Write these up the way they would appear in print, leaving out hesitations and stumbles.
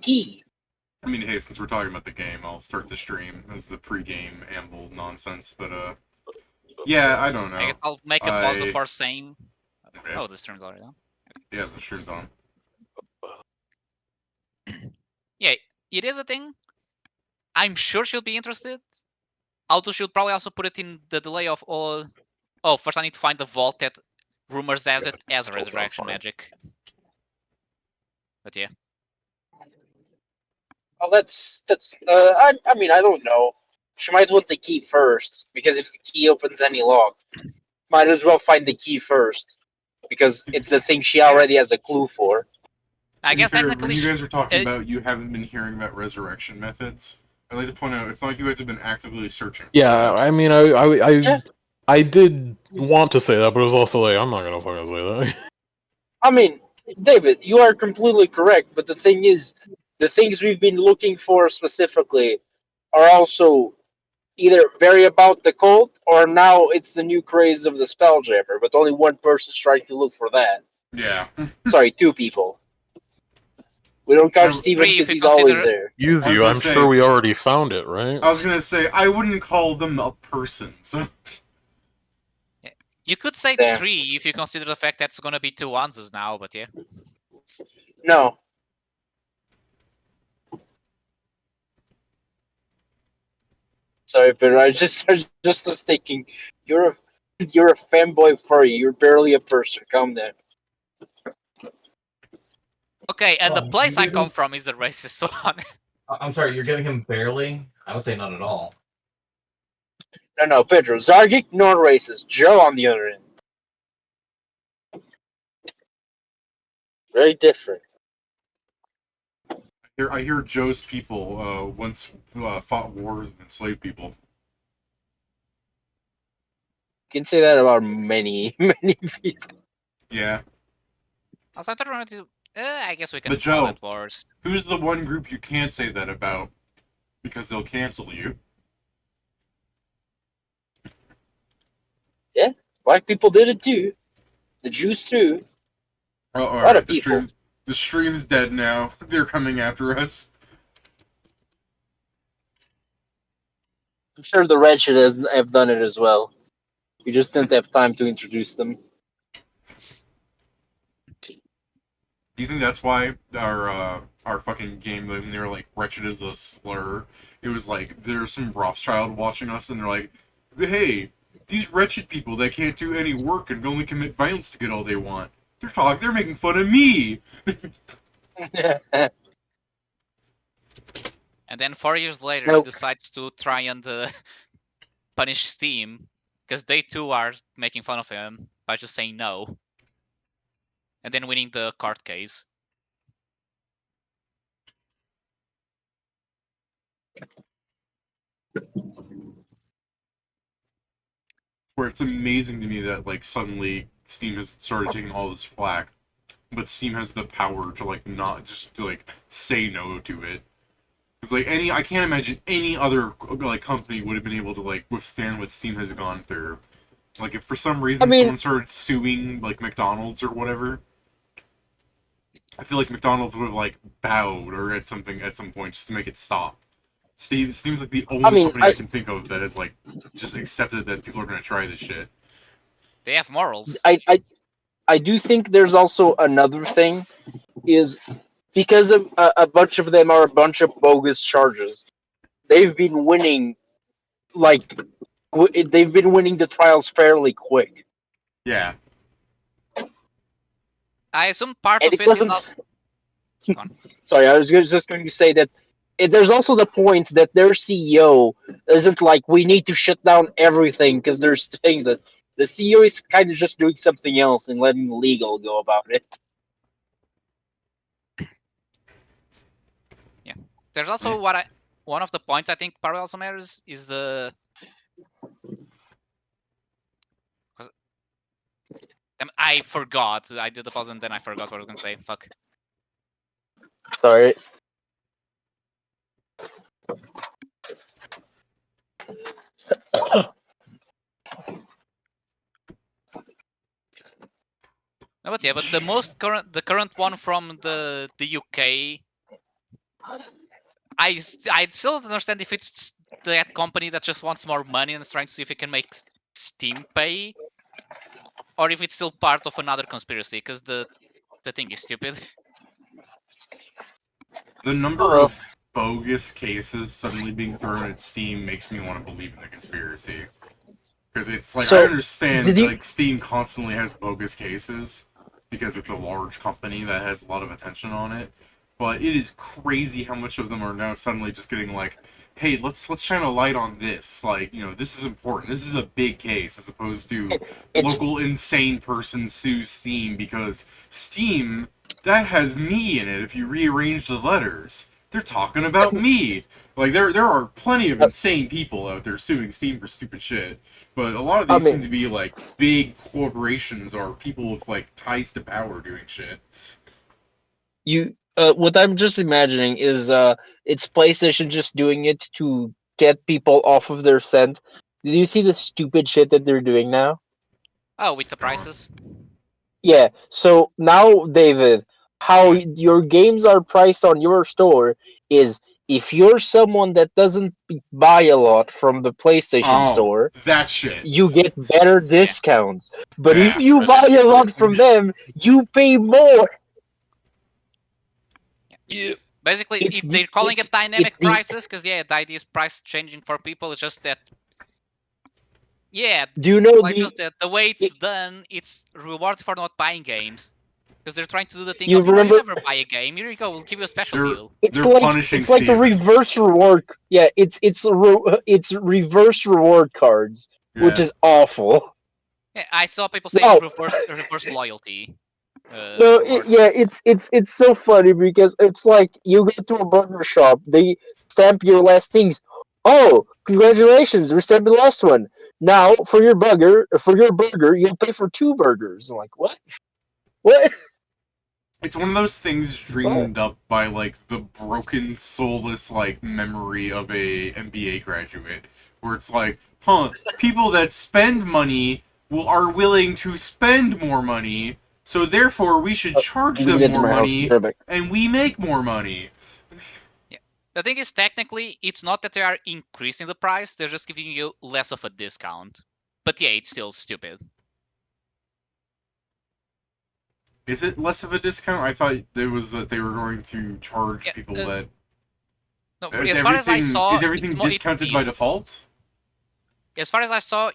key. I mean, hey, since we're talking about the game, I'll start the stream as the pre-game amble nonsense. But yeah, I don't know. I guess I'll make a pause before saying. Okay. Oh, the stream's already on. Yeah, the stream's on. Yeah, it is a thing. I'm sure she'll be interested. Although she'll probably also put it in the delay of all. Oh, first I need to find the vault that rumors has it as Still sounds resurrection fine. magic. But yeah. Oh, that's. I mean, I don't know. She might want the key first because if the key opens any lock, might as well find the key first because it's the thing she already has a clue for. I guess Fair, technically. when you guys are talking about you haven't been hearing about resurrection methods, I'd like to point out it's not like you guys have been actively searching. Yeah, I mean, I did want to say that, but it was also like, I'm not gonna fucking say that. I mean, David, you are completely correct, but the thing is, the things we've been looking for specifically are also either very about the cult or now it's the new craze of the Spelljammer, but only one person's trying to look for that. Yeah. Sorry, two people. We don't count I- Steven Three if because you he's always consider- there. Use I was you, gonna I'm say- sure we already found it, right? I was gonna say I wouldn't call them a person. So You could say Damn. 3 if you consider the fact that's gonna be 2 answers now, but yeah. No. Sorry, but I just was thinking, you're a fanboy furry. You're barely a person. Calm down. Okay, and the Oh, place you I come didn't- from is a racist one. I'm sorry, you're giving him barely? I would say not at all. No, Pedro. Zargic, non-racist. Joe, on the other end. Very different. I hear Joe's people once fought wars with enslaved people. You can say that about many, many people. Yeah. Also, I don't know. I guess we can But call Joe- it wars. Who's the one group you can't say that about? Because they'll cancel you. Black people did it too. The Jews too. Oh, A lot alright, of people. the stream's dead now. They're coming after us. I'm sure the Wretched have done it as well. We just didn't have time to introduce them. Do you think that's why our fucking game, when they were like, wretched is a slur, it was like, there's some Rothschild watching us and they're like, hey, these wretched people that can't do any work and only commit violence to get all they want. They're making fun of me! And then 4 years later, Nope. he decides to try and punish Steam, because they too are making fun of him by just saying no. And then winning the court case. Where it's amazing to me that, like, suddenly Steam has started taking all this flack, but Steam has the power to, like, not just to, like, say no to it. It's like I can't imagine any other, like, company would have been able to, like, withstand what Steam has gone through. Like, if for some reason someone started suing, like, McDonald's or whatever, I feel like McDonald's would have, like, bowed or at some point just to make it stop. Steam's like the only company I can think of that has, like, just accepted that people are going to try this shit. They have morals. I do think there's also another thing, is because of a bunch of them are a bunch of bogus charges. They've been winning, they've been winning the trials fairly quick. Yeah. I assume part And of it it is doesn't- also... Sorry, I was just going to say that there's also the point that their CEO isn't like, we need to shut down everything because they're saying that the CEO is kind of just doing something else and letting legal go about it. There's also one of the points I think probably also matters is the... I forgot. I did the pause and then I forgot what I was going to say. Fuck. Sorry. No, but yeah, but the current one from the UK I still don't understand if it's that company that just wants more money and is trying to see if it can make Steam pay, or if it's still part of another conspiracy. Because the thing is stupid. The number of bogus cases suddenly being thrown at Steam makes me want to believe in the conspiracy. Because it's like, I So, understand, did you? like, Steam constantly has bogus cases, because it's a large company that has a lot of attention on it, but it is crazy how much of them are now suddenly just getting like, hey, let's shine a light on this, like, this is important, this is a big case, as opposed to It's local insane person sues Steam because Steam, that has me in it if you rearrange the letters. They're talking about me. Like, there are plenty of insane people out there suing Steam for stupid shit. But a lot of I these seem mean, to be like big corporations or people with like ties to power doing shit. you. What I'm just imagining is it's PlayStation just doing it to get people off of their scent. Did you see the stupid shit that they're doing now? Oh, with the Go on. prices. Yeah. So now, David, how Yeah. your games are priced on your store is if you're someone that doesn't buy a lot from the PlayStation Oh, store, that shit. you get better Yeah. discounts. But if Yeah. you buy a lot from them, you pay more. Yeah. Basically, It's if the they're calling it it's dynamic the prices, because yeah, the idea is price changing for people. It's just that, yeah, do you know like the just that the way it's it, done, it's reward for not buying games. Because they're trying to do the thing you of, you remember never buy a game. Here you go, we'll give you a special They're deal. it's they're like punishing it's like the Steven. reverse reward. Yeah, it's reverse reward cards, which Yeah. is awful. Yeah, I saw people saying No, reverse loyalty. no, Reward. yeah, it's so funny because it's like you go to a burger shop, they stamp your last things. Oh, congratulations, we stamped the last one. Now for your burger, you'll pay for two burgers. I'm like, what? What? It's one of those things What? dreamed up by like the broken, soulless like memory of a MBA graduate, where it's like, people that spend money are willing to spend more money, so therefore we should charge Leave it them into more my house. money, Perfect. and we make more money. Yeah. The thing is, technically, it's not that they are increasing the price; they're just giving you less of a discount. But yeah, it's still stupid. Is it less of a discount? I thought it was that they were going to charge Yeah. people that No, is as far as I saw, everything it's discounted by deals. default? As far as I saw,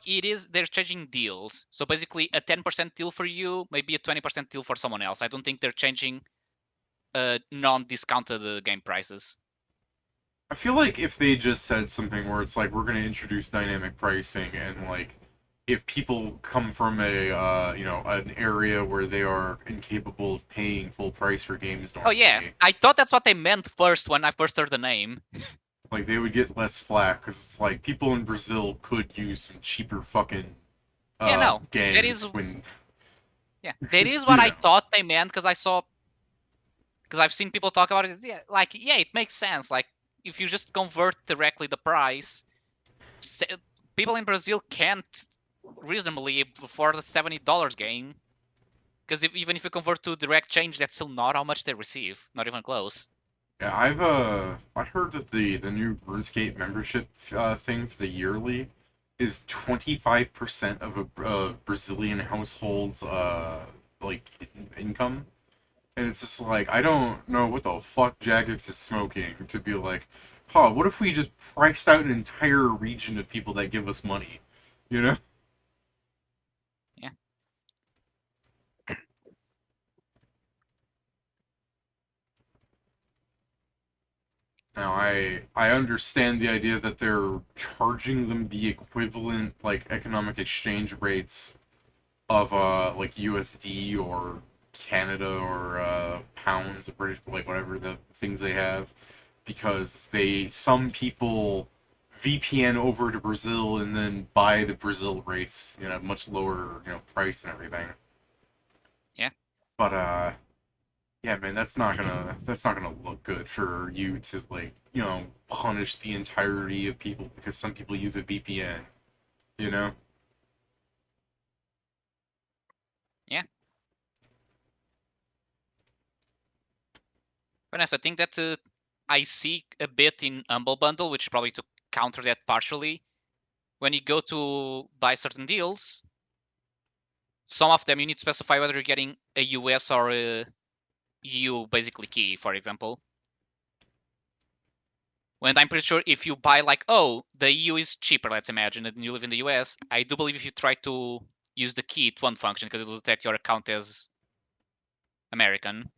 they're changing deals. So basically, a 10% deal for you, maybe a 20% deal for someone else. I don't think they're changing non-discounted game prices. I feel like if they just said something where it's like, we're going to introduce dynamic pricing, and like, if people come from a an area where they are incapable of paying full price for games Oh normally, yeah, I thought that's what they meant first when I first heard the name. like, they would get less flack, because it's like, people in Brazil could use some cheaper fucking Yeah, no, that games is when that is what I thought they meant because I've seen people talk about it. Yeah, it makes sense. Like if you just convert directly the price, people in Brazil can't reasonably afford a $70 game. Because even if you convert to direct change, that's still not how much they receive. Not even close. Yeah, I heard that the new RuneScape membership thing for the yearly is 25% of a Brazilian household's like income, and it's just like, I don't know what the fuck Jagex is smoking to be like, what if we just priced out an entire region of people that give us money, you know? Yeah. Now, I understand the idea that they're charging them the equivalent, like, economic exchange rates of, like, USD or Canada or, pounds, or British, like, whatever the things they have, because some people VPN over to Brazil and then buy the Brazil rates, much lower, price and everything. Yeah. But, yeah, man, that's not gonna look good for you to, like, punish the entirety of people because some people use a VPN, you know? Yeah. But I think that I see a bit in Humble Bundle, which probably to counter that partially. When you go to buy certain deals, some of them you need to specify whether you're getting a US or a EU basically key, for example. When I'm pretty sure if you buy like, oh, the EU is cheaper, let's imagine, and you live in the US, I do believe if you try to use the key, it won't function because it will detect your account as American.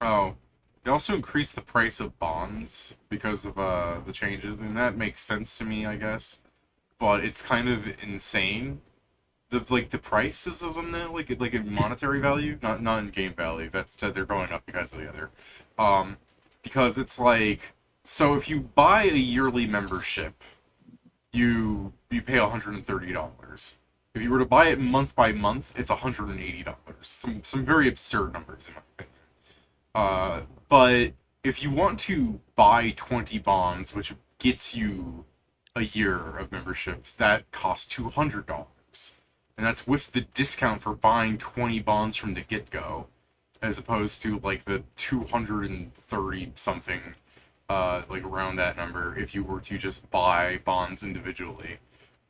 Oh, they also increased the price of bonds because of the changes, and that makes sense to me, I guess. But it's kind of insane. The prices of them now, like in monetary value, not in game value. They're going up because of the other. Because it's like, so if you buy a yearly membership, you pay $130. If you were to buy it month by month, it's $180. Some very absurd numbers in my opinion. But if you want to buy 20 bonds, which gets you a year of memberships, that costs $200. And that's with the discount for buying 20 bonds from the get-go, as opposed to like the 230 something, like around that number, if you were to just buy bonds individually.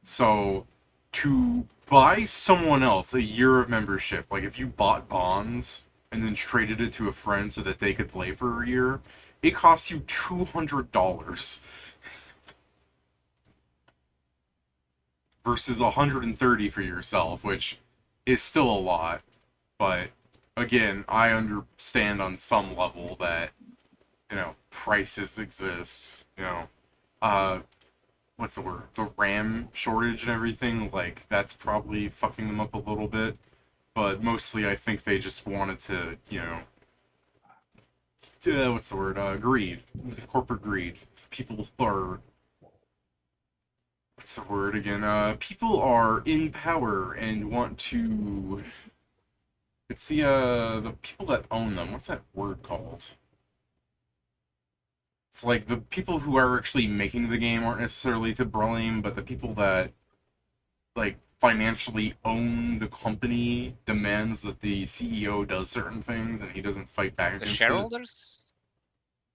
So to buy someone else a year of membership, like if you bought bonds and then traded it to a friend so that they could play for a year, it costs you $200 versus $130 for yourself, which is still a lot. But again, I understand on some level that, prices exist, what's the word? The RAM shortage and everything, like, that's probably fucking them up a little bit. But mostly I think they just wanted to, what's the word? Greed. Corporate greed. People are... What's the word again? People are in power and want to... It's the people that own them. What's that word called? It's like the people who are actually making the game aren't necessarily to blame, but the people that, like, financially own the company demands that the CEO does certain things and he doesn't fight back The against it. shareholders?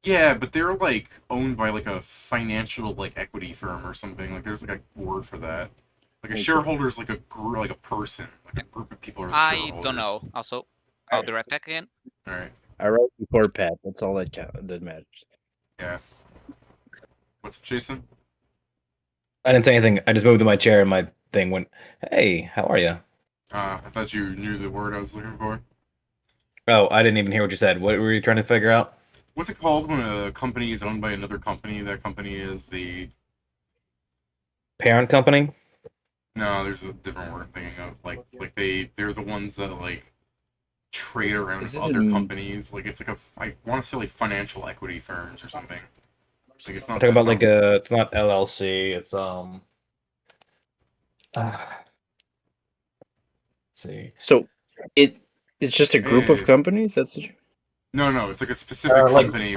Yeah, but they're like owned by like a financial like equity firm or something. Like there's like a word for that. Like a shareholder is like like a person, like a group of people are the I shareholders. don't know. Also, I'll be right back again. All right. I wrote before Pat. That's all that matters. Yeah. What's up, Jason? I didn't say anything. I just moved to my chair and my thing went, "Hey, how are you?" I thought you knew the word I was looking for. Oh, I didn't even hear what you said. What were you trying to figure out? What's it called when a company is owned by another company? That company is the... Parent company? No, there's a different word I'm thinking of. Like they're the ones that like trade around Is with it other in- companies. Like it's like I want to say like financial equity firms or something. Like it's not. Talking about that's like it's not LLC. It's let's see. So it's just a group of Hey. companies. That's what No, it's like a specific like- company.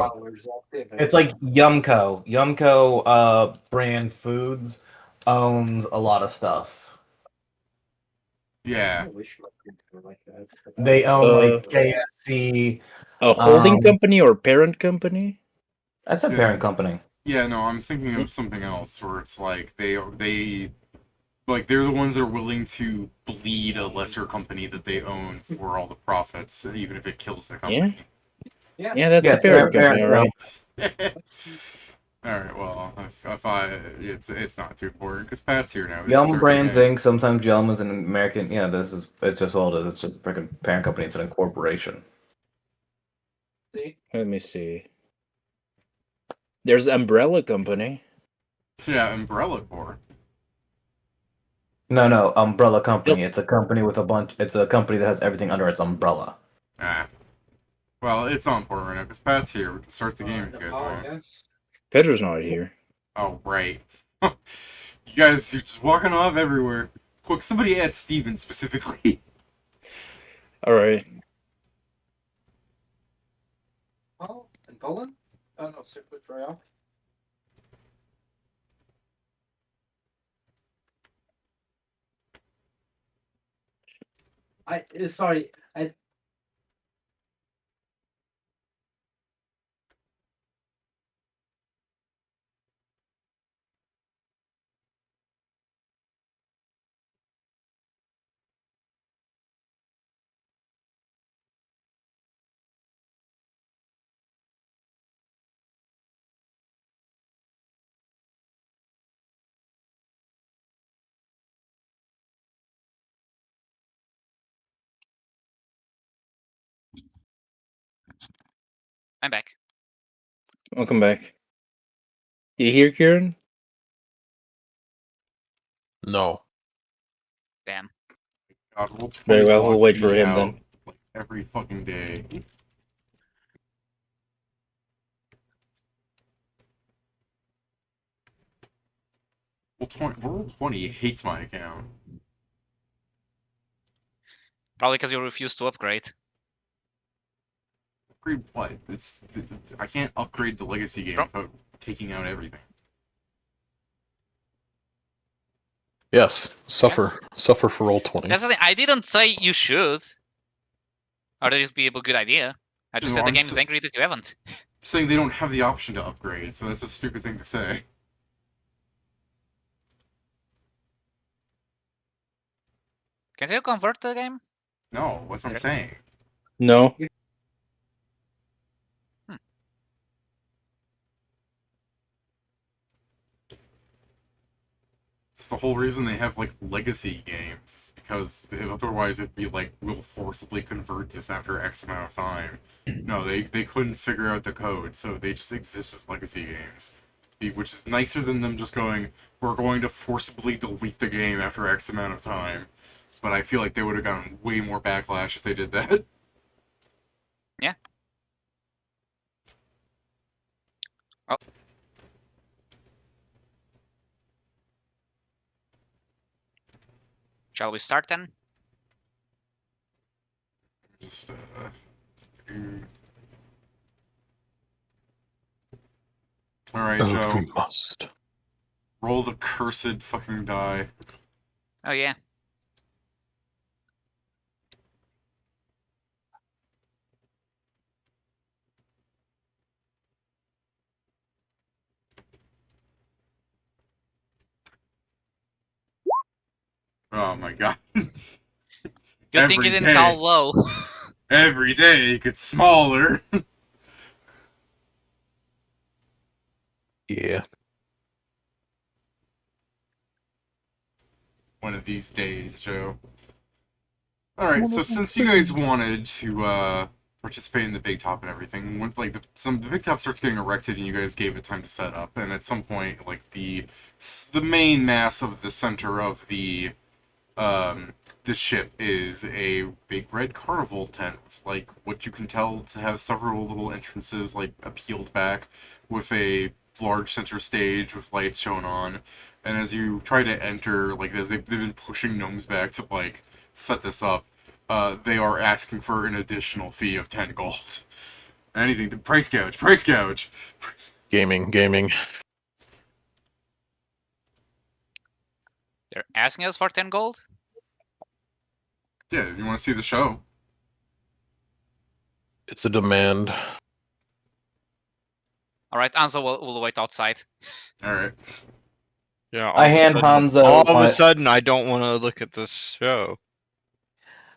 It's like Yumco. Yumco brand foods owns a lot of stuff. Yeah. They own Uh, like KFC. a holding Um, company or parent company. That's a Yeah. parent company. Yeah, no, I'm thinking of something else where it's like they like they're the ones that are willing to bleed a lesser company that they own for all the profits, even if it kills the company. Yeah, that's Yeah, a parent company, parent all right. All right, well, if it's not too important because Pat's here now. We can Yum start the brand game. thing. Sometimes Yum is an American. Yeah, it's just all it is. It's just a freaking parent company. It's an incorporation. Let me see. There's Umbrella Company. Yeah, Umbrella Corps. No, umbrella company. Yep. It's a company with a bunch. It's a company that has everything under its umbrella. Ah. Well, it's not important right now because Pat's here. We can start the game if you guys want. Pedro's not here. Oh, right. You guys, you're just walking off everywhere. Quick, somebody add Steven specifically. All right. Oh, in Poland? Oh no, Circus Royale. Sorry, I'm back. Welcome back. You hear, Kieran? No. Damn. God, Roll Very 20 well, we'll blocks wait for me him out, then. like, every fucking day. Roll 20 hates my account. Probably because you refused to upgrade. Upgrade what? I can't upgrade the legacy game Bro- without taking out everything. Yes. Suffer for roll 20. That's the thing. I didn't say you should. Or that it'd be a good idea. I just No, said the I'm game is angry that you haven't. saying they don't have the option to upgrade, so that's a stupid thing to say. Can you convert the game? No, what's what I'm saying. No. It's the whole reason they have, like, legacy games, because otherwise it'd be like, we'll forcibly convert this after X amount of time. No, they couldn't figure out the code, so they just exist as legacy games. Which is nicer than them just going, we're going to forcibly delete the game after X amount of time. But I feel like they would have gotten way more backlash if they did that. Yeah. Oh. Shall we start then? Just, Alright, Joe. We must. Roll the cursed fucking die. Oh yeah. Oh my god. Good thing you didn't day. call low. Every day it gets smaller. Yeah. One of these days, Joe. Alright, so since you guys wanted to participate in the Bigtop and everything, when the Bigtop starts getting erected and you guys gave it time to set up, and at some point, like, the main mass of the center of the ship is a big red carnival tent, like, what you can tell to have several little entrances, like, peeled back, with a large center stage with lights shown on. And as you try to enter, like, as they've been pushing gnomes back to, like, set this up, they are asking for an additional fee of 10 gold. Anything to price gouge. Gaming. They're asking us for 10 gold? Yeah, you want to see the show? It's a demand. Alright, Anzo will wait outside. Alright. Yeah, I hand Hanzo. all of a sudden, I don't want to look at this show.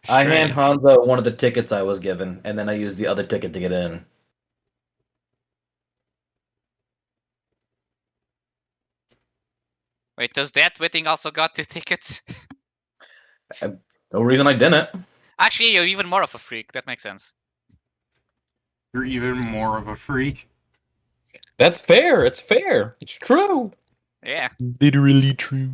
I hand Strange. Hanzo one of the tickets I was given, and then I use the other ticket to get in. Wait, does that waiting also got 2 tickets? No reason I didn't. Actually, you're even more of a freak. That makes sense. You're even more of a freak. That's fair. It's fair. It's true. Yeah. Literally true.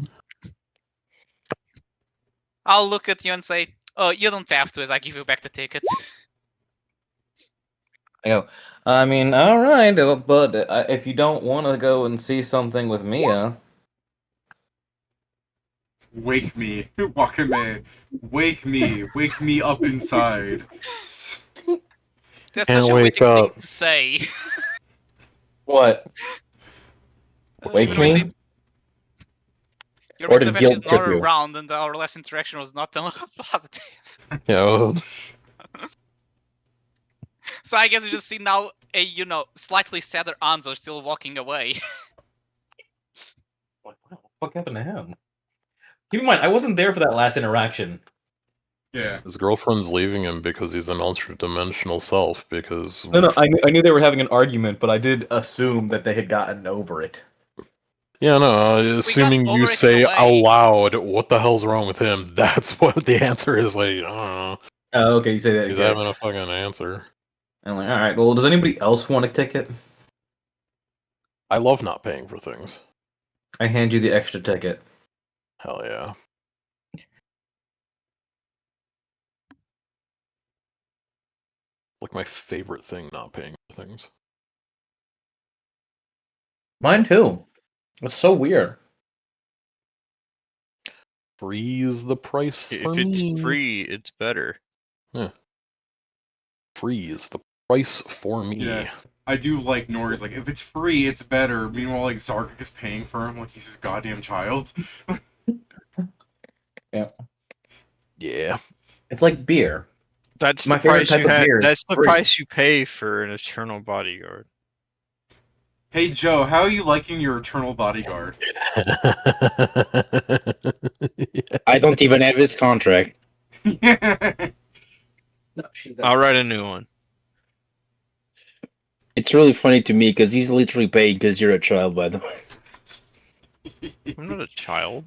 I'll look at you and say, oh, you don't have to as I give you back the tickets. I go, I mean, alright, but if you don't want to go and see something with Mia... Wake me, Wakame. Wake me up inside. That's Can't such a wake witty thing up. to say. What? Wake Literally, me? Your Or Mr. did Vesh guilt is not trip you? around and our last interaction was not the most positive. Yeah, well, So I guess we just see now a, slightly sadder Anzo still walking away. What the fuck happened to him? Keep in mind, I wasn't there for that last interaction. Yeah. his girlfriend's leaving him because he's an ultra-dimensional self, because... No, I knew they were having an argument, but I did assume that they had gotten over it. Yeah, no, assuming over you it in say a way. out loud, what the hell's wrong with him? That's what the answer is, like, I don't know. Oh, okay, you say that He's again. having a fucking answer. I'm like, all right. Well, does anybody else want a ticket? I love not paying for things. I hand you the extra ticket. Hell yeah. Like my favorite thing, not paying for things. Mine too. It's so weird. Free is the price for If it's me. free, it's better. Free is the price for me. Yeah. I do like Nori's like, if it's free, it's better. Meanwhile, like, Zargak is paying for him like he's his goddamn child. Yeah. It's like beer. That's My the favorite price type you of have. beer is That's the free. price you pay for an eternal bodyguard. Hey, Joe, how are you liking your eternal bodyguard? I don't even have his contract. Yeah. No, she I'll write a new one. It's really funny to me because he's literally paying because you're a child, by the way. I'm not a child.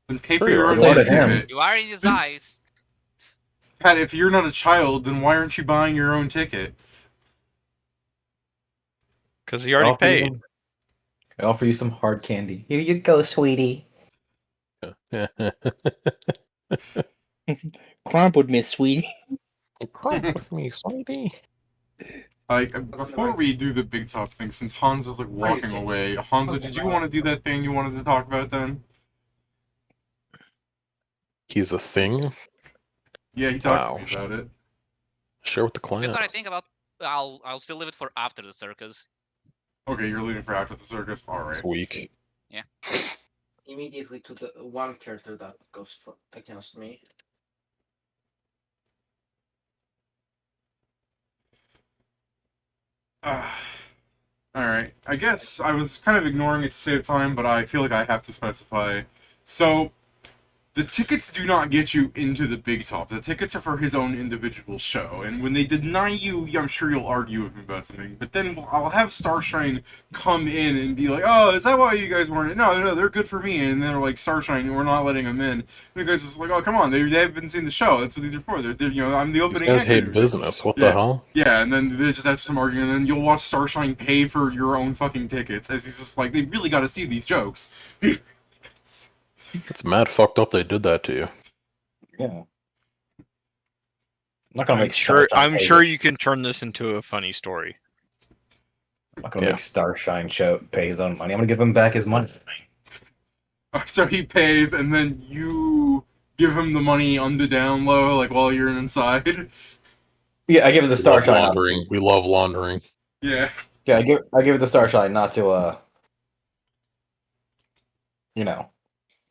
Then pay for Sure, your you own are. What ticket. to him? You are in his eyes. Pat, if you're not a child, then why aren't you buying your own ticket? Because he already paid. I offer you some hard candy. Here you go, sweetie. Crump with me, sweetie. Crump with me, sweetie. Like, before we do the Bigtop thing, since Hanzo's like walking away, Hanzo, did you want to do that thing you wanted to talk about then? He's a thing. Yeah, he talked Wow. to me about it. Share with the Here's what I class. think about. I'll still leave it for after the circus. Okay, you're leaving for after the circus? Alright. It's weak. Immediately to the one character that goes against me. Alright, I guess I was kind of ignoring it to save time, but I feel like I have to specify. So, the tickets do not get you into the Bigtop. The tickets are for his own individual show, and when they deny you, I'm sure you'll argue with him about something, but then I'll have Starshine come in and be like, oh, is that why you guys weren't in? No, they're good for me, and they're like, Starshine, we're not letting them in. And the guys just like, oh, come on, they haven't seen the show, that's what these are for, they're you know, I'm the These opening guys act hate here. business. What Yeah. the hell? Yeah, and then they just have some arguing, and then you'll watch Starshine pay for your own fucking tickets, as he's just like, they really gotta see these jokes. It's mad fucked up they did that to you. Yeah. I'm not gonna I'm make sure. Starshine I'm pay sure his- you can turn this into a funny story. I'm not gonna Yeah. make Starshine pay his own money. I'm gonna give him back his money. So he pays, and then you give him the money on the down low, like while you're inside. Yeah, I give it the We love Starshine. laundering. We love laundering. Yeah. Yeah, I give it the Starshine, not to you know.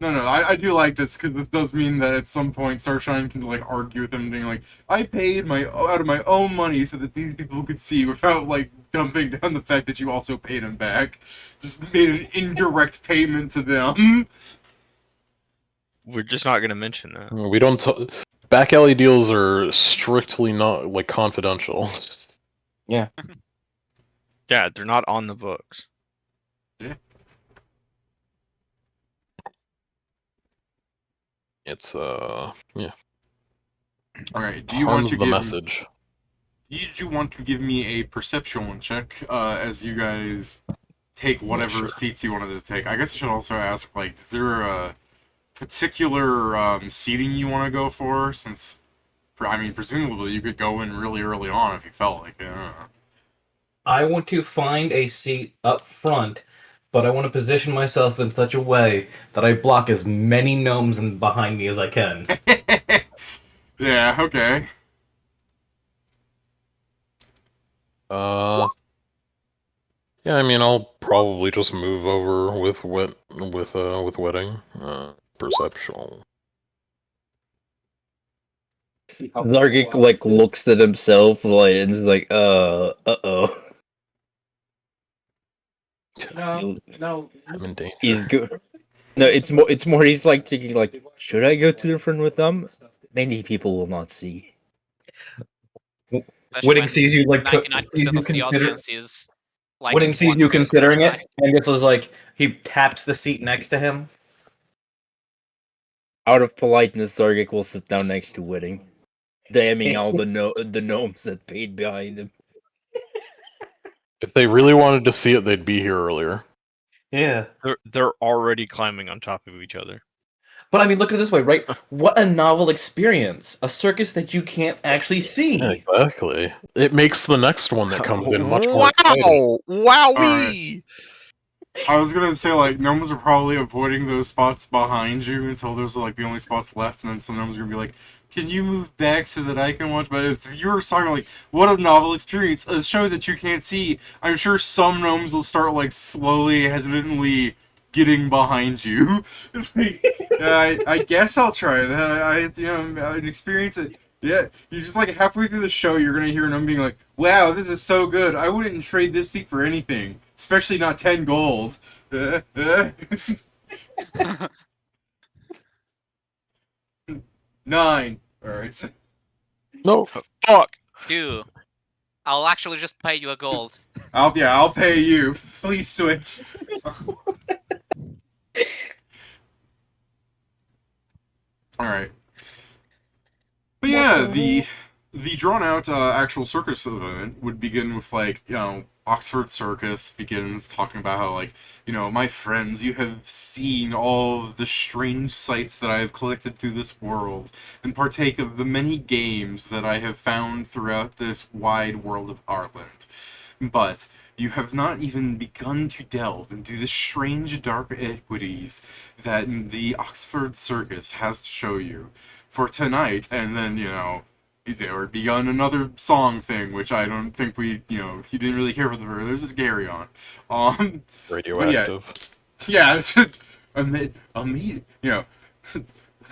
No, I do like this, because this does mean that at some point Starshine can, like, argue with him, being like, I paid out of my own money so that these people could see, without, like, dumping down the fact that you also paid him back. Just made an indirect payment to them. We're just not going to mention that. We don't. Back alley deals are strictly not like confidential. Yeah, they're not on the books. It's yeah. Alright, do you want Harms to the give... message. Did you want to give me a perception check, as you guys take whatever Sure. seats you wanted to take? I guess I should also ask, like, is there a particular seating you want to go for? Since, I mean, presumably you could go in really early on if you felt like it. I want to find a seat up front, but I want to position myself in such a way that I block as many gnomes behind me as I can. Yeah, okay. Yeah, I mean, I'll probably just move over with wedding. Perceptual. Zargik like looks at himself like and is like, uh-oh. No. I'm in danger. He's good. No, it's more he's like thinking like, should I go to the front with them? Many people will not see. Especially Wedding when sees you like 99% of the audience is like. Wedding sees you one considering it, side. and this was like he taps the seat next to him. Out of politeness, Zargik will sit down next to Wedding. damning all the gnomes that paid behind him. If they really wanted to see it, they'd be here earlier. Yeah. They're already climbing on top of each other. But I mean, look at it this way, right? What a novel experience. A circus that you can't actually see. Exactly. It makes the next one that comes in much more exciting. Wow! Alright. Wowee! I was gonna say, like, gnomes are probably avoiding those spots behind you until those are, like, the only spots left, and then some gnomes are gonna be like, can you move back so that I can watch? But if you were talking, like, what a novel experience, a show that you can't see, I'm sure some gnomes will start, like, slowly, hesitantly getting behind you. Like, I guess I'll try that. I'd experience it. Yeah, you're just like halfway through the show, you're gonna hear them being like, "Wow, this is so good! I wouldn't trade this seat for anything, especially not 10 gold." 9. All right. No. Fuck! 2. I'll actually just pay you a gold. I'll pay you. Please switch. All right. But yeah, the drawn out actual circus event would begin with, like, Oxford Circus begins talking about how, like, my friends, you have seen all of the strange sights that I have collected through this world, and partake of the many games that I have found throughout this wide world of Harlonde. But you have not even begun to delve into the strange dark equities that the Oxford Circus has to show you. For tonight, and then, they were begun another song thing, which I don't think he didn't really care for the verse. There's just Gary on. Radioactive. Yeah, it's just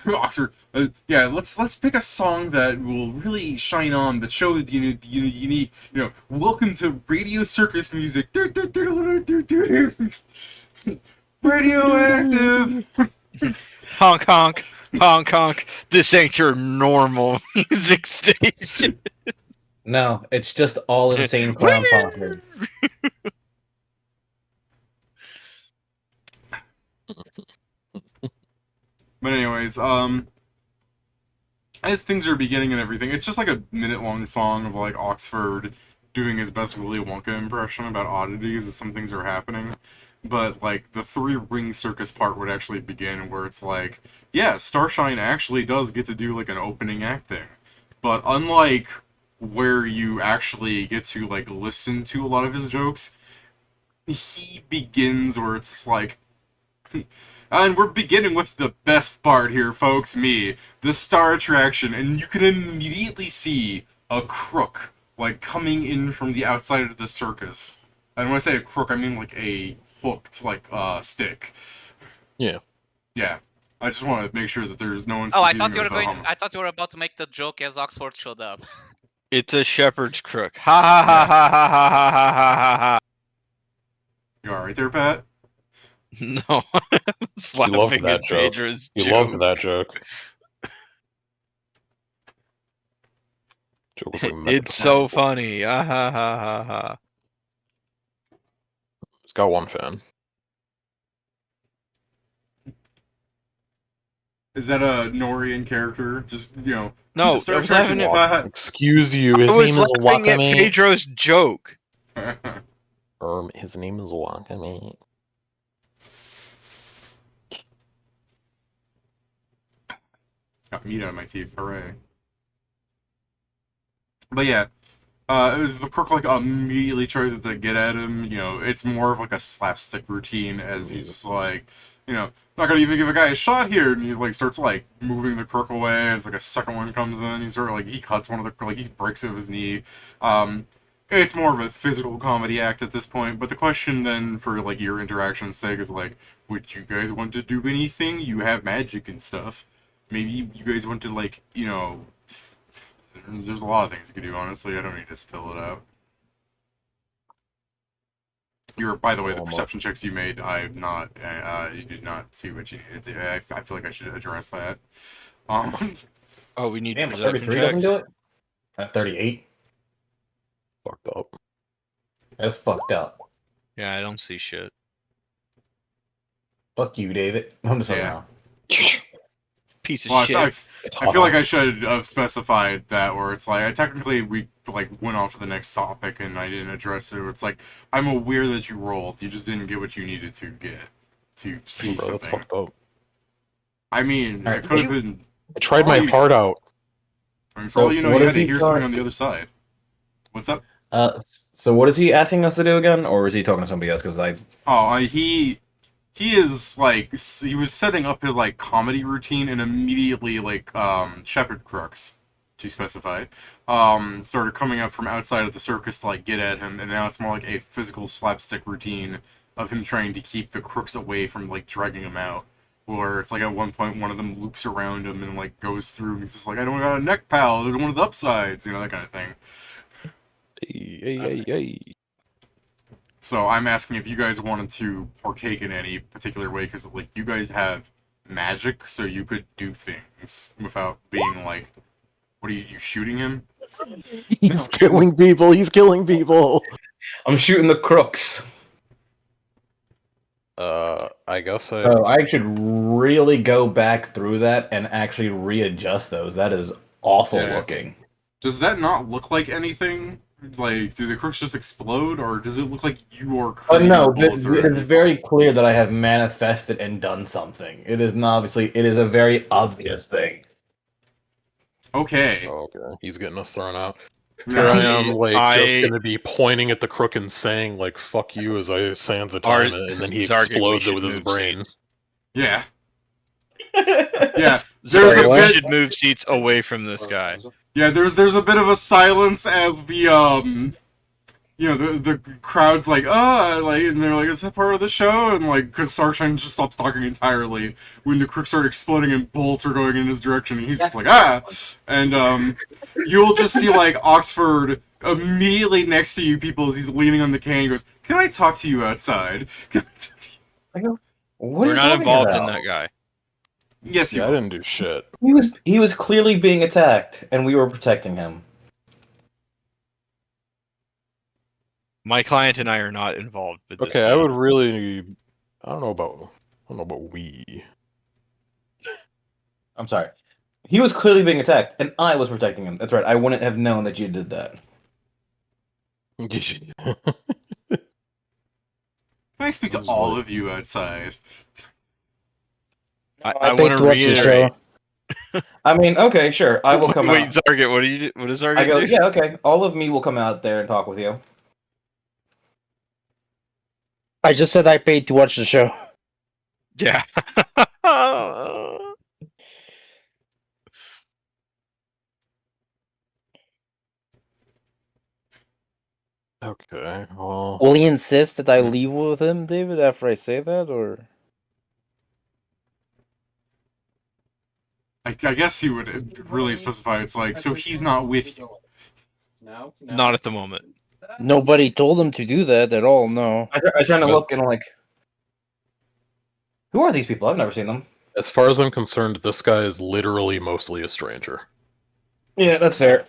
Oxford. Let's pick a song that will really shine on, but show the unique. Welcome to Radio Circus music. Radioactive. Honk honk! Honk honk! This ain't your normal music station. No, it's just all insane clown posse. But anyways, as things are beginning and everything, it's just like a minute-long song of, like, Oxford doing his best Willy Wonka impression about oddities as some things are happening. But, like, the 3-ring circus part would actually begin where it's like, yeah, Starshine actually does get to do, like, an opening act thing. But unlike where you actually get to, like, listen to a lot of his jokes, he begins where it's like, and we're beginning with the best part here, folks, me, the star attraction, and you can immediately see a crook, like, coming in from the outside of the circus. And when I say a crook, I mean, like, a hooked, like, stick. Yeah. Yeah. I just want to make sure that there's no one's Oh, I confusing thought you were it with a going. Hummer. I thought you were about to make the joke as Oxford showed up. It's a shepherd's crook. Ha ha ha ha ha ha ha ha ha ha. You alright there, Pat? No, He loved laughing that at joke. Pedro's He joke. loved that joke. Joke was like It's so funny. Ah ha ha ha ha. He's got one fan. Is that a Norian character? Just, No, just I was laughing at, Excuse you, his I was name is laughing at Wakame. Pedro's joke. His name is Wakame. Got meat out of my teeth, hooray. But yeah, it was the crook, like, immediately tries to get at him. It's more of like a slapstick routine as he's just like, not gonna even give a guy a shot here, and he's like starts like moving the crook away. And it's like a second one comes in. He's sort of like he cuts one of the he breaks it with his knee. It's more of a physical comedy act at this point. But the question then, for like your interaction's sake, is like, would you guys want to do anything? You have magic and stuff. Maybe you guys want to, like, there's a lot of things you could do, honestly. I don't need to fill it out. By the way, the perception checks you made, I'm not, you did not see what you needed to. I feel like I should address that. Oh, we need Damn, perception 33 doesn't checks? do it? At 38? Fucked up. That's fucked up. Yeah, I don't see shit. Fuck you, David. I'm just Yeah. around. piece of Well, shit. I feel like I should have specified that, where it's like, technically we like went on to the next topic and I didn't address it. Where it's like, I'm aware that you rolled, you just didn't get what you needed to get to see Bro, that's something. fucked up. I mean, Alright, it could have been. I tried Oh, my you- heart out. I mean, for So all you know, what you is had to he hear trying- something on the other side. What's up? So what is he asking us to do again, or is he talking to somebody else? Because He is like he was setting up his like comedy routine, and immediately like Shepherd Crooks, to specify, started coming up from outside of the circus to like get at him, and now it's more like a physical slapstick routine of him trying to keep the crooks away from like dragging him out. Where it's like at one point one of them loops around him and like goes through, and he's just like, I don't got a neck pal, there's one of the upsides, that kind of thing. Hey. So I'm asking if you guys wanted to partake in any particular way, because like you guys have magic, so you could do things without being like, what are you shooting him? He's killing people. He's killing people. I'm shooting the crooks. I guess So I should really go back through that and actually readjust those. That is awful Yeah. looking. Does that not look like anything? Like, do the crooks just explode, or does it look like you are But creating no, bullets it around is you? very clear that I have manifested and done something. It is a very obvious thing. Okay. Okay, he's getting us thrown out. Yeah. Here I am, like, just I- gonna be pointing at the crook and saying, like, fuck you as I sands a Our- time, and then he Zargit, we explodes it should with his move brain. seats. Yeah. Yeah. There's Zargit, a we bit. should move seats away from this guy. Yeah. There's a bit of a silence as the the crowd's like, and they're like, is that part of the show? And like, because Starshine just stops talking entirely when the crooks start exploding and bolts are going in his direction, and he's just like, and you'll just see like Oxford immediately next to you, people, as he's leaning on the cane. He goes, "Can I talk to you outside?" Can I talk to you? What are We're you not talking involved in about? that guy. Yes, you Yeah, I are. didn't do shit. He was clearly being attacked, and we were protecting him. My client and I are not involved with this. Okay, I man. would really... I don't know about we. I'm sorry. He was clearly being attacked, and I was protecting him. That's right. I wouldn't have known that you did that. Can I speak to all of you outside? I paid want to to watch the reiterate. show. I mean, okay, sure. I will come Wait, out. Zargit, what does Zargit I go, do? yeah, okay. All of me will come out there and talk with you. I just said I paid to watch the show. Yeah. Okay, well... Will he insist that I leave with him, David, after I say that, or? I guess he would really specify. It's like, so he's not with you. Not at the moment. Nobody told him to do that at all, no. I try to look and I'm like, who are these people? I've never seen them. As far as I'm concerned, this guy is literally mostly a stranger. Yeah, that's fair.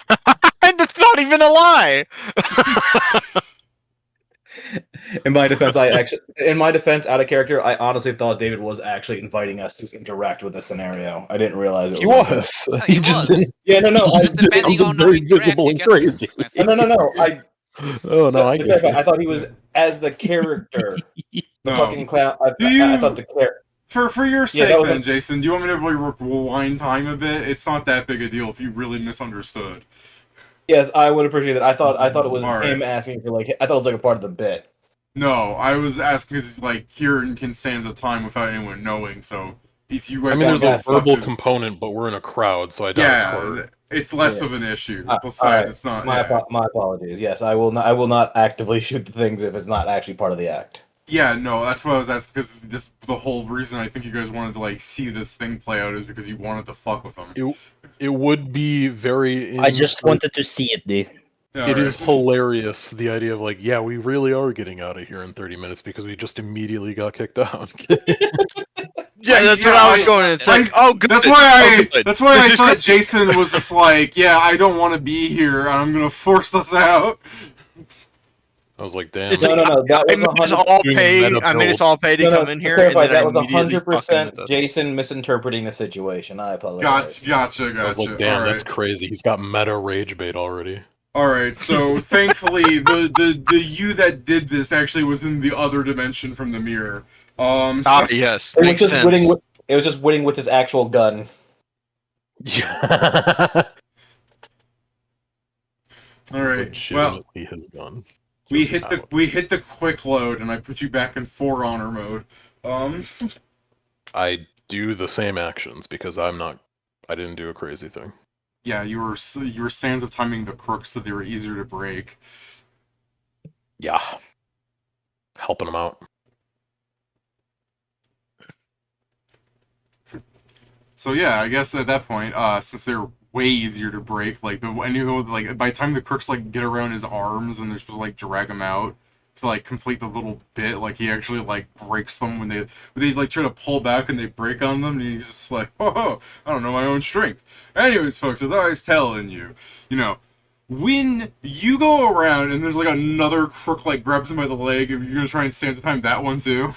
And it's not even a lie. In my defense, out of character, I honestly thought David was actually inviting us to interact with the scenario. I didn't realize it He was. was! No, he he just was. didn't... Yeah, no. I Just depending on how very you interact, visible you and get crazy. consequences. no. Oh, no, So, I to get clarify, it. I thought he was as the character, the No. fucking clown. Do you- I thought the character. For your Yeah, sake, that was then, a- Jason, do you want me to like rewind time a bit? It's not that big a deal if you really misunderstood. Yes, I would appreciate that. I thought it was Alright. him asking for like. I thought it was like a part of the bit. No, I was asking because like here in Constanza time without anyone knowing. So if you I guys mean, want there's to a go verbal fuck component, but we're in a crowd, so I doubt it's yeah, hard. it's less Yeah. of an issue. Besides, alright. it's not. My Yeah. my apologies. Yes, I will not. I will not actively shoot the things if it's not actually part of the act. Yeah, no, that's what I was asking because the whole reason I think you guys wanted to like see this thing play out is because you wanted to fuck with them. It would be very... I just wanted to see it, Dave. It is hilarious, the idea of like, yeah, we really are getting out of here in 30 minutes because we just immediately got kicked out. Yeah, that's what I was going. It's like, oh, good. That's why Oh, good. That's why I This is thought great. Jason was just like, yeah, I don't want to be here, and I'm gonna force us out. I was like, damn. It's No, like, no, that I was made us 100. all doing pay. meta I made us build. all pay to No, come no, in to here, clarify, and then that I was immediately fucking 100% with us. Jason misinterpreting the situation. I apologize. Gotcha. I was like, damn, that's crazy. He's got meta rage bait already. All right, so thankfully, the you that did this actually was in the other dimension from the mirror. Yes, It was makes just sense. winning with. It was just winning with his actual gun. Yeah. All right, well, Legitimately his gun. we Just hit the quick load, and I put you back in For Honor mode. I do the same actions because I didn't do a crazy thing. Yeah, you were sands of timing the crooks so they were easier to break. Yeah. Helping him out. So yeah, I guess at that point, since they're way easier to break, like I knew like by the time the crooks like get around his arms and they're supposed to like drag him out to like complete the little bit, like he actually like breaks them when they like try to pull back and they break on them, and he's just like, oh, I don't know my own strength. Anyways, folks, as I was telling you, when you go around and there's like another crook like grabs him by the leg, if you're gonna try and stand the time that one too.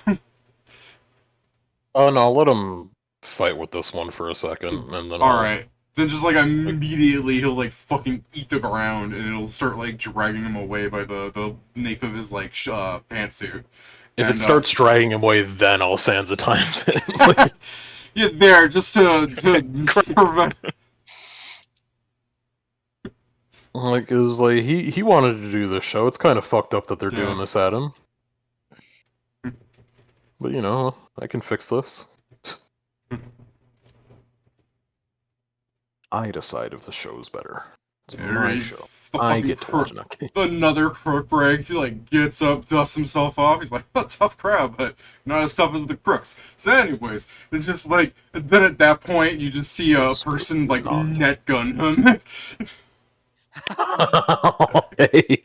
Oh no, I'll let him fight with this one for a second, and then Alright. Then just like immediately he'll like fucking eat the ground and it'll start like dragging him away by the nape of his like pantsuit. If it starts dragging him away, then I'll Sands of Times it. Like, yeah, there, just to prevent. like, it was like he wanted to do this show. It's kind of fucked up that they're Yeah. doing this at him. But I can fix this. I decide if the show's better. It's my show. I get to watch it. Another crook breaks. He like gets up, dusts himself off. He's like, "Oh, tough crowd, but not as tough as the crooks." So, anyways, it's just like then at that point you just see a person like net gun him. Hey,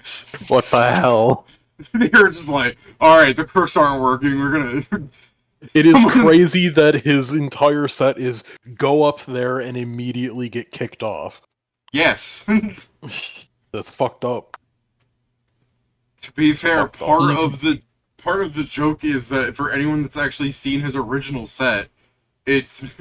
what the hell? They're just like, "All right, the crooks aren't working. We're gonna." It is crazy that his entire set is go up there and immediately get kicked off. Yes. That's fucked up. To be fair, part of the joke is that for anyone that's actually seen his original set, it's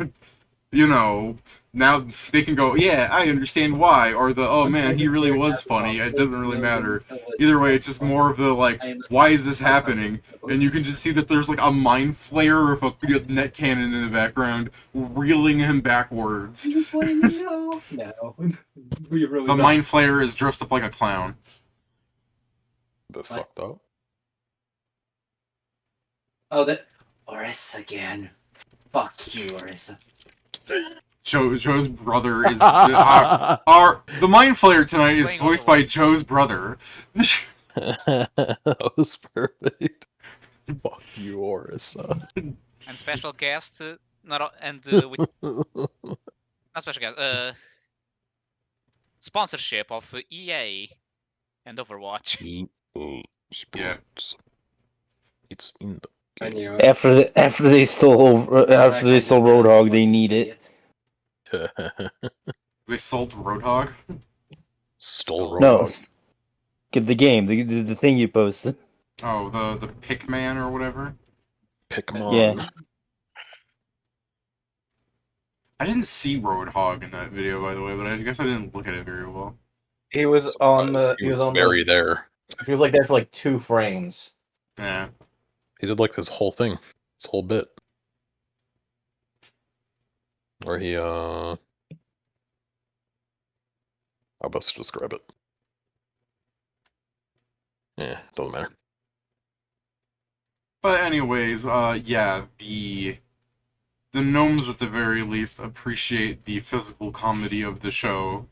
now they can go, yeah, I understand why, or oh man, he really was funny. It doesn't really matter. Either way, it's just more of the like, why is this happening? And you can just see that there's like a mind flare of a net cannon in the background, reeling him backwards. No. We really The mind flare is dressed up like a clown. But fucked up. Oh, that Orisa again. Fuck you, Orisa. Joe's brother is the mind flayer tonight is voiced by Joe's brother. That was perfect. Fuck you, Orisa. And special guest, not special guest, sponsorship of EA and Overwatch. EA Sports. Yeah. It's in the I knew After they stole Roadhog, they need it. They sold Roadhog? Stole No, Roadhog. get the game, the thing you posted. Oh, the Pickman or whatever? Pikmin. Yeah. I didn't see Roadhog in that video, by the way, but I guess I didn't look at it very well. He was on the. He was on very the, there. He was like there for like 2 frames. Yeah. He did like this whole thing, this whole bit, where he how best to describe it? Yeah, doesn't matter. But anyways, yeah, the gnomes at the very least appreciate the physical comedy of the show.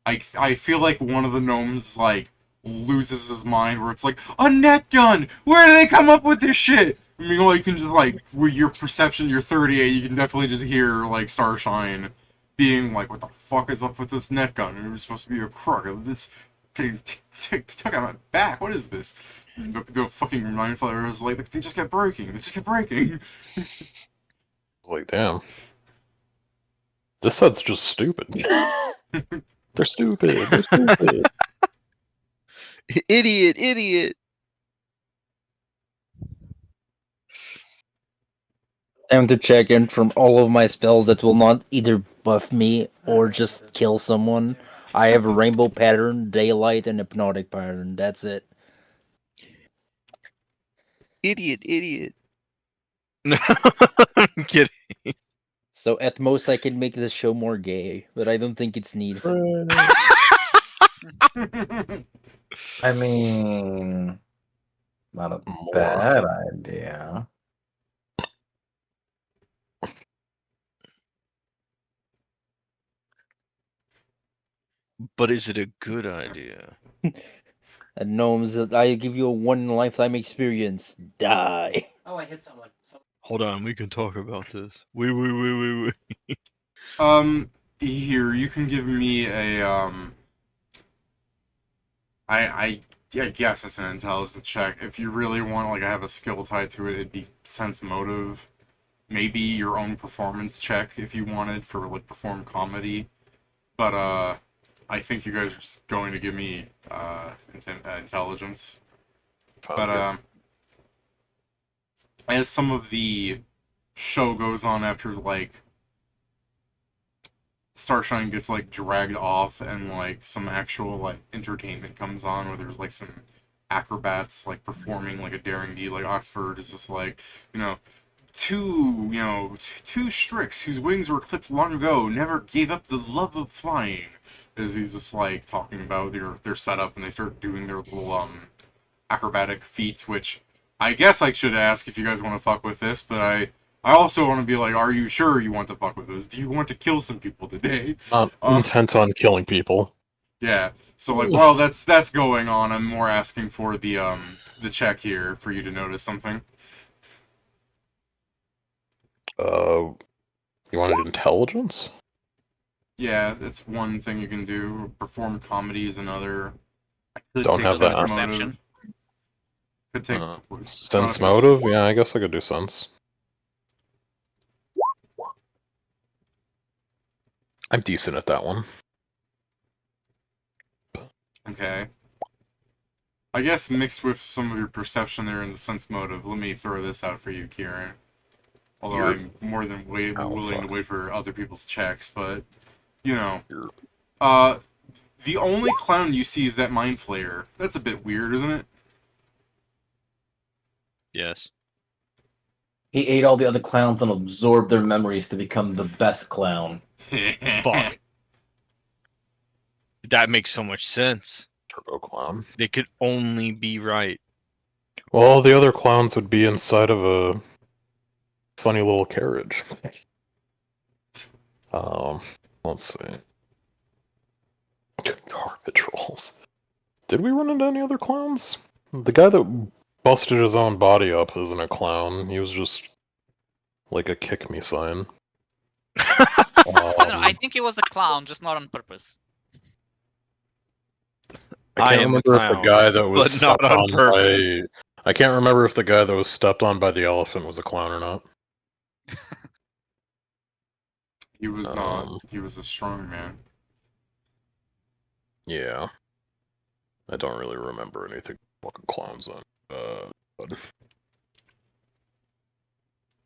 I feel like one of the gnomes like loses his mind where it's like, a net gun! Where do they come up with this shit? I mean, well, you can just like, with your perception, you're 38, you can definitely just hear like Starshine being like, what the fuck is up with this net gun? It was supposed to be a crook. This took out my back. What is this? The fucking mind flayer is like, they just kept breaking. They just kept breaking. Like, damn. This set's just stupid. They're stupid. They're stupid. Idiot. I want to check in from all of my spells that will not either buff me or just kill someone. I have a rainbow pattern, daylight, and hypnotic pattern. That's it. Idiot. No, I'm kidding. So at most, I can make this show more gay, but I don't think it's needed. I mean, not a More. bad idea. But is it a good idea? And gnomes, I give you a one lifetime experience. Die. Oh, I hit someone. Hold on, we can talk about this. Wait. Here, you can give me a, I guess it's an intelligence check. If you really want, like, I have a skill tied to it, it'd be sense motive. Maybe your own performance check, if you wanted, for, like, perform comedy. But, I think you guys are just going to give me, intelligence. But, as some of the show goes on after, like, Starshine gets, like, dragged off and, like, some actual, like, entertainment comes on where there's, like, some acrobats, like, performing, like, a daring deed. Like, Oxford is just like, two Strix whose wings were clipped long ago never gave up the love of flying. As he's just, like, talking about their setup, and they start doing their little, acrobatic feats, which I guess I should ask if you guys want to fuck with this, but I also want to be like, are you sure you want to fuck with this? Do you want to kill some people today? Not intent on killing people. Yeah. So, like, while that's going on, I'm more asking for the check here for you to notice something. You wanted intelligence? Yeah, that's one thing you can do. Perform comedy is another. I could Don't take have that. sense Perception. motive. Could take Sense motive? Yeah, I guess I could do sense. I'm decent at that one. Okay. I guess mixed with some of your perception there in the sense motive, let me throw this out for you, Kieran. Although I'm more than willing to wait for other people's checks, but, the only clown you see is that Mind Flayer. That's a bit weird, isn't it? Yes. He ate all the other clowns and absorbed their memories to become the best clown. Fuck. That makes so much sense. Turbo clown. They could only be right. Well, the other clowns would be inside of a funny little carriage. Let's see. Car patrols. Did we run into any other clowns? The guy that busted his own body up isn't a clown. He was just like a kick me sign. I don't know, I think he was a clown, just not on purpose. I can't remember if the guy that was but not stepped on on purpose. I can't remember if the guy that was stepped on by the elephant was a clown or not. He was not. He was a strong man. Yeah. I don't really remember anything fucking clowns on. But...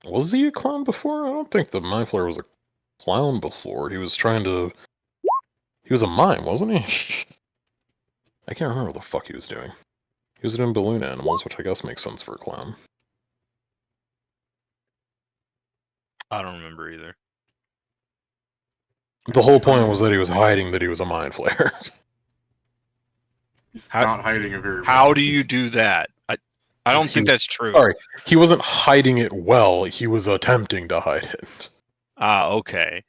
Was he a clown before? I don't think the Mind Flayer was a clown before. He was trying to... He was a mime, wasn't he? I can't remember what the fuck he was doing. He was doing balloon animals, which I guess makes sense for a clown. I don't remember either. The whole point was that he was hiding that he was a Mind Flayer. He's not hiding it very well. How do you do that? I don't think that's true. Sorry, he wasn't hiding it well, he was attempting to hide it. Ah, okay.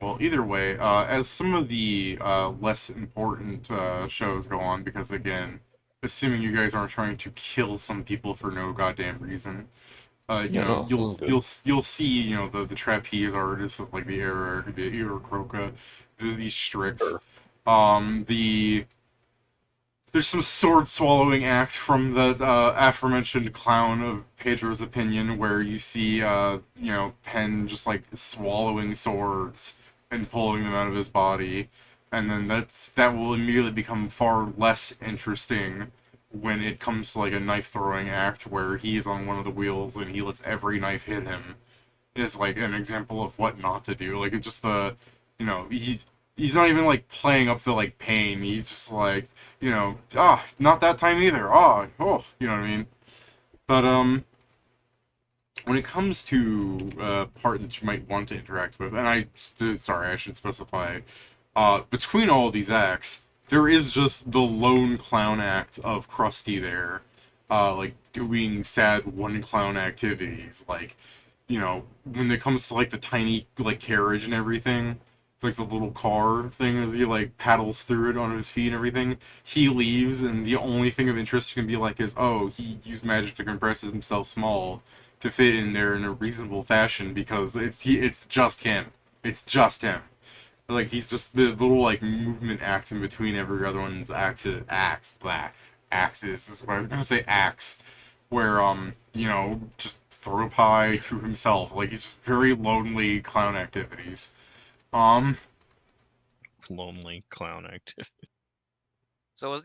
Well, either way, as some of the less important shows go on, because again, assuming you guys aren't trying to kill some people for no goddamn reason, you'll see the trapeze artists with like the Aarakocra, these Strix, there's some sword swallowing act from the aforementioned clown of Pedro's opinion, where you see Penn just like swallowing swords and pulling them out of his body, and then that will immediately become far less interesting when it comes to like a knife throwing act where he is on one of the wheels and he lets every knife hit him is like an example of what not to do. Like it's just he's not even like playing up the like pain. He's just like, not that time either. You know what I mean? But when it comes to part that you might want to interact with, and I should specify, between all of these acts, there is just the lone clown act of Krusty there, like doing sad one clown activities, like, when it comes to like the tiny like carriage and everything, like the little car thing as he like paddles through it on his feet and everything, he leaves and the only thing of interest you can be like is, oh, he used magic to compress himself small to fit in there in a reasonable fashion because it's just him. It's just him. Like he's just the little like movement acts in between every other one's axis is what I was gonna say where just throw pie to himself. Like he's just very lonely clown activities. Lonely clown activity. So was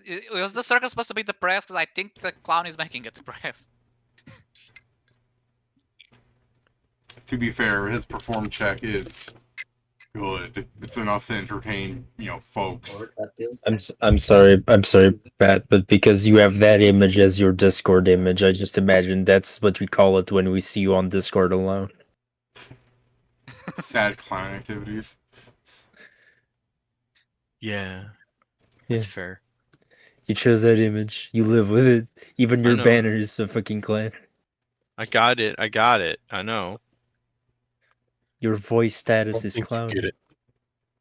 the circus supposed to be depressed? Because I think the clown is making it depressed. To be fair, his perform check is good. It's enough to entertain, folks. I'm sorry, Pat, but because you have that image as your Discord image, I just imagine that's what we call it when we see you on Discord alone. Sad clown activities. Yeah. Yeah. That's fair. You chose that image. You live with it. Even your know. banner is a fucking clown. I got it. I know. Your voice status is Think you clown. get it.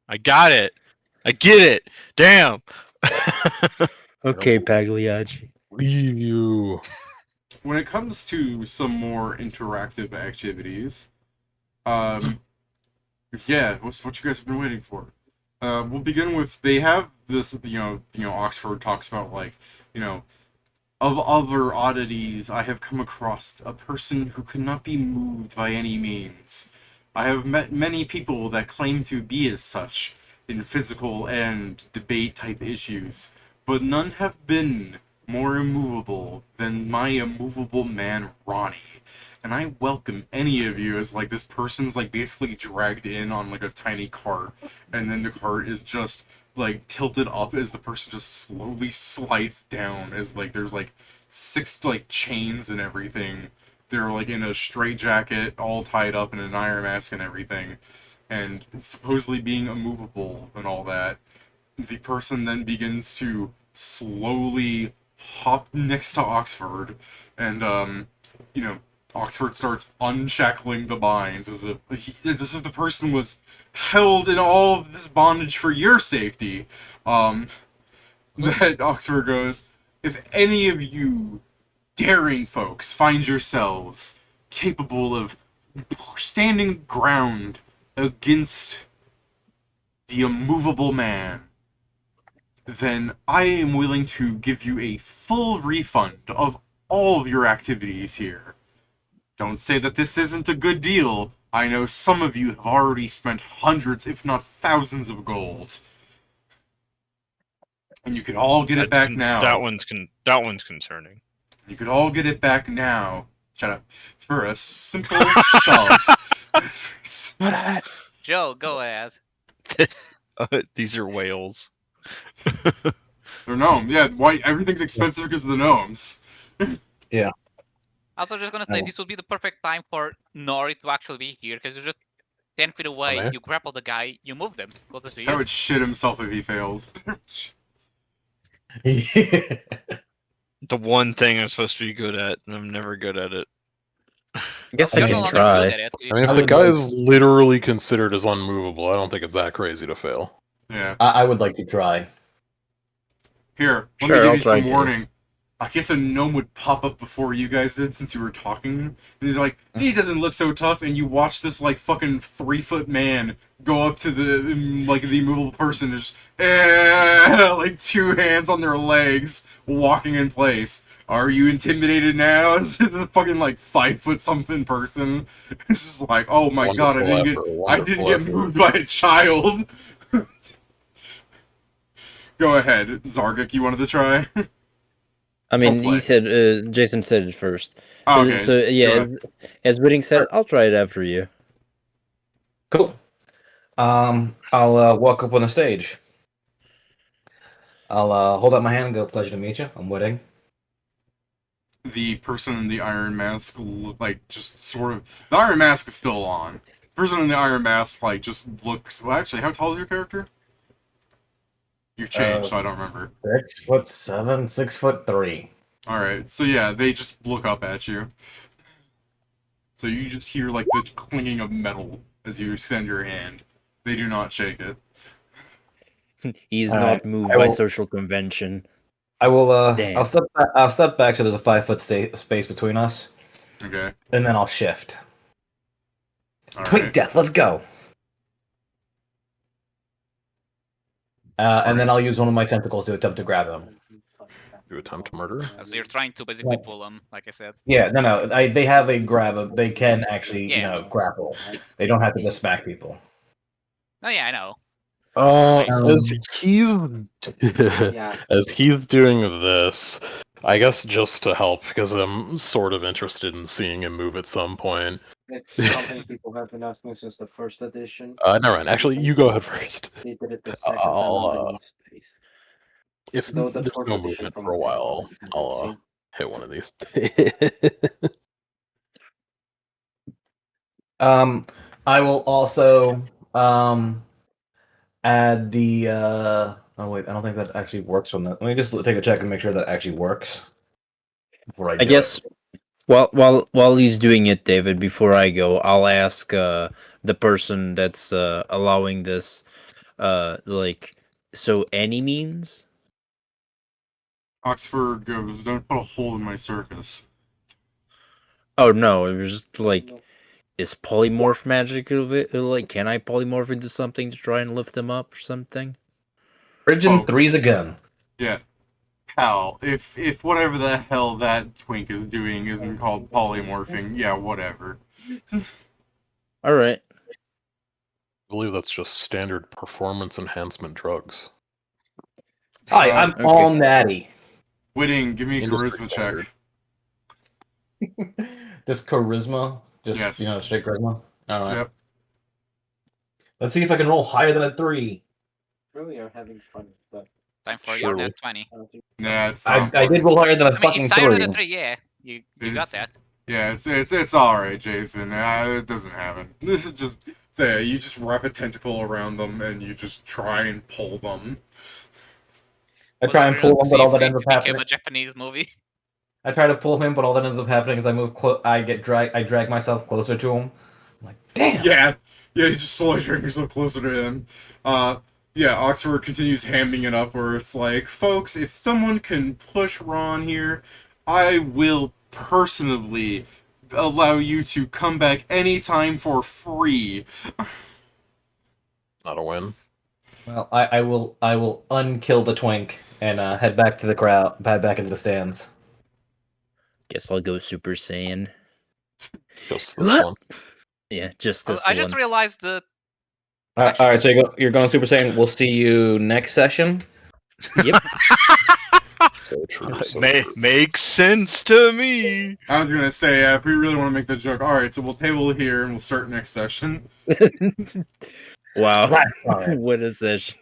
I got it. I get it. Damn. Okay, Pagliacci. Leave you. When it comes to some more interactive activities, what you guys have been waiting for. We'll begin with, they have this, Oxford talks about, like, of other oddities, I have come across a person who could not be moved by any means. I have met many people that claim to be as such in physical and debate-type issues, but none have been more immovable than my immovable man, Ronnie. And I welcome any of you as, like, this person's, like, basically dragged in on, like, a tiny cart, and then the cart is just, like, tilted up as the person just slowly slides down as, like, there's, like, 6, like, chains and everything. They're, like, in a straitjacket, all tied up in an iron mask and everything, and supposedly being immovable and all that. The person then begins to slowly hop next to Oxford, and, Oxford starts unshackling the binds as if the person was held in all of this bondage for your safety. That Oxford goes, if any of you daring folks find yourselves capable of standing ground against the immovable man, then I am willing to give you a full refund of all of your activities here. Don't say that this isn't a good deal. I know some of you have already spent hundreds, if not thousands of gold. And you could all get it back now. That one's concerning. You could all get it back now. Shut up. For a simple shove. Joe, go ahead. These are whales. They're gnomes. Yeah, why everything's expensive because of the gnomes. Also, just gonna say, this would be the perfect time for Nori to actually be here, because you're just 10 feet away, Okay. you grapple the guy, you move them, closer to I you. would shit himself if he failed. The one thing I'm supposed to be good at, and I'm never good at it. I guess You're I no can longer try. good at it. I mean, if the guy is literally considered as unmovable, I don't think it's that crazy to fail. Yeah. I would like to try. Here, let Sure, me I'll give you try some to. warning. I guess a gnome would pop up before you guys did since you were talking. And he's like, he doesn't look so tough, and you watch this, like, fucking 3-foot man go up to the immovable person and just, like, 2 hands on their legs, walking in place. Are you intimidated now? This is a fucking, like, 5-foot-something person. It's just like, oh my god, I didn't get moved by a child. Go ahead, Zargak, you wanted to try? I mean, play. he said, Jason said it first. Oh, okay. So, yeah, Go ahead. as Whitting said, I'll try it after you. Cool. I'll walk up on the stage. I'll hold out my hand and go, pleasure to meet you. I'm Whitting. The person in the iron mask look like just sort of the iron mask is still on. The person in the iron mask like just looks. Well, actually, how tall is your character? You've changed, so I don't remember. 6'7", 6'3". All right, so yeah, they just look up at you. So you just hear like the clinging of metal as you extend your hand. They do not shake it. He is Alright, not moved I by will- social convention. I will. Damn. I'll step back so there's a 5-foot space between us, Okay. and then I'll shift. All Twink right. death. Let's go. And then I'll use one of my tentacles to attempt to grab him. You attempt murder? So you're trying to basically pull them, like I said. Yeah, no. They have a grab. They can actually, Yeah. grapple. They don't have to just smack people. Oh yeah, I know. As he's Yeah. as he's doing this, I guess just to help because I'm sort of interested in seeing him move at some point. It's something people have been asking since the first edition. Never mind. Actually, you go ahead first. They did it the second time I'll, on the new space. If Though the there's fourth no edition movement from for a the second while, edition, I'll see? hit one of these. I will also add the. Oh wait, I don't think that actually works on that. Let me just take a check and make sure that actually works before I do I guess while he's doing it, David, before I go, I'll ask the person that's allowing this, so any means? Oxford goes, "Don't put a hole in my circus." Oh no, it was just like, is polymorph magic of it? Like, can I polymorph into something to try and lift them up or something? Origin Oh. 3's a gun. Yeah. Pal, if whatever the hell that twink is doing isn't called polymorphing, yeah, whatever. All right. I believe that's just standard performance enhancement drugs. Hi, I'm Okay. all natty. Whitting, give me a Industry charisma standard. check. Just charisma. Just Yes. straight charisma. All right. Yep. Let's see if I can roll higher than a 3. Really are having fun, but Time for your Surely. net 20. I don't think Nah, it's I not. did roll higher than a I mean, fucking it's higher 3. than a 3, yeah. You got that. Yeah, it's all right, Jason. It doesn't happen. This is just say you just wrap a tentacle around them and you just try and pull them. I Was try it and pull him, real to but all see that if ends it up became happening. a Japanese movie? I try to pull him, but all that ends up happening is I move I drag myself closer to him. I'm like, damn. Yeah, you just slowly drag yourself closer to him. Yeah, Oxford continues hamming it up where it's like, folks, if someone can push Ron here, I will personally allow you to come back anytime for free. Not a win. Well, I will unkill the twink and head back to the crowd, head back into the stands. Guess I'll go Super Saiyan. Just this one. Yeah, just this I just once. realized that All right, so you're going Super Saiyan. We'll see you next session. Yep. So true. So true. Makes sense to me. I was gonna say, if we really want to make the joke, alright, so we'll table it here and we'll start next session. Wow. Alright. What a session.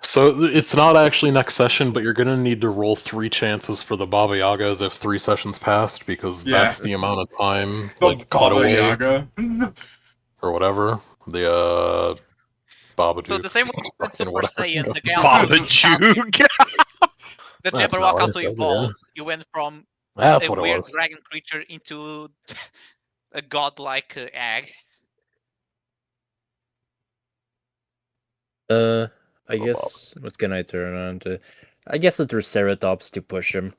So it's not actually next session, but you're gonna need to roll 3 chances for the Baba Yagas if 3 sessions passed, because Yeah. that's the amount of time, The like Baba cutaway Yaga. or whatever. The Babadook. so the same way with Super whatever. Saiyan, the Baba Galaxy, Juke. the That's not Jabberwock what I also said, yeah. evolved. You went from That's a what it weird was. dragon creature into a godlike egg. I guess what can I turn on to? I guess a Triceratops to push him.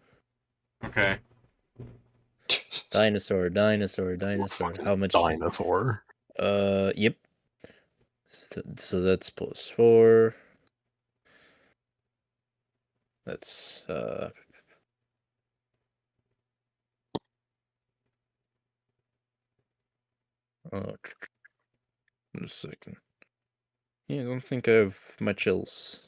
Okay. Dinosaur. How much? Dinosaur. Yep. So that's +4. That's oh, a second. Yeah, I don't think I have much else.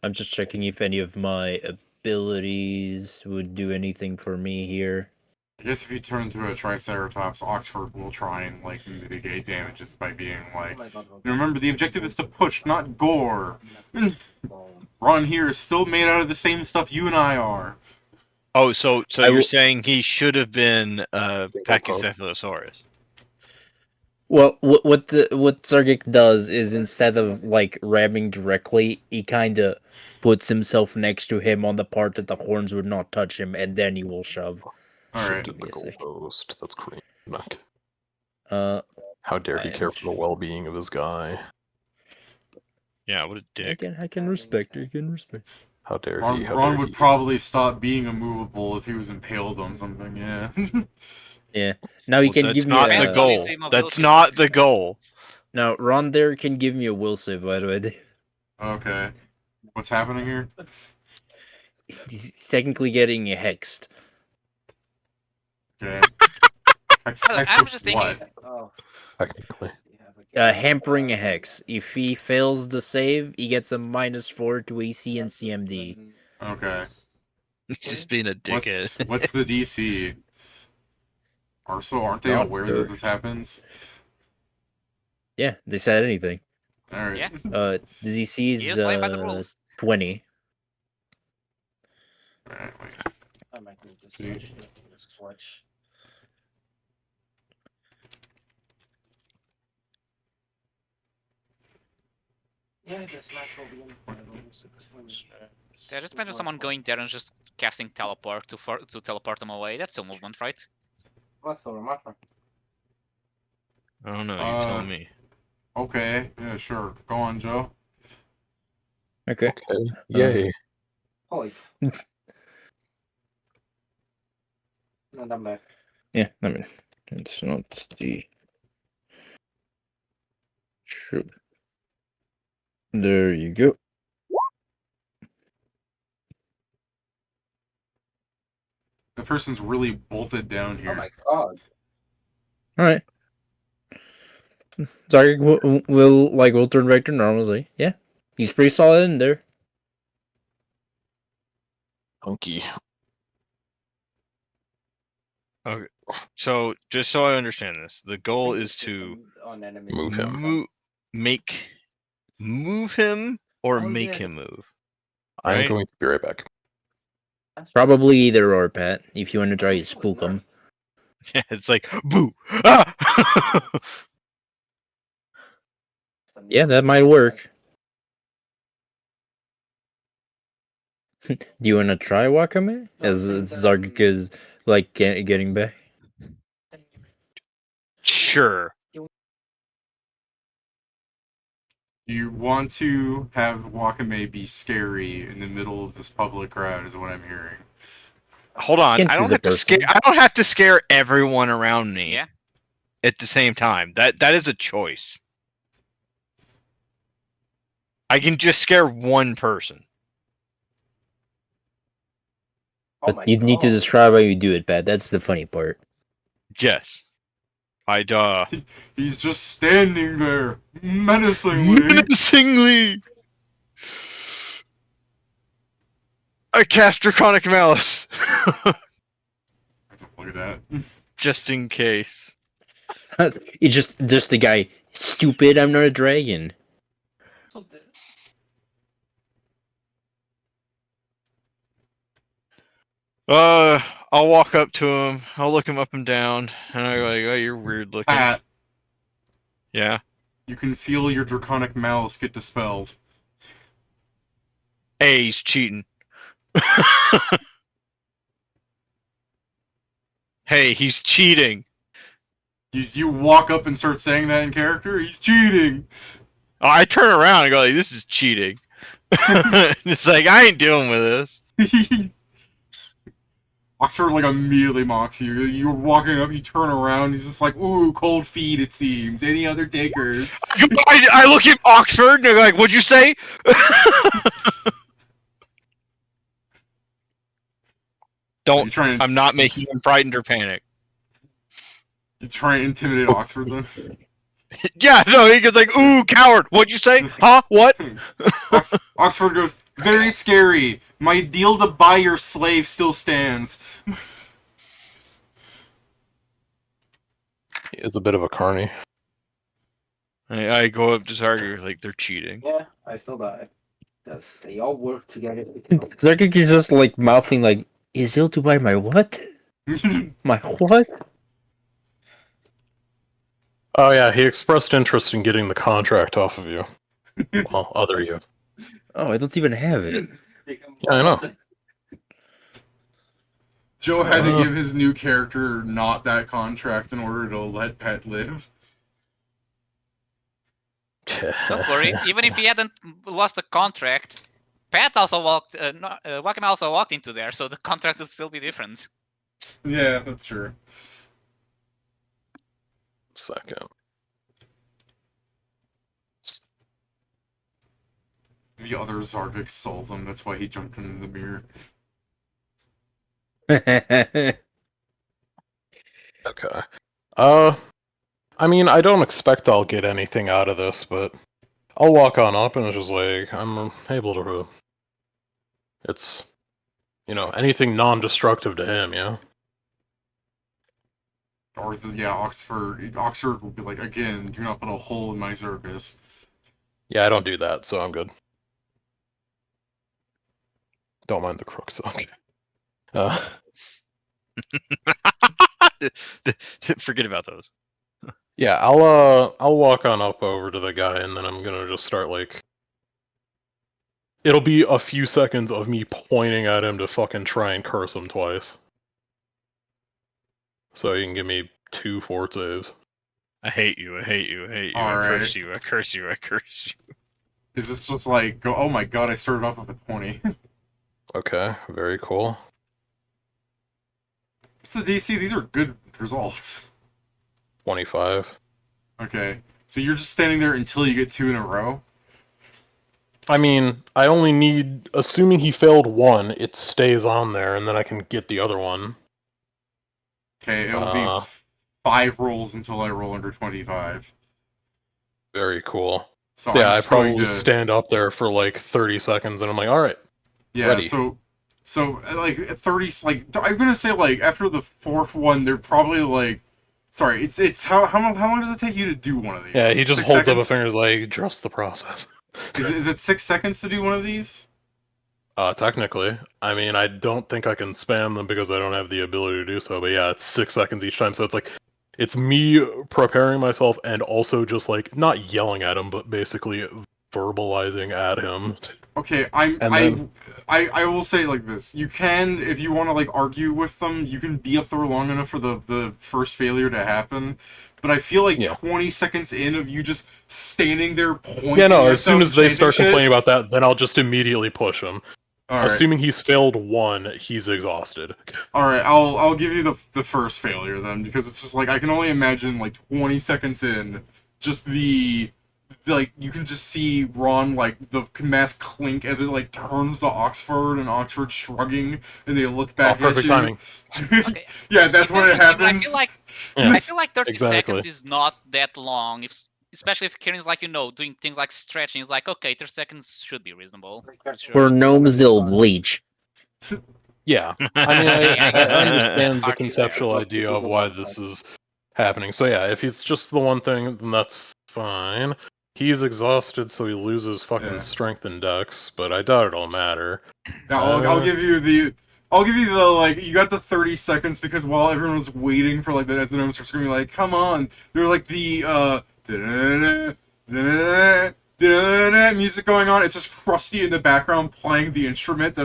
I'm just checking if any of my abilities would do anything for me here. I guess if you turn into a Triceratops, Oxford will try and like mitigate damages by being like, remember the objective is to push, not gore. Ron here is still made out of the same stuff you and I are. Oh, so I you're will- saying he should have been Pachycephalosaurus? Well, what Zargic does is instead of like ramming directly, he kind of puts himself next to him on the part that the horns would not touch him, and then he will shove. Alright. Shifted the Give me a sec. goalpost. That's creepy. Uh, How dare he care for the well-being of his guy? Yeah, what a dick. I can respect. I can respect. How dare Ron, he? How Ron dare would he? probably stop being immovable if he was impaled on something, yeah. Yeah. Now he Well, can that's give me not the Depends on his goal. immobility That's not the level. goal. Now Ron there can give me a will save, by the way. Okay. What's happening here? He's technically getting hexed. Okay. I was just thinking, Oh, Technically. Hampering a hex. If he fails the save, he gets a -4 to AC and CMD. Okay. Just being a dickhead. What's the DC? Aren't they Not aware sure. that this happens? Yeah, they said anything. Alright. Yeah. The DC he is is playing by the rules. 20. Alright, wait. I might need to switch. Yeah, this match will be in. Yeah, just imagine someone going there and just casting teleport to teleport them away. That's a movement, right? What's over my turn? I don't know, you tell me. Okay, yeah, sure. Go on, Joe. Okay. Okay. Yay. Holy. And I'm back. Yeah, I mean, it's not the. Sure. There you go. The person's really bolted down here. Oh my god. Alright. Zargic will turn back to normalcy. Yeah. He's pretty solid in there. Hunky. So, just so I understand this, the goal is to on enemies. Move him. move him or Oh, make yeah. him move. I'm Right? going to be right back. Probably either or, Pat, if you want to try to spook him. Yeah, it's like boo. Ah! Yeah, that might work. Do you want to try Wakame? As Zargic is, like, getting back? Sure. You want to have Wakame be scary in the middle of this public crowd, is what I'm hearing. Hold on. Can't I don't choose a have to scare. person. I don't have to scare everyone around me. Yeah. At the same time, that is a choice. I can just scare one person. But you need to describe how you do it, Pat. That's the funny part. Yes. He's just standing there, menacingly. Menacingly. I cast Draconic Malice. Look at that. Just in case. It's just the guy. Stupid, I'm not a dragon. I'll walk up to him. I'll look him up and down, and I go like, "Oh, you're weird looking." Pat, Yeah. you can feel your draconic malice get dispelled. Hey, he's cheating. Hey, he's cheating. You walk up and start saying that in character? He's cheating! I turn around and go like, "This is cheating." It's like I ain't dealing with this. Oxford like immediately mocks you. You're walking up, you turn around, he's just like, ooh, cold feet it seems. Any other takers? I look at Oxford and they're like, "What'd you say?" Don't. I'm not making him frightened or panic. You try and intimidate Oxford then? Yeah, no, he goes like, "Ooh, coward! What'd you say? Huh? What?" Oxford goes, very scary. My deal to buy your slave still stands. He is a bit of a carny. I go up to Zargak like they're cheating. Yeah, I still die. Because they all work together. Circus is just like mouthing like, "Is ill to buy my what? My what?" Oh yeah, he expressed interest in getting the contract off of you. Well, other you. Oh, I don't even have it. Yeah, I know. Joe had to give his new character not that contract in order to let Pet live. Don't worry. Even if he hadn't lost the contract, Pat also Wakame also walked into there, so the contract would still be different. Yeah, that's true. Second. The other Zargak sold him, that's why he jumped into the mirror. Okay. I mean, I don't expect I'll get anything out of this, but I'll walk on up and it's just like, I'm able to... It's, anything non-destructive to him, yeah? Or, Oxford will be like, again, do not put a hole in my circus. Yeah, I don't do that, so I'm good. Don't mind the crooks, okay. Forget about those. Yeah, I'll walk on up over to the guy, and then I'm gonna just start, like... It'll be a few seconds of me pointing at him to fucking try and curse him twice. So you can give me 2 fort saves. I hate you. I hate you. I hate you. All I right. curse you. I curse you. I curse you. Is this just like, go, oh my god, I started off with a 20. Okay, very cool. What's the DC? These are good results. 25. Okay, so you're just standing there until you get 2 in a row? I mean, I only need... Assuming he failed 1, it stays on there, and then I can get the other one. Okay, it'll be 5 rolls until I roll under 25. Very cool. So yeah, I'm I just going probably to stand up there for like 30 seconds, and I'm like, alright, yeah. ready. So like at 30, like I'm gonna say like after the 4th one, they're probably like, sorry, it's how long does it take you to do one of these? Yeah, he just 6 holds seconds? up a finger like, trust the process. Is it 6 seconds to do one of these? Technically. I mean, I don't think I can spam them because I don't have the ability to do so, but yeah, it's 6 seconds each time, so it's like, it's me preparing myself and also just like, not yelling at him, but basically verbalizing at him. Okay, I will say it like this. You can, if you want to like argue with them, you can be up there long enough for the first failure to happen. But I feel like 20 seconds in of you just standing there pointing Yeah, no, at as soon them, as they chanting start shit, complaining about that, then I'll just immediately push him. Alright. Assuming he's failed 1, he's exhausted. Alright, I'll give you the first failure then, because it's just like, I can only imagine like 20 seconds in, just like, you can just see Ron, like, the mask clink as it, like, turns to Oxford, and Oxford shrugging, and they look back at you. Timing. Okay. Yeah, that's when it happens. I feel like 30 exactly. seconds is not that long, especially if Kieran's like, doing things like stretching. It's like, okay, 30 seconds should be reasonable. For gnomes, they'll bleach. Yeah, I mean, I guess I that understand the part's conceptual idea of why this is happening. So yeah, if he's just the one thing, then that's fine. He's exhausted, so he loses fucking strength and dex, but I doubt it'll matter. Now, I'll give you the, like, you got the 30 seconds, because while everyone was waiting for, like, the gnomes starts screaming, like, come on, they're like the, music going on, it's just Krusty in the background playing the instrument,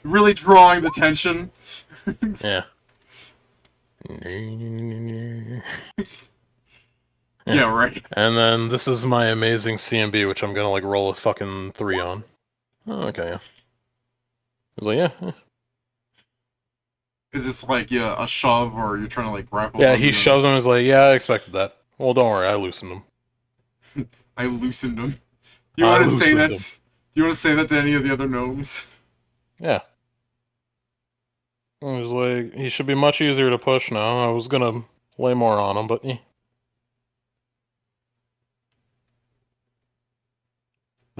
really drawing the tension. Yeah. Yeah, right. And then this is my amazing CMB, which I'm gonna like roll a fucking 3 on. Oh, okay, yeah. I was like, yeah. Is this like a shove, or you're trying to like grapple? Yeah, he shoves him and is like, yeah, I expected that. Well, don't worry, I loosened him. I loosened him. You want to say that? Do you want to say that to any of the other gnomes? Yeah. I was like, he should be much easier to push now. I was gonna way more on him, but they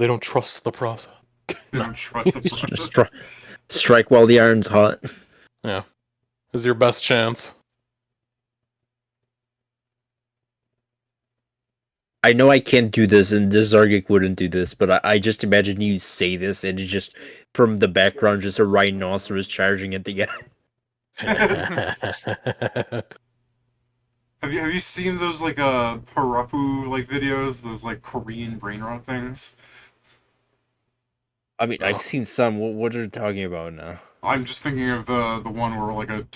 don't trust the process. They don't trust the process. Strike while the iron's hot. Yeah. This is your best chance. I know I can't do this, and this Zargic wouldn't do this, but I just imagine you say this, and it's just, from the background, just a rhinoceros charging at the guy. Have you seen those like Parapu like videos? Those like Korean brain rot things? I mean, I've seen some. What are you talking about now? I'm just thinking of the one where like a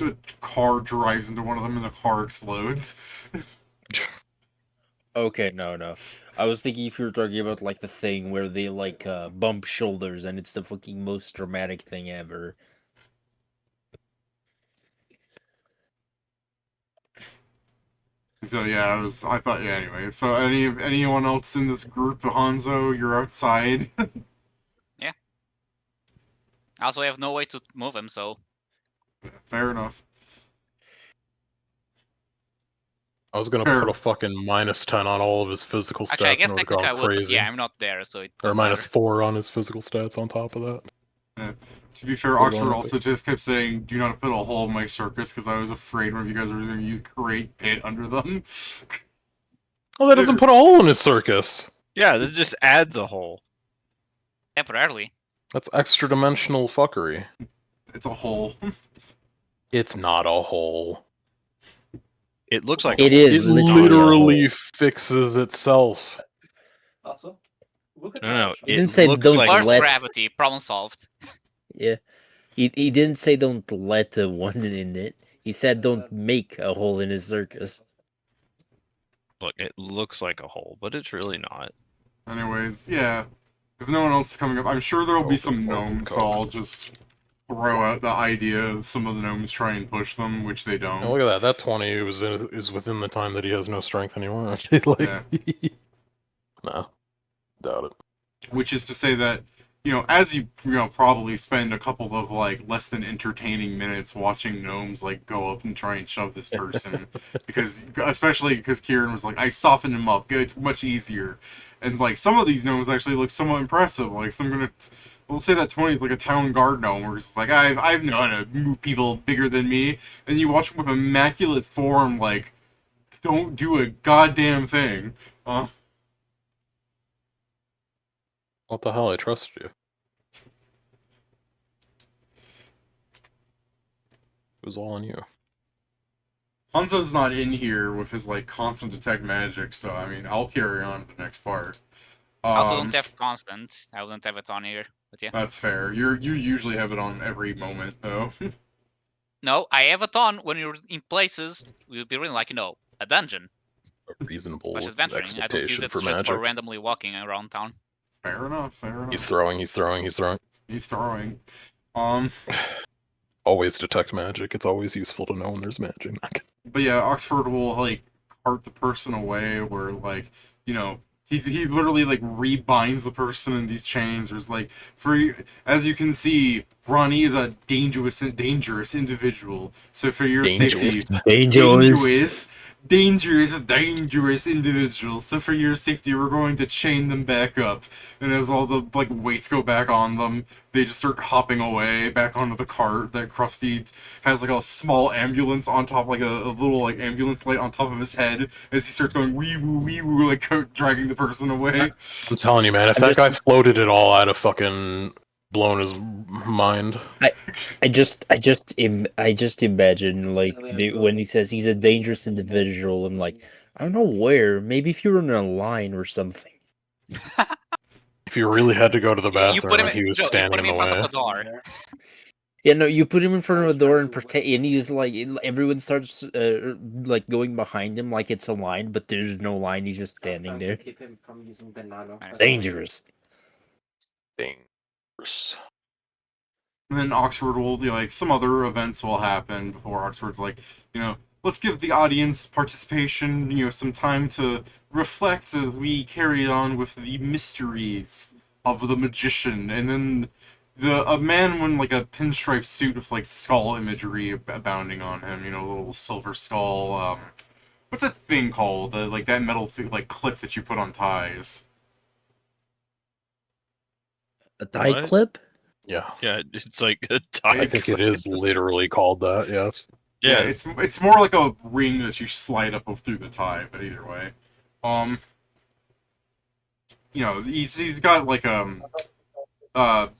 car drives into one of them and the car explodes. Okay, no. I was thinking if you were talking about, like, the thing where they, like, bump shoulders, and it's the fucking most dramatic thing ever. So yeah, I thought yeah. Anyway, so anyone else in this group, Hanzo, you're outside. Also, I have no way to move him, so Fair enough. I was gonna put a fucking -10 on all of his physical stats actually, I guess in order to go technically I would. But crazy. yeah, I'm not there, so it Or doesn't matter. -4 on his physical stats on top of that. Yeah. To be fair, Oxford also just kept saying, "Do not put a hole in my circus," because I was afraid one of you guys were going to use create pit under them. Oh, that doesn't put a hole in his circus. Yeah, that just adds a hole. Temporarily. That's extra dimensional fuckery. It's a hole. It's not a hole. It looks like It a hole. is It literally a literally hole. fixes itself. Also, look at No, that. He didn't it say looks don't like First let- gravity, problem solved. Yeah. He didn't say don't let one in it. He said don't make a hole in his circus. Look, it looks like a hole, but it's really not. Anyways, yeah. If no one else is coming up, I'm sure there will be some gnomes, so I'll just throw out the idea of some of the gnomes try and push them, which they don't. Oh, look at that. That 20 is within the time that he has no strength anymore. Actually, like, Yeah. no, doubt it. Which is to say that, as you probably spend a couple of like less than entertaining minutes watching gnomes like go up and try and shove this person, especially because Kieran was like, I softened him up, it's much easier, and like some of these gnomes actually look somewhat impressive. Like let's say that 20 is like a town guard gnome, where it's like I've known how to move people bigger than me, and you watch him with immaculate form, like don't do a goddamn thing. What the hell? I trusted you. It was all on you. Hanzo's not in here with his like constant detect magic, so I mean I'll carry on to the next part. I also don't have constant. I wouldn't have it on here, but yeah. That's fair. You usually have it on every moment though. No, I have it on when you're in places. We'll be really like a dungeon. A reasonable Slash adventuring. I don't use expectation it for just magic. for randomly walking around town. Fair enough. He's throwing. He's throwing. Always detect magic. It's always useful to know when there's magic. But yeah, Oxford will like cart the person away where like, he literally like rebinds the person in these chains. There's like as you can see, Ronnie is a dangerous individual. So for your safety, dangerous individual. So for your safety, we're going to chain them back up. And as all the like weights go back on them, they just start hopping away back onto the cart that Krusty has like a small ambulance on top, like a little like ambulance light on top of his head as he starts going wee woo, like dragging the person away. I'm telling you, man, if that guy floated at all, I'd have fucking blown his mind. I just imagine like when he says he's a dangerous individual. I'm like, I don't know where. Maybe if you were in a line or something. If you really had to go to the You bathroom put him, and he was you standing put him in in the front way. of a door. Yeah, no, you put him in front of a door and he's like, everyone starts like going behind him like it's a line, but there's no line. He's just standing there. Dangerous. Dangerous. And then Oxford will like some other events will happen before Oxford's like, let's give the audience participation, some time to reflect as we carry on with the mysteries of the magician. And then a man in like a pinstripe suit with like skull imagery abounding on him, a little silver skull, what's that thing called? Like that metal like clip that you put on ties. A tie What? clip? Yeah. Yeah, it's like a tie. I think it is literally called that, yes. Yeah, Yeah, it's more like a ring that you slide up through the tie, but either way. You know, he's got like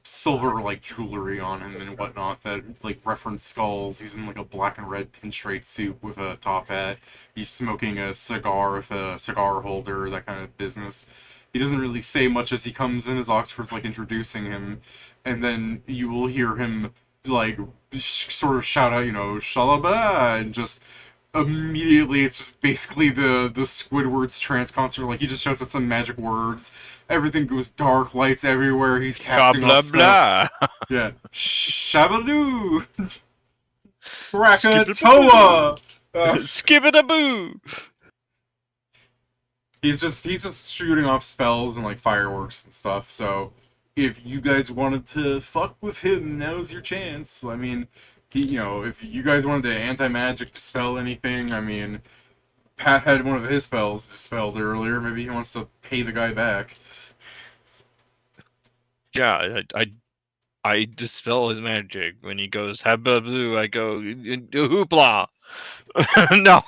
silver like jewelry on him and whatnot that like reference skulls. He's in like a black and red pinstripe suit with a top hat. He's smoking a cigar with a cigar holder, that kind of business. He doesn't really say much as he comes in, as Oxford's like introducing him, and then you will hear him like sort of shout out, you know, "Shalaba," and just immediately it's just basically the Squidward's trance concert. Like he just shouts out some magic words, everything goes dark, lights everywhere, he's blah casting blah off spells. blah. Yeah, Shabadoo, Krakatoa. Skip it a boo. He's just shooting off spells and like fireworks and stuff. So if you guys wanted to fuck with him, now's your chance. I mean, you know, if you guys wanted to anti-magic dispel anything, I mean, Pat had one of his spells dispelled earlier. Maybe he wants to pay the guy back. Yeah, I dispel his magic when he goes habba blue. I go hoopla. No.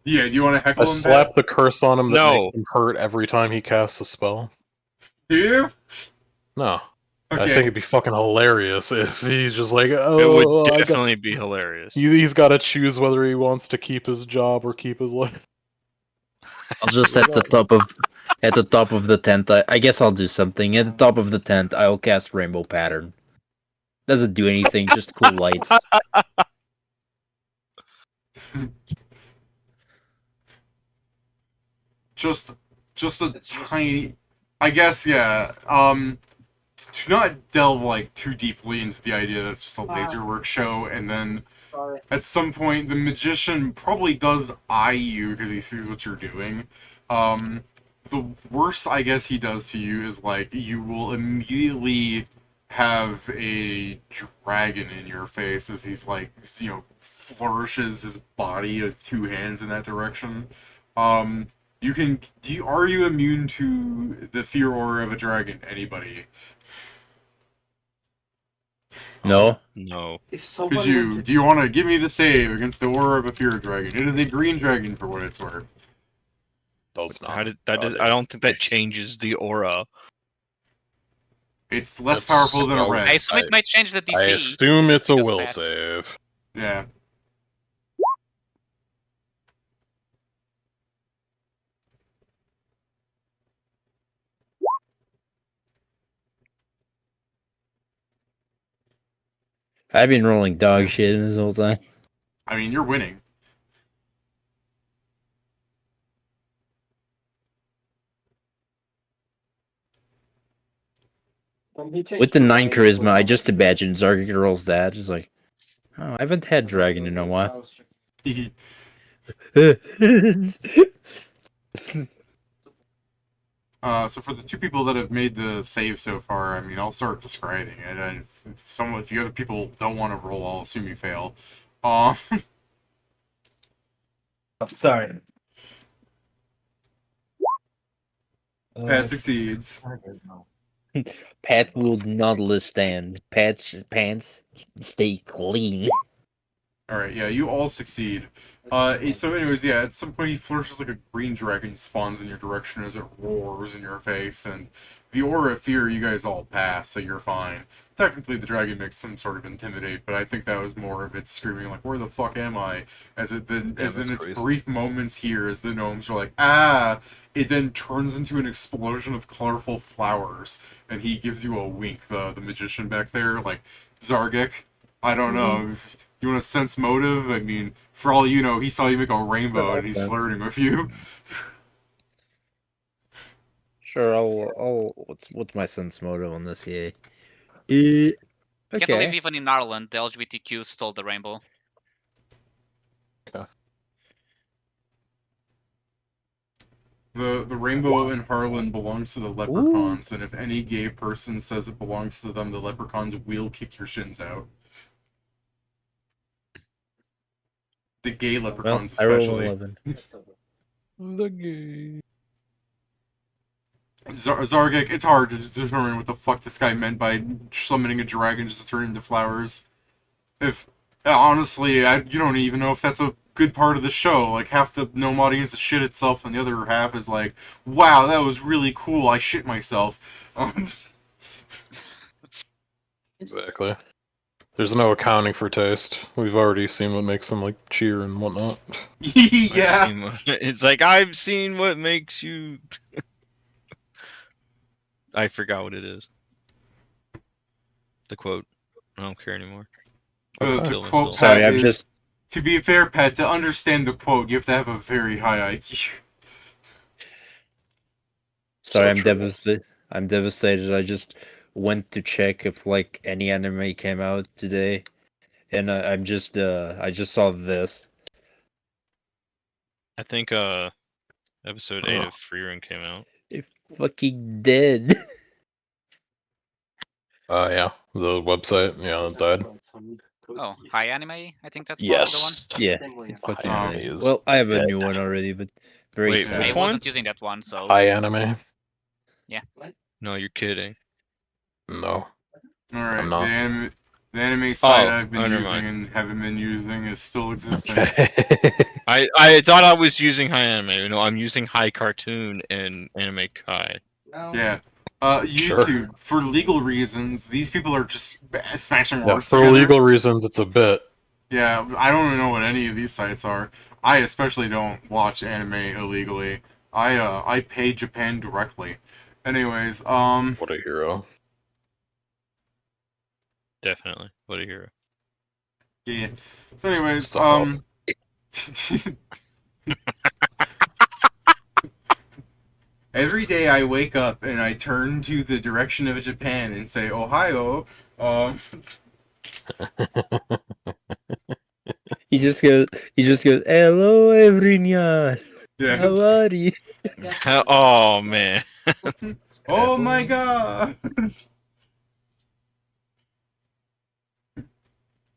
Yeah, do you want to heckle I him? slap the curse on him that No. makes him hurt every time he casts a spell. Do you? No. I Okay. think it'd be fucking hilarious if he's just like, oh, It would I got... definitely be hilarious. He's got to choose whether he wants to keep his job or keep his life. I'll just at the top of the tent. I guess I'll do something at the top of the tent. I'll cast Rainbow Pattern. Doesn't do anything, just cool lights. Just a tiny, I guess, yeah. To not delve like too deeply into the idea that it's just a laser work show, and then at some point the magician probably does eye you because he sees what you're doing. The worst I guess he does to you is like you will immediately have a dragon in your face as he's like, you know, flourishes his body of two hands in that direction. You can. Are you immune to the fear aura of a dragon? Anybody? No. No. If Could someone you? were Do you want to give me the save against the aura of a fear dragon? It is a green dragon for what it's worth. Does not. How did that? I don't think that changes the aura. It's less It's powerful than a spell- red. I assume it might change the DC. I assume it's a Just will stats. save. Yeah. I've been rolling dog shit this whole time. I mean, you're winning. With the 9 charisma, I just imagine Zargik rolls that. Just like, oh, I haven't had dragon in a while. So for the two people that have made the save so far, I mean, I'll start describing it. And if the other people don't want to roll, I'll assume you fail. I'm sorry. Pat succeeds. Pat will not stand. Pat's pants stay clean. All right, yeah, you all succeed. So anyways, yeah, at some point he flourishes like a green dragon spawns in your direction as it roars in your face, and the aura of fear you guys all pass, so you're fine. Technically, the dragon makes some sort of intimidate, but I think that was more of it screaming like, "Where the fuck am I?" As in that's its crazy. brief moments here, as the gnomes are like, "Ah!" It then turns into an explosion of colorful flowers, and he gives you a wink. The magician back there, like Zargik. I don't know. If you want to sense motive? I mean, for all you know, he saw you make a rainbow and he's flirting with you. Sure, I'll. What's my sense motive on this? Yeah. I can't believe Okay. even in Ireland, the LGBTQ stole the rainbow. The rainbow in Harlonde belongs to the leprechauns, and if any gay person says it belongs to them, the leprechauns will kick your shins out. The gay Well, leprechauns, I roll especially. 11. The gay. Zargek, it's hard to determine what the fuck this guy meant by summoning a dragon just to turn into flowers. If honestly, you don't even know if that's a good part of the show. Like half the gnome audience is shit itself, and the other half is like, "Wow, that was really cool. I shit myself." Exactly. There's no accounting for taste. We've already seen what makes them like cheer and whatnot. Yeah. It's like I've seen what makes you. I forgot what it is. The quote. I don't care anymore. The Kill quote, myself. Sorry, Pat, I'm is, just to be fair, Pat, to understand the quote, you have to have a very high IQ. sorry. So I'm true. devastated. I'm devastated. I just went to check if like any anime came out today, and I'm just I just saw this. I think episode 8 Oh. of Free Run came out. It fucking did. Yeah, the website, yeah, it died. Oh, High Anime. I think that's Yes. Yeah, it fucking Oh. did. Is Well, I have a dead. new one already, but very Wait, the one. sad. I which one? wasn't using that one, so High anime? No, you're kidding. No. Alright, I'm the not. anime site Oh, I've been never using mind. and haven't been using is still existing. Okay. I thought I was using High Anime. You know, I'm using High Cartoon and Anime Kai. Yeah. Sure. YouTube, for legal reasons, these people are just smashing Yeah, words for together. legal reasons, it's a bit. Yeah, I don't even know what any of these sites are. I especially don't watch anime illegally. I pay Japan directly. Anyways, What a hero. Definitely. What a hero. yeah. So anyways, Stop. every day I wake up and I turn to the direction of Japan and say Ohio. He just goes. Hello, everyone. Yeah. How are you? Oh man. Oh my god.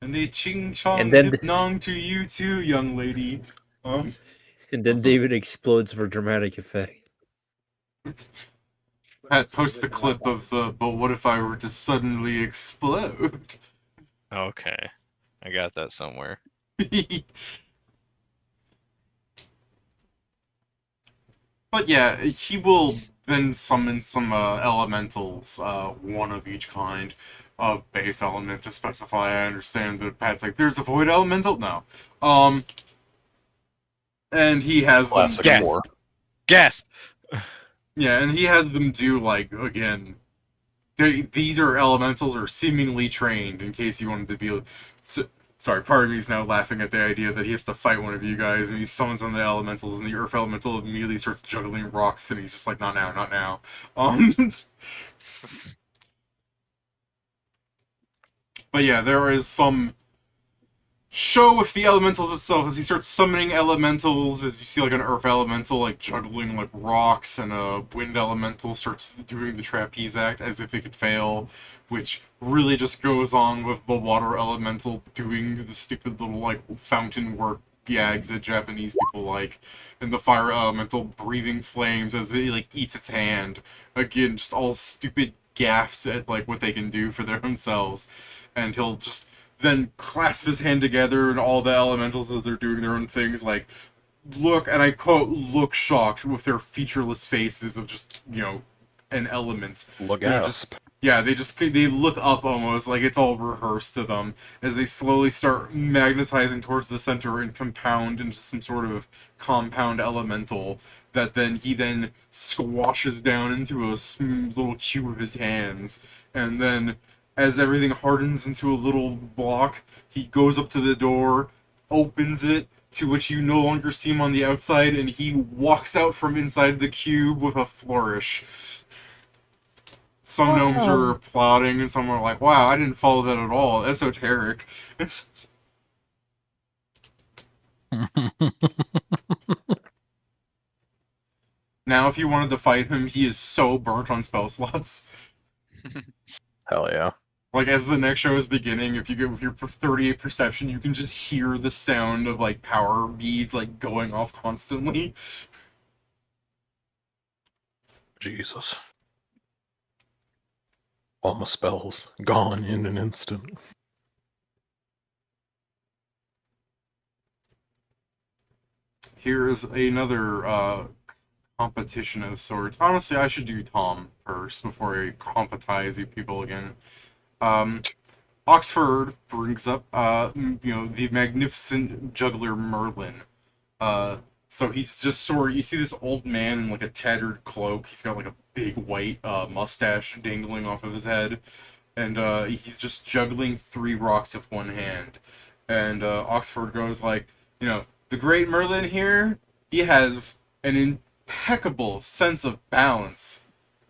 And a ching chong And then- nip nong to you too, young lady. And then David explodes for dramatic effect. Pat, post the clip of the, but what if I were to suddenly explode? Okay. I got that somewhere. But yeah, he will then summon some elementals, one of each kind of base element to specify. I understand that Pat's like, there's a void elemental? No. And he has them... Classic Yeah. war. Gasp! Yeah, and he has them do, like, again... these are elementals are seemingly trained, in case you wanted to be... Sorry, part of me is now laughing at the idea that he has to fight one of you guys, and he summons one of the elementals, and the earth elemental immediately starts juggling rocks, and he's just like, not now, not now. But yeah, there is some show with the elementals itself as he starts summoning elementals, as you see like an earth elemental like juggling like rocks, and a wind elemental starts doing the trapeze act as if it could fail, which really just goes on with the water elemental doing the stupid little like fountain work gags that Japanese people like, and the fire elemental breathing flames as it like eats its hand. Again, just all stupid gaffes at like what they can do for their own selves. And he'll just then clasp his hand together, and all the elementals as they're doing their own things like look, and I quote, look shocked with their featureless faces of just, you know, an element. Look They're gasp. just, yeah, they look up almost like it's all rehearsed to them as they slowly start magnetizing towards the center and compound into some sort of compound elemental that then he then squashes down into a little cube of his hands. And then as everything hardens into a little block, he goes up to the door, opens it, to which you no longer see him on the outside, and he walks out from inside the cube with a flourish. Some gnomes are applauding, and some are like, wow, I didn't follow that at all. Esoteric. Now, if you wanted to fight him, he is so burnt on spell slots. Hell yeah. Like, as the next show is beginning, if you go with your 38 perception, you can just hear the sound of, like, power beads, like, going off constantly. Jesus. All my spells gone in an instant. Here is another, competition of sorts. Honestly, I should do Tom first before I competize you people again. Oxford brings up, the magnificent juggler Merlin. So he's just sort of, you see this old man in like a tattered cloak. He's got like a big white mustache dangling off of his head, and he's just juggling 3 rocks with one hand. And Oxford goes like, the great Merlin here, he has an impeccable sense of balance,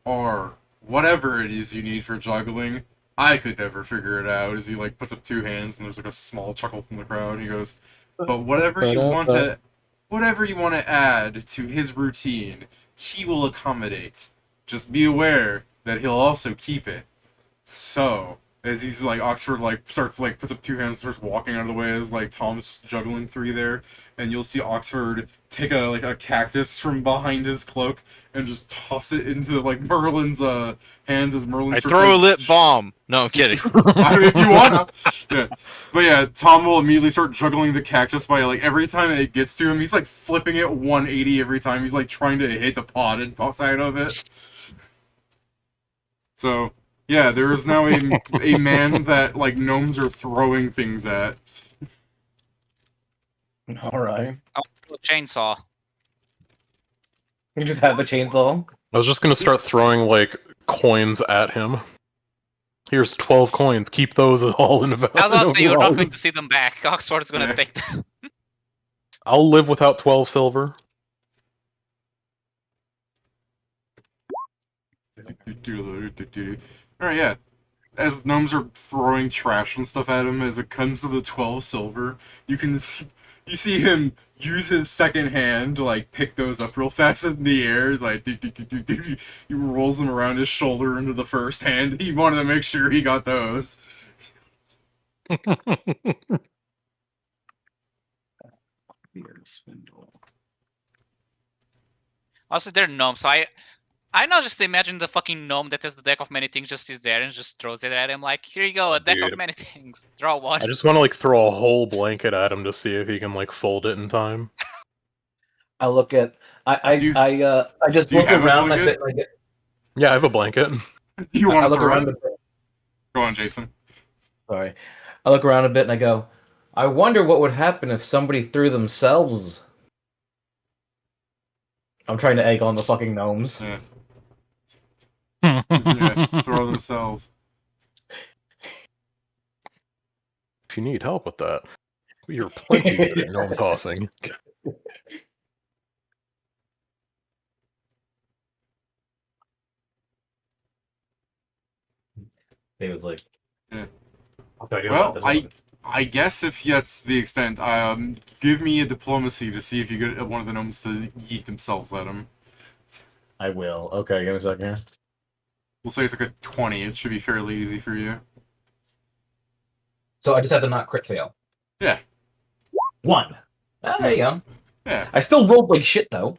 or whatever it is you need for juggling. I could never figure it out. As he like puts up 2 hands, and there's like a small chuckle from the crowd. He goes, but whatever you want to add to his routine, he will accommodate. Just be aware that he'll also keep it. So, as he's like, Oxford like starts like puts up 2 hands, starts walking out of the way as like Tom's just juggling 3 there, and you'll see Oxford take a cactus from behind his cloak and just toss it into like Merlin's hands as Merlin. I throw a lip balm. No, I'm kidding. If you wanna, yeah. But yeah, Tom will immediately start juggling the cactus by like every time it gets to him, he's like flipping it 180 every time. He's like trying to hit the potted side of it. So. Yeah, there is now a man that, like, gnomes are throwing things at. Alright. Chainsaw. You just have a chainsaw? I was just gonna start throwing, like, coins at him. Here's 12 coins. Keep those all in value. I was about to say, you're not going to see them back. Oxford's going to take them. I'll live without 12 silver. Alright, yeah. As gnomes are throwing trash and stuff at him, as it comes to the 12 silver, you see him use his second hand to like pick those up real fast in the air. He's like, he rolls them around his shoulder into the first hand. He wanted to make sure he got those. Also, they're gnomes, so I now just imagine the fucking gnome that has the deck of many things just is there and just throws it at him like, here you go, a deck of many things. Draw one. I just want to like throw a whole blanket at him to see if he can like fold it in time. I look at I just look around a bit like yeah, I have a blanket. Do you want to look around it? Go on, Jason. Sorry. I look around a bit and I go, I wonder what would happen if somebody threw themselves. I'm trying to egg on the fucking gnomes. Yeah. Yeah, throw themselves. If you need help with that, you're plenty good at gnome tossing. David's like, yeah. Well, I guess if that's the extent, give me a diplomacy to see if you get one of the gnomes to yeet themselves at him. I will. Okay, give me a second here. We'll say it's like a 20. It should be fairly easy for you. So I just have to not crit fail. Yeah. 1. There you go. Yeah. I still rolled like shit though.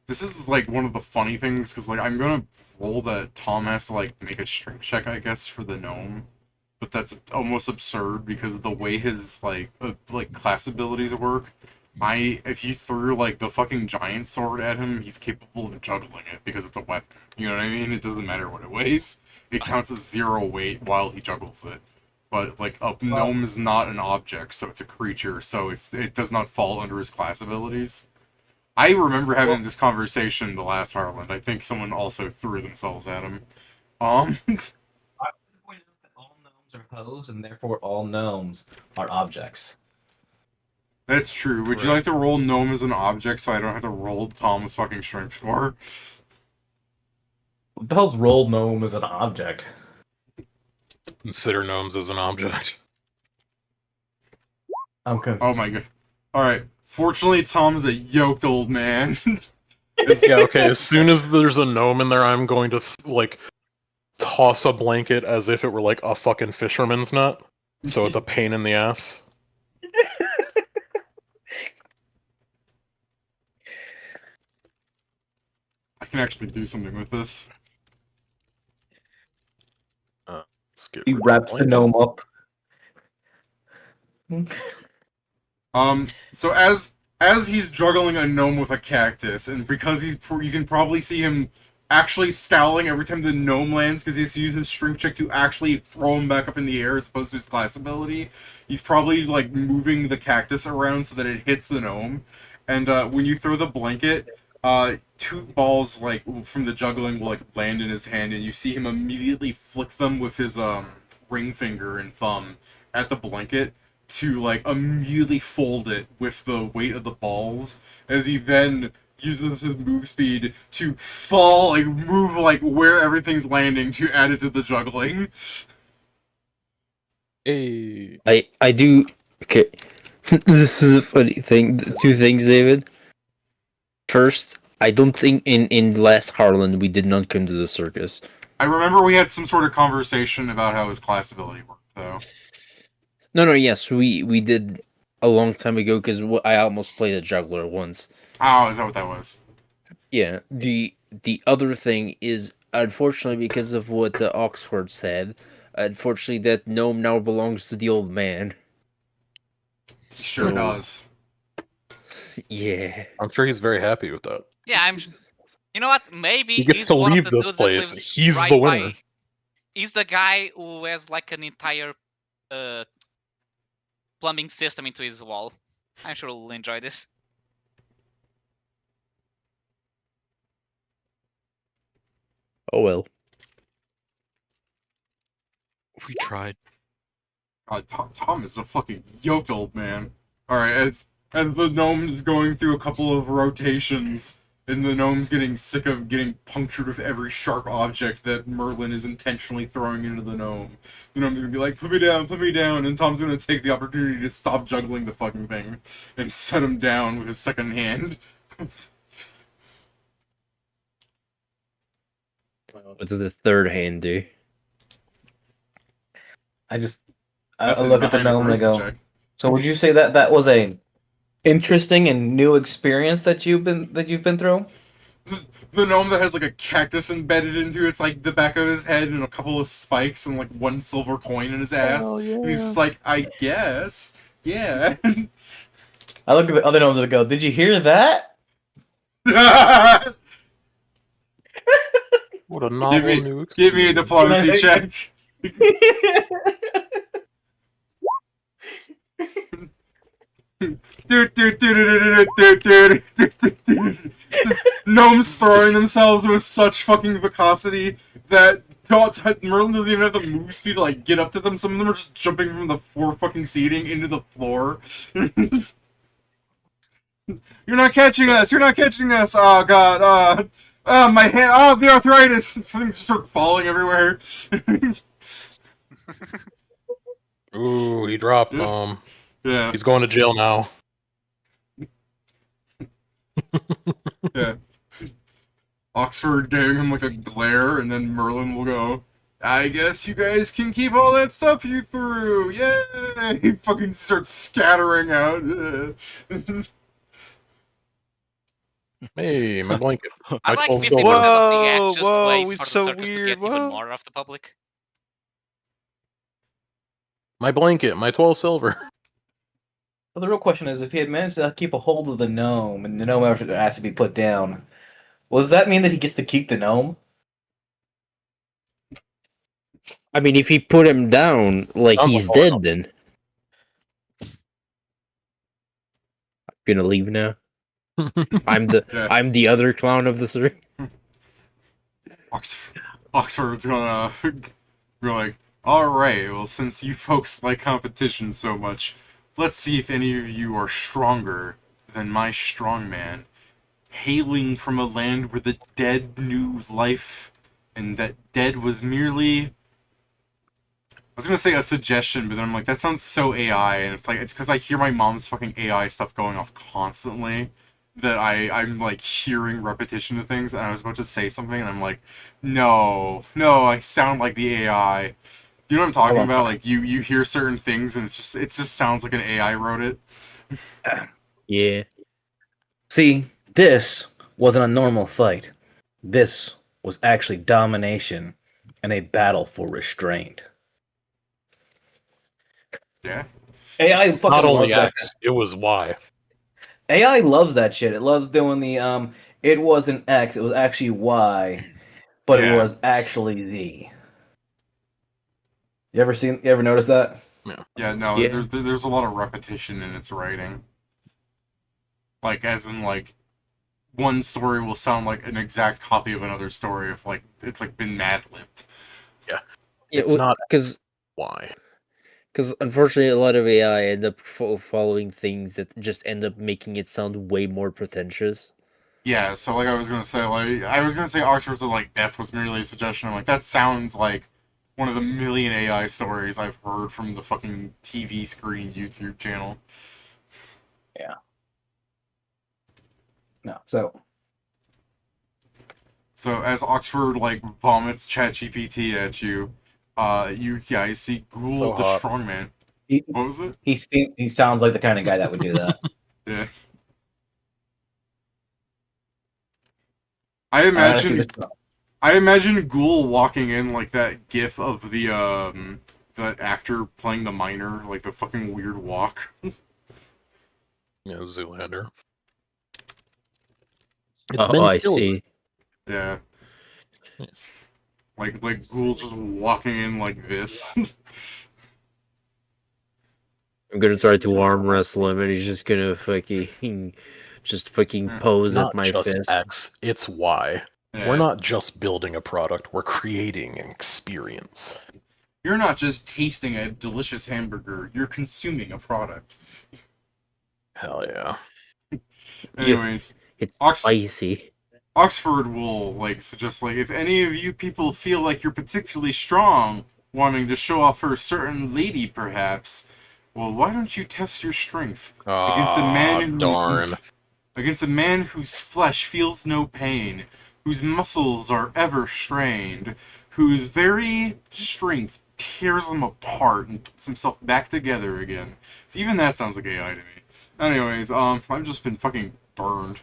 This is like one of the funny things because like I'm gonna roll that Tom has to like make a strength check, I guess, for the gnome, but that's almost absurd because of the way his like class abilities work. If you threw like the fucking giant sword at him, he's capable of juggling it because it's a weapon. You know what I mean? It doesn't matter what it weighs. It counts as 0 weight while he juggles it. But like a gnome is not an object, so it's a creature, so it does not fall under his class abilities. I remember having this conversation the last Harlonde. I think someone also threw themselves at him. I would point out that all gnomes are hoes, and therefore all gnomes are objects. That's true. Would you like to roll gnome as an object so I don't have to roll Tom's fucking strength score? What the hell's roll gnome as an object? Consider gnomes as an object. Okay. Oh my god. Alright. Fortunately, Tom's a yoked old man. Yeah, okay, as soon as there's a gnome in there, I'm going to, like, toss a blanket as if it were, like, a fucking fisherman's net. So it's a pain in the ass. I can actually do something with this. Let's get He rid of wraps the blanket. gnome up. So as he's juggling a gnome with a cactus, and because you can probably see him actually scowling every time the gnome lands because he has to use his strength check to actually throw him back up in the air as opposed to his class ability. He's probably like moving the cactus around so that it hits the gnome. And when you throw the blanket, two balls like from the juggling will like land in his hand, and you see him immediately flick them with his ring finger and thumb at the blanket to like immediately fold it with the weight of the balls, as he then uses his move speed to fall, like move like where everything's landing to add it to the juggling. Hey. I do. Okay, this is a funny thing. Two things, David. First, I don't think in last Harlond we did not come to the circus. I remember we had some sort of conversation about how his class ability worked, though. No, yes, we did a long time ago because I almost played a juggler once. Oh, is that what that was? Yeah. The other thing is, unfortunately, because of what Oxford said, unfortunately that gnome now belongs to the old man. Sure So, does. Yeah. I'm sure he's very happy with that. Yeah, You know what? Maybe He gets he's to one leave of the this dudes that place. lives He's right the winner. by. He's the guy who has like an entire plumbing system into his wall. I'm sure he'll enjoy this. Oh well. We tried. Tom is a fucking yoked old man. Alright, as the gnome's going through a couple of rotations, and the gnome's getting sick of getting punctured with every sharp object that Merlin is intentionally throwing into the gnome's gonna be like, put me down, and Tom's gonna take the opportunity to stop juggling the fucking thing, and set him down with his second hand. What does the third hand do? I That's look at the behind a gnome and I charisma go. check. So would you say that that was a interesting and new experience that you've been through? The gnome that has like a cactus embedded into its like the back of his head and a couple of spikes and like one silver coin in his ass. Hell yeah. And he's just like, I guess. Yeah. I look at the other gnomes and I go, "Did you hear that?" What a novel me- new Give me a experience. diplomacy check. Just gnomes throwing themselves with such fucking vicosity that Merlin doesn't even have the move speed to like get up to them. Some of them are just jumping from the floor fucking seating into the floor. You're not catching us! You're not catching us! Oh god, my hand, oh, the arthritis! Things start falling everywhere. Ooh, he dropped Yeah. He's going to jail now. Yeah. Oxford giving him like a glare, and then Merlin will go, I guess you guys can keep all that stuff you threw! Yay! He fucking starts scattering out. Hey, my blanket. I My like 12 50% silver. of the Whoa, act just whoa, ways it's for the so circus to weird, get even whoa. more of the public. My blanket, my 12 silver. Well, the real question is, if he had managed to keep a hold of the gnome and the gnome ever has to be put down, does that mean that he gets to keep the gnome? I mean, if he put him down, like Sounds he's like all dead, then. I'm gonna leave now. Yeah. I'm the other clown of the circus. Oxford's gonna be like, alright, well, since you folks like competition so much, let's see if any of you are stronger than my strongman, hailing from a land where the dead knew life, and that dead was merely... I was gonna say a suggestion, but then I'm like, that sounds so AI, and it's like, it's because I hear my mom's fucking AI stuff going off constantly. that I'm like hearing repetition of things, and I was about to say something, and I'm like, no, I sound like the AI. You know what I'm talking Hold on. about? Like you hear certain things, and it just sounds like an AI wrote it. Yeah. See, this wasn't a normal fight. This was actually domination and a battle for restraint. Yeah. AI fucking Not only loves that. X, it was Y. AI loves that shit. It loves doing the It wasn't X. It was actually Y, but Yeah. it was actually Z. You ever notice that? Yeah, no, Yeah. there's a lot of repetition in its writing. Like, as in, like, one story will sound like an exact copy of another story if, like, it's, like, been mad-libbed. It's not because Y. unfortunately a lot of AI end up following things that just end up making it sound way more pretentious. Yeah, so, like, I was gonna say Oxford's, like, death was merely a suggestion. I'm like, that sounds like one of the million AI stories I've heard from the fucking TV screen YouTube channel. Yeah. No. So as Oxford, like, vomits ChatGPT at you, you see Ghoul So the hot. Strongman. he What was it? he sounds like the kind of guy that would do that. Yeah. I Honestly, imagine Ghoul walking in like that gif of the actor playing the miner, like the fucking weird walk. Yeah, Zoolander. It's Oh, Ben I Stiller. see. Yeah. Like Ghoul's just walking in like this. I'm gonna try to arm wrestle him, and he's just gonna fucking It's pose It's at not my just fist. X, it's Y. Yeah. We're not just building a product, we're creating an experience. You're not just tasting a delicious hamburger, you're consuming a product. Hell yeah. Anyways, It's Ox- spicy. Oxford will like suggest like if any of you people feel like you're particularly strong, wanting to show off for a certain lady perhaps, well why don't you test your strength against a man Darn. against a man whose flesh feels no pain, whose muscles are ever strained, whose very strength tears him apart and puts himself back together again. So even that sounds like AI to me. Anyways, I've just been fucking burned.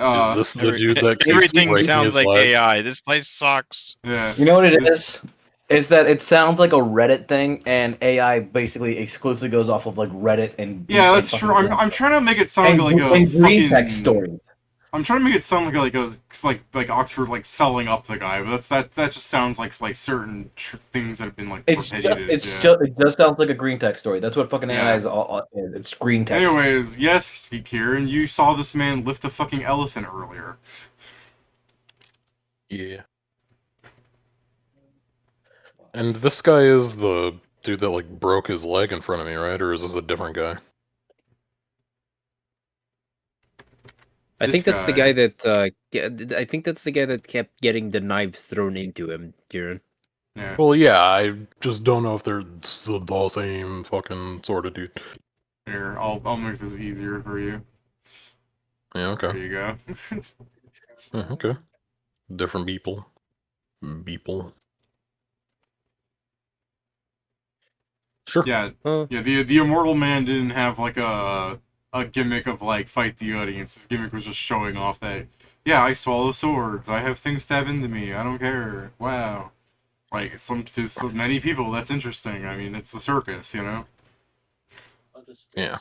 Is this the dude that keeps Everything breaking sounds his like leg? AI. This place sucks. Yeah. You know what it is? Is that it sounds like a Reddit thing, and AI basically exclusively goes off of like Reddit and Yeah, and that's true. fucking I'm trying to make it sound and, like a and green fucking text stories. I'm trying to make it sound like Oxford like selling up the guy, but that just sounds like certain things that have been like repeated. It just sounds like a green text story. That's what fucking AI Yeah. is. It's green text. Anyways, yes, Kieran, you saw this man lift a fucking elephant earlier. Yeah. And this guy is the dude that like broke his leg in front of me, right? Or is this a different guy? I This think that's the guy. guy that. I think that's the guy that kept getting the knives thrown into him, Kieran. Yeah. Well, yeah, I just don't know if they're the same fucking sort of dude. Here, I'll make this easier for you. Yeah, There okay. you go. Yeah, okay. Different people. Sure. Yeah. Oh, Yeah, the immortal man didn't have like a gimmick of like fight the audience. His gimmick was just showing off that yeah, I swallow swords. I have things stab into me. I don't care. Wow. Like to so many people that's interesting. I mean, it's the circus, you know. Yeah.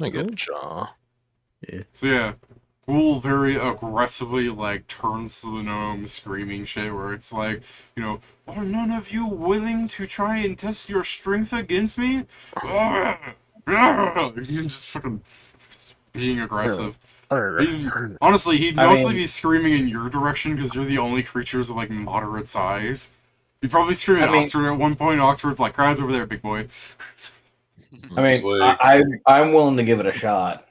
I get ya. So yeah, Ghoul very aggressively like turns to the gnome screaming shit where it's like, you know, are none of you willing to try and test your strength against me? You're just fucking being aggressive. Honestly, he'd mostly be screaming in your direction because you're the only creatures of like moderate size. He'd probably scream at Oxford at one point. Oxford's like, crowd's over there, big boy. I'm willing to give it a shot.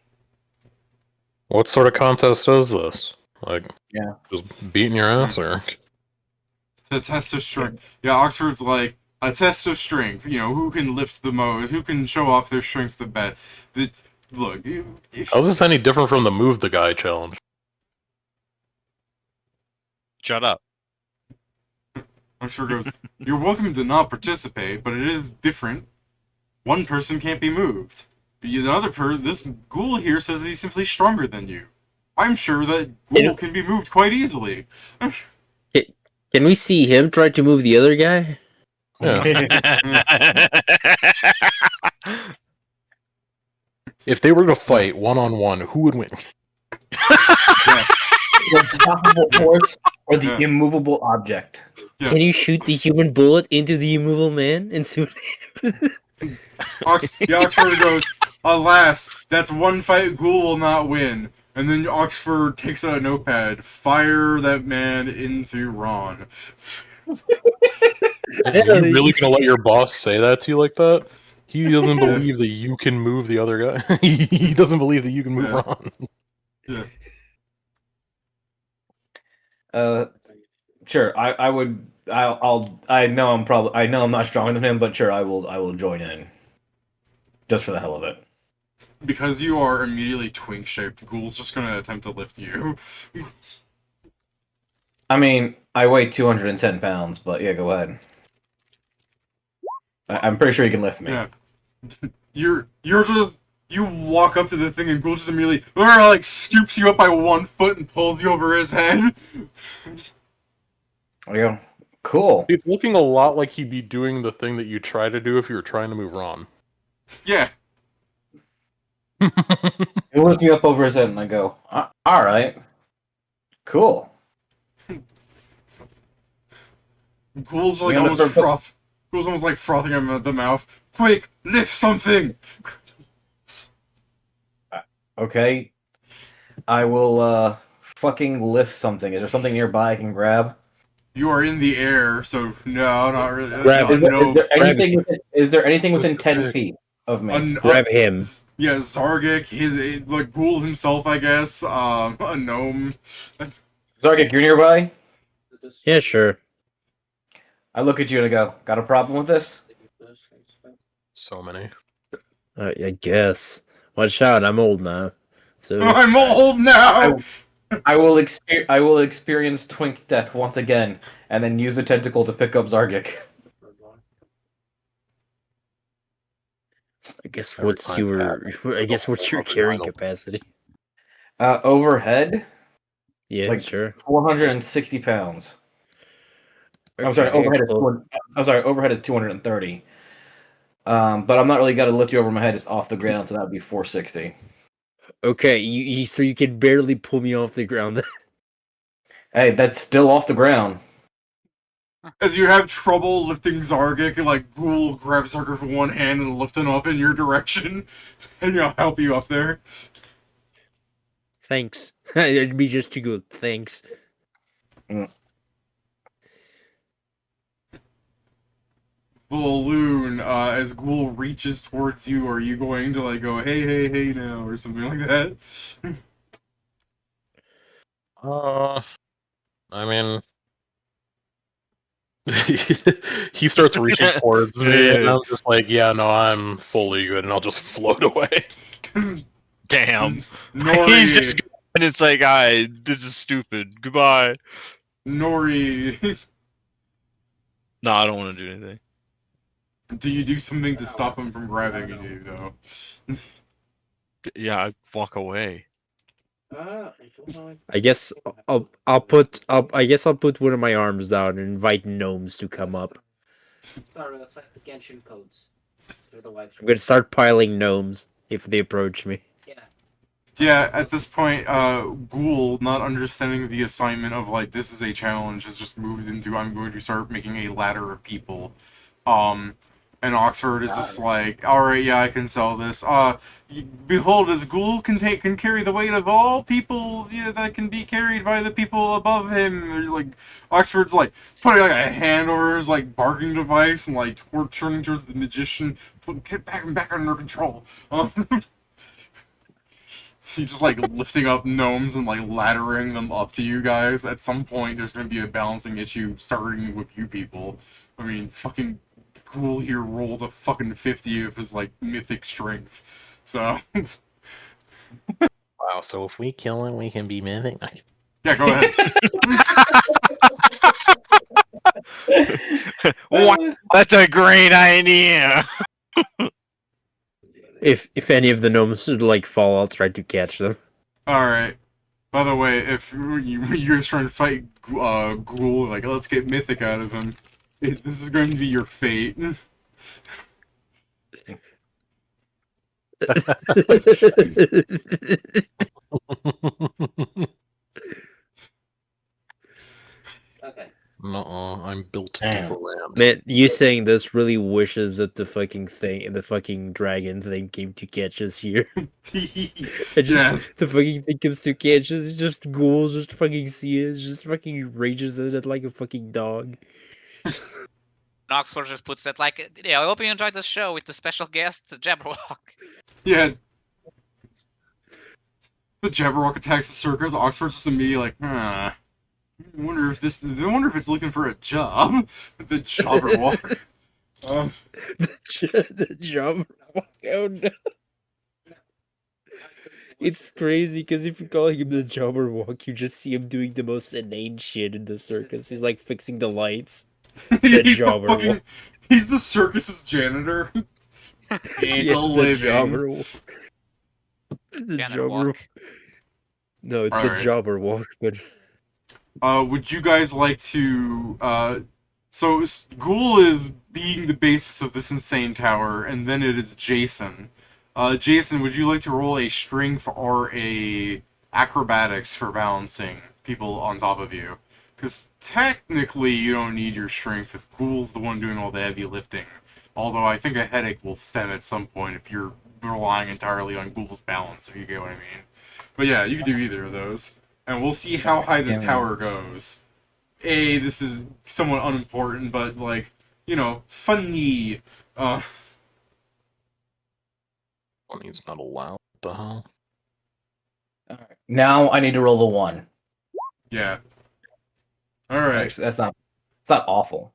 What sort of contest is this? Like, Yeah, just beating your ass, or? It's a test of strength. Yeah, Oxford's like a test of strength. You know, who can lift the most, who can show off their strength the best. look, if How's this any different from the move the guy challenge? Shut up. Oxford goes, you're welcome to not participate, but it is different. One person can't be moved. This ghoul here says that he's simply stronger than you. I'm sure that ghoul can be moved quite easily. Can we see him try to move the other guy? Yeah. If they were to fight one-on-one, who would win? Yeah. The unstoppable force or the Yeah. immovable object. Yeah. Can you shoot the human bullet into the immovable man and see what Oxford goes, alas, that's one fight ghoul will not win. And then Oxford takes out a notepad, fire that man into Ron. Are you really gonna let your boss say that to you like that? He doesn't believe that you can move the other guy. He doesn't believe that you can move Ron. Yeah. Sure. I know I'm not stronger than him, but sure, I will join in. Just for the hell of it. Because you are immediately twink-shaped, Ghoul's just gonna attempt to lift you. I mean, I weigh 210 pounds, but yeah, go ahead. I'm pretty sure you can lift me. Yeah. You walk up to the thing and Ghoul just immediately like scoops you up by 1 foot and pulls you over his head. There you go. Cool. It's looking a lot like he'd be doing the thing that you try to do if you were trying to move Ron. Yeah. He lifts me up over his head and I go, alright. Cool. Ghoul's like Ghoul's almost like frothing him at the mouth. Quick, lift something! Okay. I will fucking lift something. Is there something nearby I can grab? You are in the air, so no, not really. Grab- Is there anything within 10 feet of me? Grab him. Yeah, Zargik, his like Ghoul himself, I guess. A gnome. Zargik, you're nearby? Yeah, sure. I look at you and I go, got a problem with this? So many. I guess. Watch out, I'm old now. So I'm old now. I will experience twink death once again, and then use a tentacle to pick up Zargik. I guess what's your carrying capacity? Overhead, Yeah, like sure. 460 pounds. I'm sorry, overhead is 230. But I'm not really gonna lift you over my head. It's off the ground, so that would be 460. Okay, so you can barely pull me off the ground. Hey, that's still off the ground. As you have trouble lifting Zargik, like Ghoul grabs Zargik with one hand and lift him up in your direction, and I'll help you up there. Thanks. It'd be just too good. Thanks. Balloon, as Ghoul reaches towards you, are you going to like go, hey now, or something like that? I mean, he starts reaching towards me, and I'm just like, yeah, no, I'm fully good, and I'll just float away. Damn. Nori, He's just going, and it's like, this is stupid. Goodbye. Nori, No, I don't want to do anything. do you do something to stop him from grabbing you, though? Yeah, I walk away. I guess I'll put one of my arms down and invite gnomes to come up. Sorry, that's like the Genshin codes. I'm gonna start piling gnomes if they approach me. Yeah, at this point, Ghoul, not understanding the assignment of, like, this is a challenge, has just moved into, I'm going to start making a ladder of people. And Oxford is just like, alright, yeah, I can sell this. Behold, as Ghoul can carry the weight of all people that can be carried by the people above him. Like, Oxford's, like, putting, like, a hand over his, like, barking device and, like, turning towards the magician. Get back under control. He's just like lifting up gnomes and like laddering them up to you guys. At some point, there's going to be a balancing issue starting with you people. I mean, fucking Ghoul here rolled a fucking 50 of his like mythic strength. So, so if we kill him, we can be mythic. Yeah, go ahead. Wow, that's a great idea. If any of the gnomes like fall, I'll try to catch them. Alright. By the way, if you guys trying to fight Ghoul, like, let's get mythic out of him, this is going to be your fate. Okay. Nuh-uh, I'm built Damn. for land. Man, you saying this really wishes that the fucking dragon thing came to catch us here. Yeah. The fucking thing comes to catch us, just ghouls just fucking see us, just fucking rages at it like a fucking dog. Oxford just puts that like, yeah, I hope you enjoyed the show with the special guest, Jabberwock. Yeah. The Jabberwock attacks the Circus. Oxford's just immediately like, I wonder if it's looking for a job. The Jabberwock. The Jabberwock, oh no. It's crazy because if you're calling him the Jabberwock, you just see him doing the most inane shit in the circus. He's like fixing the lights. Jabberwock. He's the circus's janitor. It's Yeah, a living. The Jabberwock. The Jabberwock. No, it's the Alright. Jabberwock, but Would you guys like to, so Ghoul is being the basis of this insane tower, and then it is Jason. Jason, would you like to roll a strength or a acrobatics for balancing people on top of you? Because technically you don't need your strength if Ghoul's the one doing all the heavy lifting. Although I think a headache will stem at some point if you're relying entirely on Ghoul's balance, if you get what I mean. But yeah, you can do either of those. And we'll see how high this tower goes. This is somewhat unimportant, but, like, you know, funny. Funny's not allowed. What the hell? Alright. Now I need to roll the 1. Yeah. Alright. Actually, it's not awful.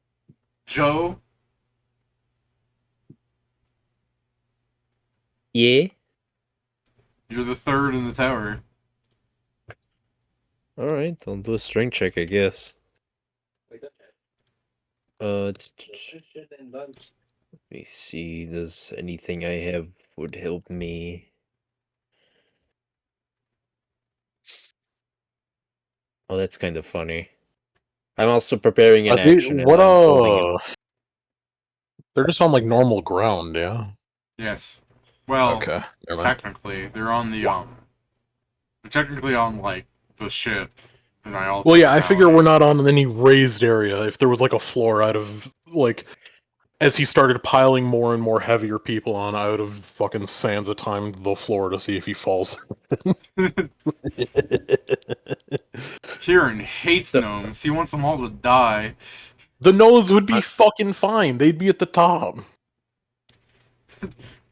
Joe? yeah. You're the third in the tower. All right, I'll do a strength check, I guess. Let me see. Does anything I have would help me? Oh, that's kind of funny. I'm also preparing an action. And What I'm holding it. They're just on like normal ground, yeah. Yes. Well, Okay. Never mind. technically, they're on the, they're technically on, like, the ship. And I Well, yeah, I figure we're not on any raised area. If there was like a floor out of like, as he started piling more and more heavier people on, I would have fucking Sansa timed the floor to see if he falls. Kieran hates gnomes. He wants them all to die. The nose would be fucking fine. They'd be at the top.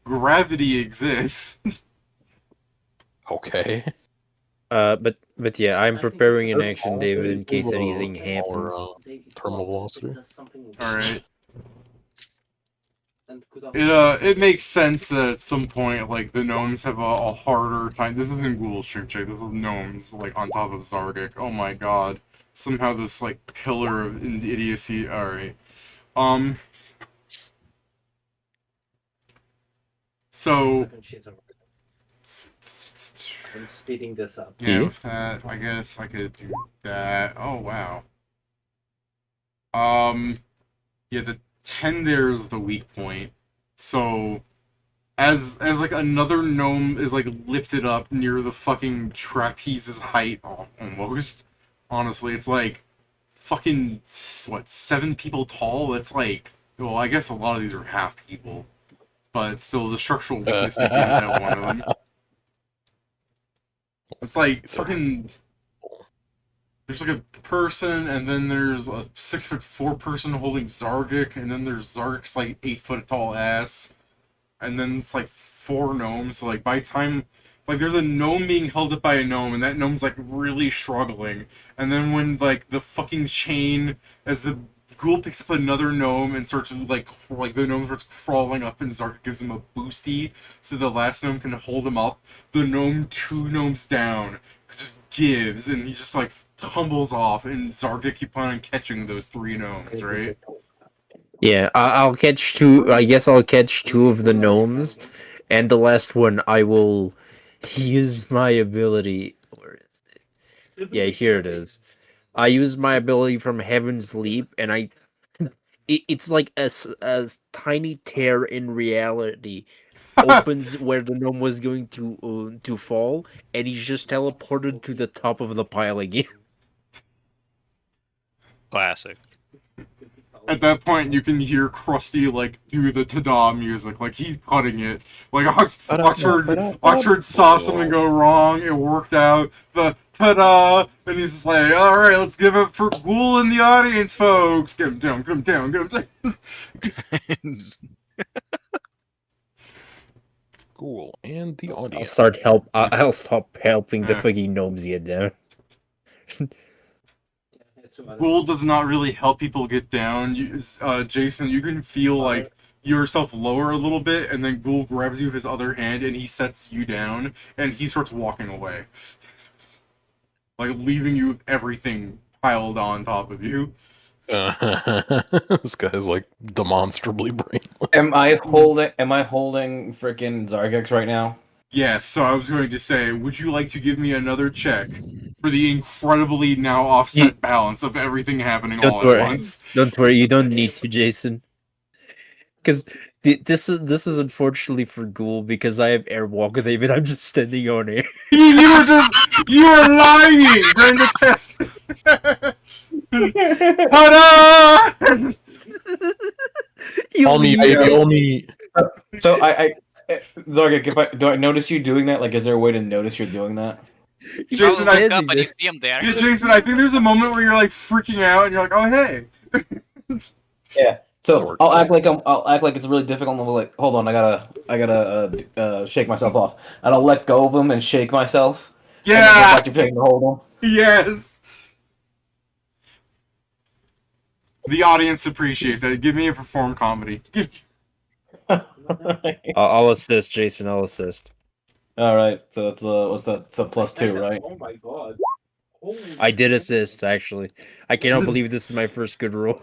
Gravity exists. Okay. But yeah, I'm preparing an action, David, in case anything happens. Terminal velocity. Alright. It makes sense that at some point, like, the gnomes have a harder time. This isn't Ghoul's stream check, this is gnomes, like, on top of Zargic. Oh my god. Somehow this, like, pillar of idiocy. Alright. So... I'm speeding this up. Yeah, with that, I guess I could do that. Oh, wow. Yeah, the 10 there is the weak point. So, as like, another gnome is, like, lifted up near the fucking trapeze's height, almost. Honestly, it's, like, fucking, what, 7 people tall? That's, like, well, I guess a lot of these are half people. But still, the structural weakness begins at one of them. It's like fucking. There's like a person, and then there's a 6'4" person holding Zargic, and then there's Zargic's like 8-foot tall ass, and then it's like 4 gnomes. So like by the time, like there's a gnome being held up by a gnome, and that gnome's like really struggling. And then when like the fucking chain, as the Ghoul picks up another gnome and starts like the gnome starts crawling up, and Zargak gives him a boosty so the last gnome can hold him up. The gnome 2 gnomes down just gives, and he just like tumbles off, and Zargak keep on catching those 3 gnomes, right? Yeah, I'll catch 2. I guess I'll catch 2 of the gnomes, and the last one I will use my ability. Where is it? Yeah, here it is. I use my ability from Heaven's Leap, and it's like a tiny tear in reality opens where the gnome was going to fall, and he's just teleported to the top of the pile again. Classic. At that point, you can hear Krusty like do the ta-da music, like he's cutting it. Like Oxford saw something go wrong, it worked out. The ta-da, and he's just like, "All right, let's give it for Ghoul in the audience, folks. Get him down, get him down, get him down." Cool. And the audience. I'll stop helping the fucking gnomes get down. Ghoul does not really help people get down. Jason, you can feel like yourself lower a little bit, and then Ghoul grabs you with his other hand, and he sets you down, and he starts walking away. Like, leaving you with everything piled on top of you. This guy's like demonstrably brainless. Am I holding freaking Zargex right now? Yes, so I was going to say, would you like to give me another check for the incredibly now offset balance of everything happening all at once? Don't worry, you don't need to, Jason. Because this is unfortunately for Ghoul, because I have airwalk with David. I'm just standing on air. You were lying during the test. Ta-da! Only. So Zargak, do I notice you doing that? Like, is there a way to notice you're doing that? Jason, I look up and you see him there. Yeah, Jason, I think there's a moment where you're like freaking out and you're like, "Oh hey." Yeah. So I'll act like it's really difficult. And I'm like, hold on, I gotta shake myself off, and I'll let go of him and shake myself. Yeah. And then to hold him. Yes. The audience appreciates that. Give me a perform comedy. I'll assist, Jason. I'll assist. All right. So it's what's that? It's a +2, right? Oh my god. I did assist, actually. I cannot believe this is my first good roll.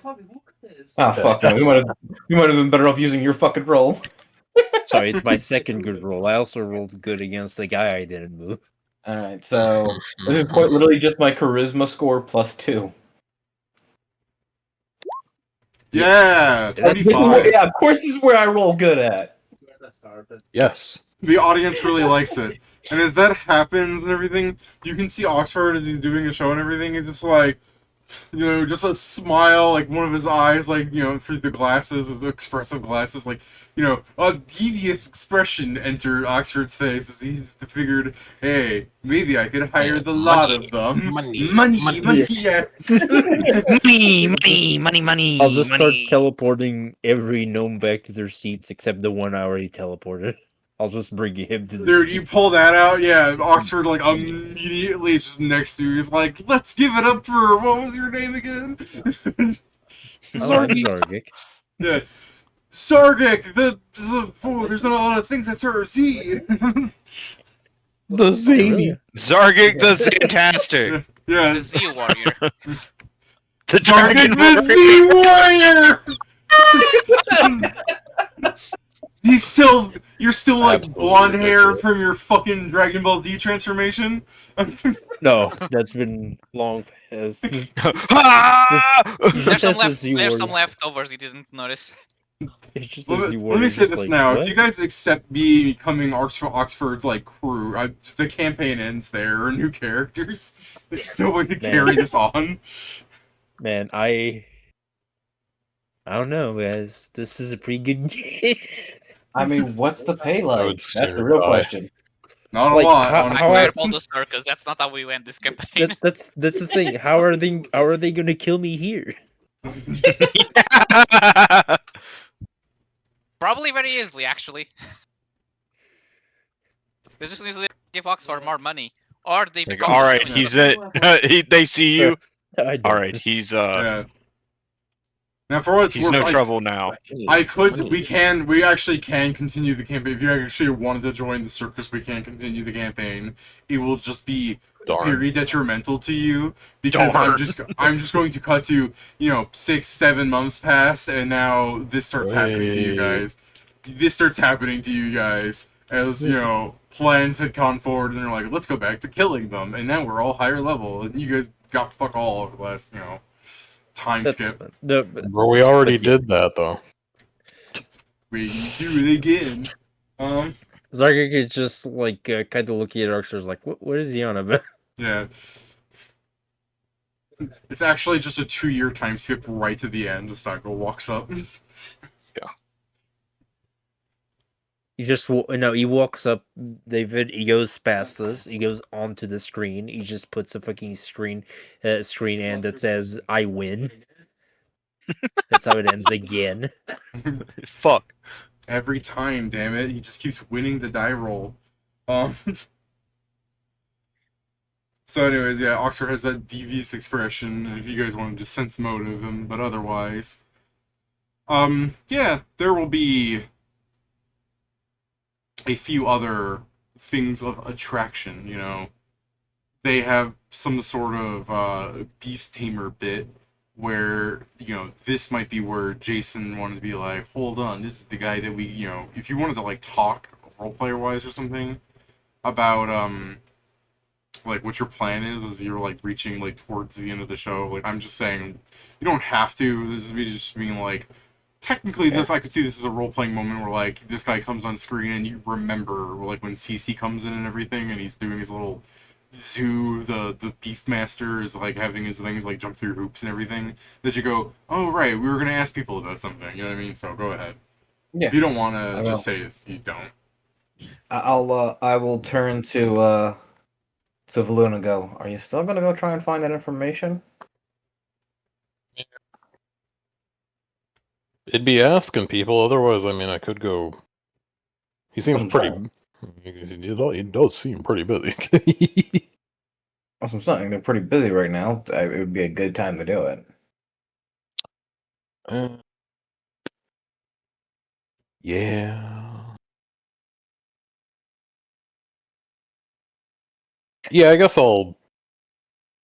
Ah, fuck no. You might have been better off using your fucking roll. Sorry, it's my second good roll. I also rolled good against the guy I didn't move. All right. So this is quite literally just my charisma score +2. Yeah, 25. Yeah, of course this is where I roll good at. Yes. The audience really likes it. And as that happens and everything, you can see Oxford as he's doing a show and everything. It's just like, you know, just a smile, like one of his eyes, like, you know, through the glasses, the expressive glasses, like, you know, a devious expression entered Oxford's face as he figured, hey, maybe I could hire the lot of them. Money, yes. Money. I'll just start teleporting every gnome back to their seats except the one I already teleported. I'll just bring him to the Dude, seat. you pull that out, yeah, Oxford, like, immediately is just next to you. He's like, let's give it up for, what was your name again? Zargak. Yeah. Sargik, there's not a lot of things that start with Z. The zany. Zargak the Fantastic. Yeah. The Z Warrior. The Sargik Dragon the Z Warrior! You're still like Absolutely blonde hair ridiculous. from your fucking Dragon Ball Z transformation? No, that's been long past. Ah! He's There's just some, a Z there's some warrior. leftovers you didn't notice. It's just a Z Let warrior. me say just this like, now. what? If you guys accept me becoming Oxford's like crew, the campaign ends there. New characters. There's no way to carry this on. Man, I don't know, guys. This is a pretty good game. I mean, what's the pay I like? would That's sooner the real die. question. Not a Like, lot, how- I honestly. swear upon the circus, that's not how we win this campaign. That's the thing. How are they gonna kill me here? Probably very easily, actually. They just need to give Oxford more money. Or they Like, become all right, villains. he's it. They see you. I don't. All right, he's Yeah. Now, for what it's He's worth, no trouble now. we actually can continue the campaign. If you actually wanted to join the circus, we can continue the campaign. It will just be very detrimental to you because Darn. I'm just going to cut to 6-7 months pass, and now this starts happening to you guys. This starts happening to you guys as plans had gone forward, and they're like, let's go back to killing them, and now we're all higher level, and you guys got fuck all over the last time That's skip. fine. No, but Bro, we already did that though. We do it again. Zargik is just like kind of looking at Arxers like, what is he on about? Yeah. It's actually just a 2-year time skip right to the end. Staggo walks up. He walks up, David. He goes past us. He goes onto the screen. He just puts a fucking screen in that says "I win." That's how it ends again. Fuck. Every time, damn it. He just keeps winning the die roll. So anyways, yeah, Oxford has that devious expression, and if you guys wanted to sense motive him, but otherwise. Yeah, there will be a few other things of attraction, They have some sort of beast tamer bit where, this might be where Jason wanted to be like, hold on, this is the guy that we, if you wanted to, like, talk role-player-wise or something about, like, what your plan is as you're, like, reaching, like, towards the end of the show. Like, I'm just saying, you don't have to. This is me just being like, technically, I could see this as a role-playing moment where, like, this guy comes on screen and you remember, like, when CC comes in and everything, and he's doing his little zoo, the Beastmaster is, like, having his things, like, jump through hoops and everything, that you go, oh, right, we were going to ask people about something, you know what I mean? So, go ahead. Yeah. If you don't want to, just say you don't. I will turn to Valoon and go, are you still gonna go try and find that information? It'd be asking people, otherwise, I mean, I could go. He seems That's what pretty. He does seem pretty busy. That's what I'm saying. They're pretty busy right now. It would be a good time to do it. Yeah. Yeah, I guess I'll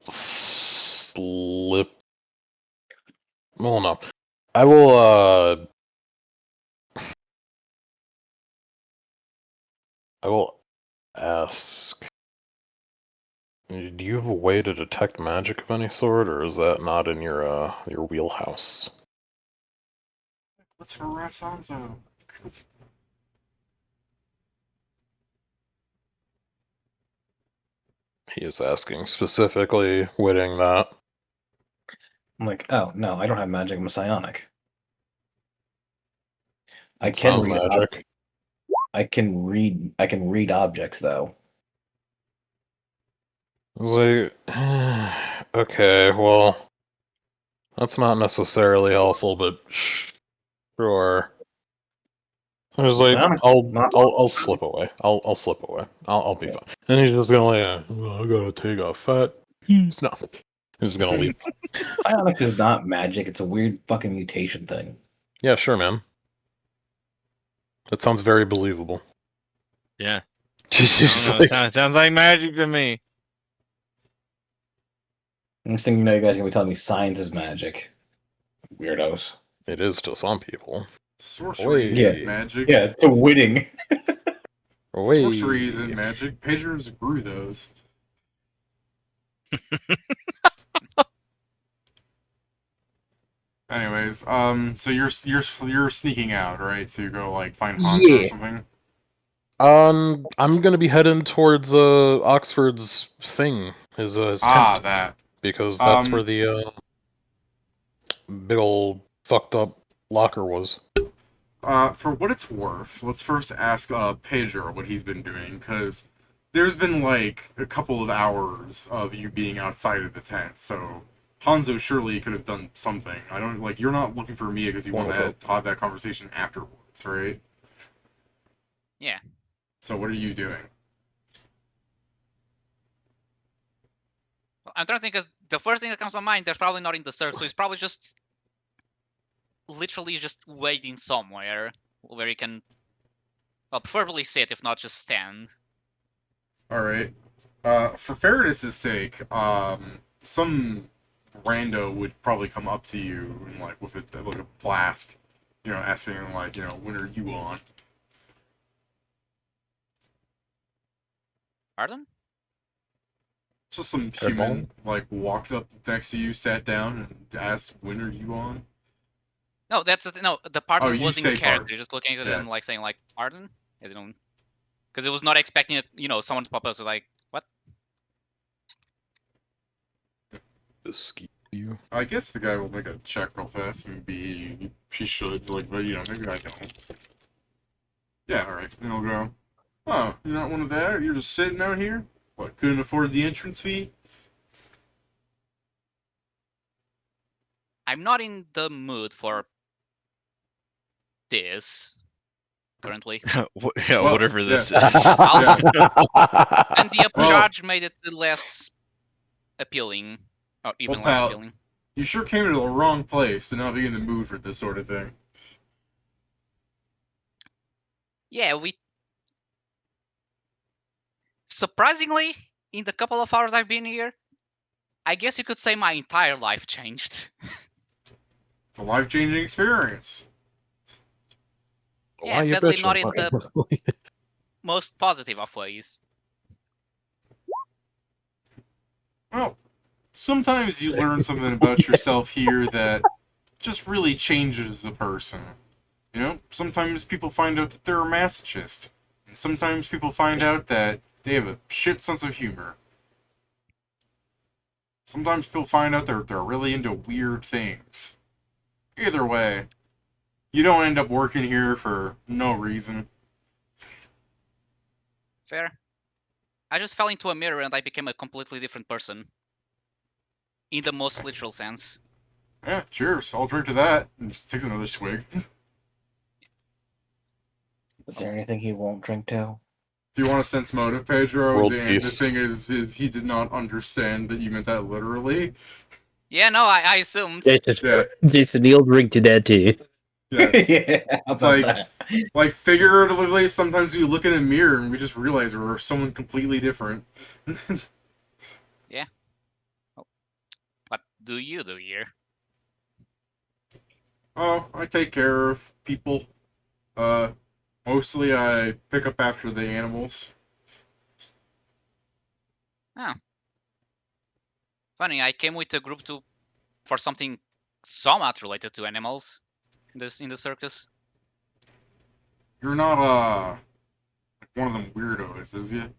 slip. Well, no. I will, I will ask. Do you have a way to detect magic of any sort, or is that not in your wheelhouse? Let's harass Hanzo. He is asking specifically, witting that. I'm like, oh no, I don't have magic. I'm psionic. I It can sounds read magic. I can read objects though. I was like, okay, well, that's not necessarily helpful, but sure. I was like, Psionic, I'll slip away. I'll slip away. I'll be fine. And he's just gonna like, well, I gotta take a fat piece. No, he's just gonna leave. Psionic is not magic. It's a weird fucking mutation thing. Yeah, sure, man. That sounds very believable. Yeah. Just Like... sounds like magic to me. Next thing you know, you guys are gonna be telling me science is magic. Weirdos. It is to some people. Sorcery Yeah. isn't magic. Yeah, to winning. Sorcery isn't magic. Pagers grew those. Anyways, so you're sneaking out, right? To go like find Hanzo or something. I'm gonna be heading towards Oxford's thing, his tent. That. Because that's where the big old fucked up locker was. For what it's worth, let's first ask Pager what he's been doing, because there's been like a couple of hours of you being outside of the tent, so Hanzo surely could have done something. I don't like you're not looking for me because you want to have that conversation afterwards, right? Yeah. So what are you doing? I'm trying to think, because the first thing that comes to my mind, there's probably not in the circle, so he's probably just literally just waiting somewhere where you can, well, preferably sit, if not just stand. All right. For fairness' sake, some rando would probably come up to you and like with a flask, asking like, when are you on? Pardon? Just some Headball? human like walked up next to you, sat down, and asked, "When are you on?" No, that's the no. The pardon you was in say character. pardon. You're just looking at Yeah. him like saying like pardon, as in, because it was not expecting someone to pop up. So like, what? Excuse you. I guess the guy will make a check real fast. Maybe she should, like, but maybe I don't. Yeah, all right. And he'll go, "Oh, you're not one of that? You're just sitting out here? What? Couldn't afford the entrance fee?" I'm not in the mood for this currently, Yeah, Well, whatever this yeah. is. and the Well- upcharge made it less appealing, or even Well, less pal, appealing. You sure came to the wrong place to not be in the mood for this sort of thing. Yeah, surprisingly, in the couple of hours I've been here, I guess you could say my entire life changed. It's a life-changing experience. Yeah, Why you sadly bitching, not in the Ryan? most positive of ways. Well, sometimes you learn something about yourself here that just really changes a person. Sometimes people find out that they're a masochist. And sometimes people find out that they have a shit sense of humor. Sometimes people find out they're really into weird things. Either way, you don't end up working here for no reason. Fair. I just fell into a mirror and I became a completely different person. In the most literal sense. Yeah, cheers. I'll drink to that. And just takes another swig. Is there anything he won't drink to? If you want to sense motive, Pedro, World the peace. thing is he did not understand that you meant that literally. Yeah, no, I assumed. Jason, Yeah. Jason, he'll drink to that too. Yeah. Yeah, how It's about like, that? like figuratively, sometimes we look in a mirror and we just realize we're someone completely different. What do you do here? Oh, I take care of people. Mostly I pick up after the animals. Funny, I came with a group for something somewhat related to animals. In the circus. You're not, like one of them weirdos, is you?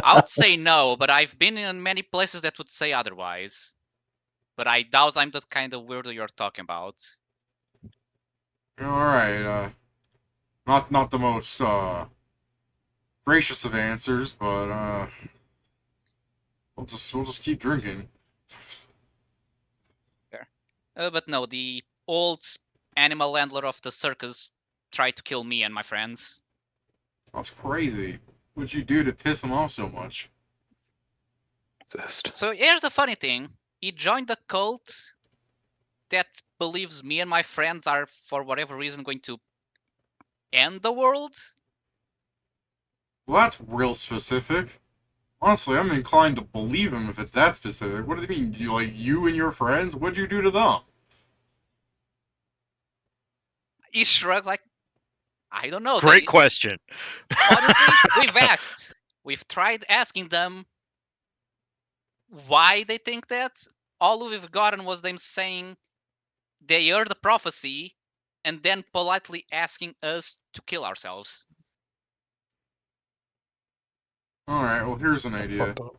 I would say no, but I've been in many places that would say otherwise. But I doubt I'm the kind of weirdo you're talking about. Alright, not the most, gracious of answers, but, we'll just keep drinking. But no, the old animal handler of the circus tried to kill me and my friends. That's crazy. What'd you do to piss him off so much? Exist. So here's the funny thing. He joined a cult that believes me and my friends are, for whatever reason, going to end the world. Well, that's real specific. Honestly, I'm inclined to believe him if it's that specific. What do they mean? You and your friends? What'd you do to them? He shrugs like, I don't know. Great question. Honestly, we've asked. We've tried asking them why they think that. All we've gotten was them saying they heard the prophecy and then politely asking us to kill ourselves. Alright, well, here's an I idea. fucked up.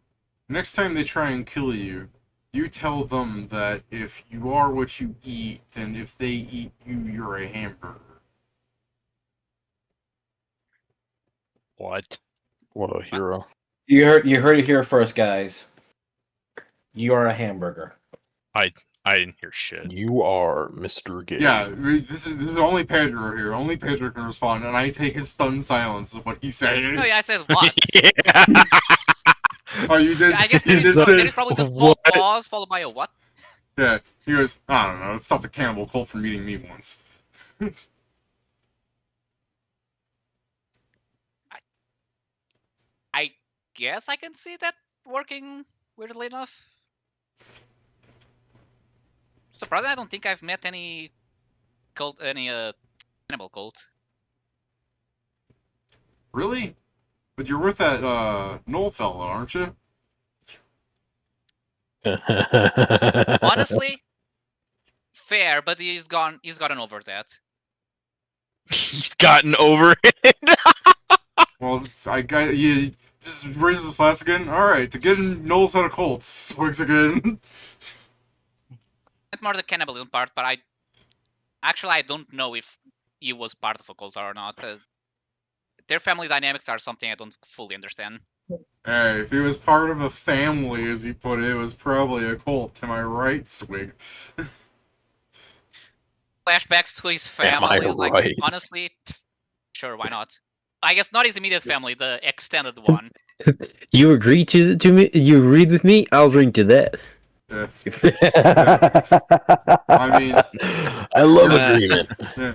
Next time they try and kill you, you tell them that if you are what you eat, then if they eat you, you're a hamburger. What? What a hero. You heard it here first, guys. You are a hamburger. I didn't hear shit. You are Mr. Gay. Yeah, this is only Pedro here. Only Pedro can respond, and I take his stunned silence of what he's saying. No, yeah, I said what? Oh, you did. I guess you there did is say. probably the small What? pause followed by a what? Yeah, he goes, I don't know, it stopped a cannibal cult from eating me once. I guess I can see that working weirdly enough. Surprisingly, I don't think I've met any cannibal cult. Really? But you're with that, Knoll fellow, aren't you? Honestly, fair, but he's gotten over that. He's gotten over it. Well, I got you. Just raises the flask again. All right, to get Knowles out of Colts. Swigs again. Not more the cannibalism part, but I don't know if he was part of a cult or not. Their family dynamics are something I don't fully understand. Hey, if he was part of a family, as you put it, it was probably a cult. Am I right, Swig? Flashbacks to his Am I family is like, right? honestly, sure, why not? I guess not his immediate family, the extended one. You agree to me? You agreed with me? I'll drink to that. Yeah. I mean, I love yeah. agreement. Yeah.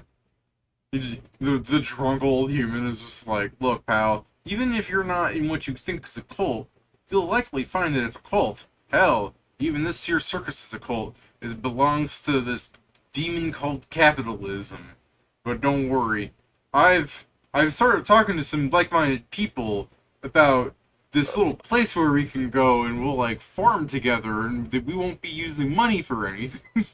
The drunk old human is just like, look, pal, even if you're not in what you think is a cult, you'll likely find that it's a cult. Hell, even this here circus is a cult. It belongs to this demon called capitalism. But don't worry, I've started talking to some like-minded people about this little place where we can go and we'll like farm together and that we won't be using money for anything.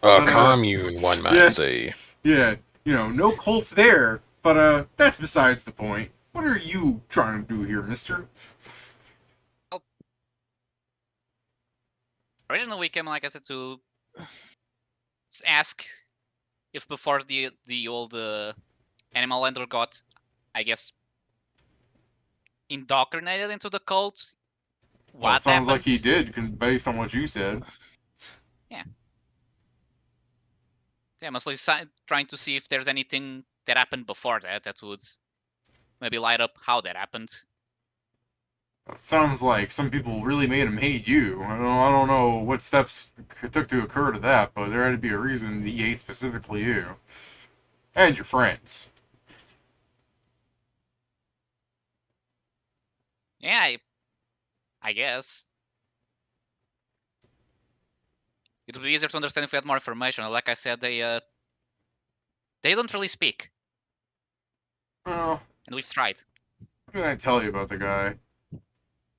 A commune, one might yeah. say. Yeah, you know, no cults there, but that's besides the point. What are you trying to do here, mister? Originally, we came, like I said, to ask if before the old animal lander got, I guess, indoctrinated into the cult. Well, it sounds like he happened? did, based on what you said. Yeah, mostly trying to see if there's anything that happened before that that would maybe light up how that happened. It sounds like some people really made him hate you. I don't know what steps it took to occur to that, but there had to be a reason he hates specifically you. And your friends. Yeah, I guess. It would be easier to understand if we had more information. Like I said, they don't really speak. Well, And we've tried. what can I tell you about the guy?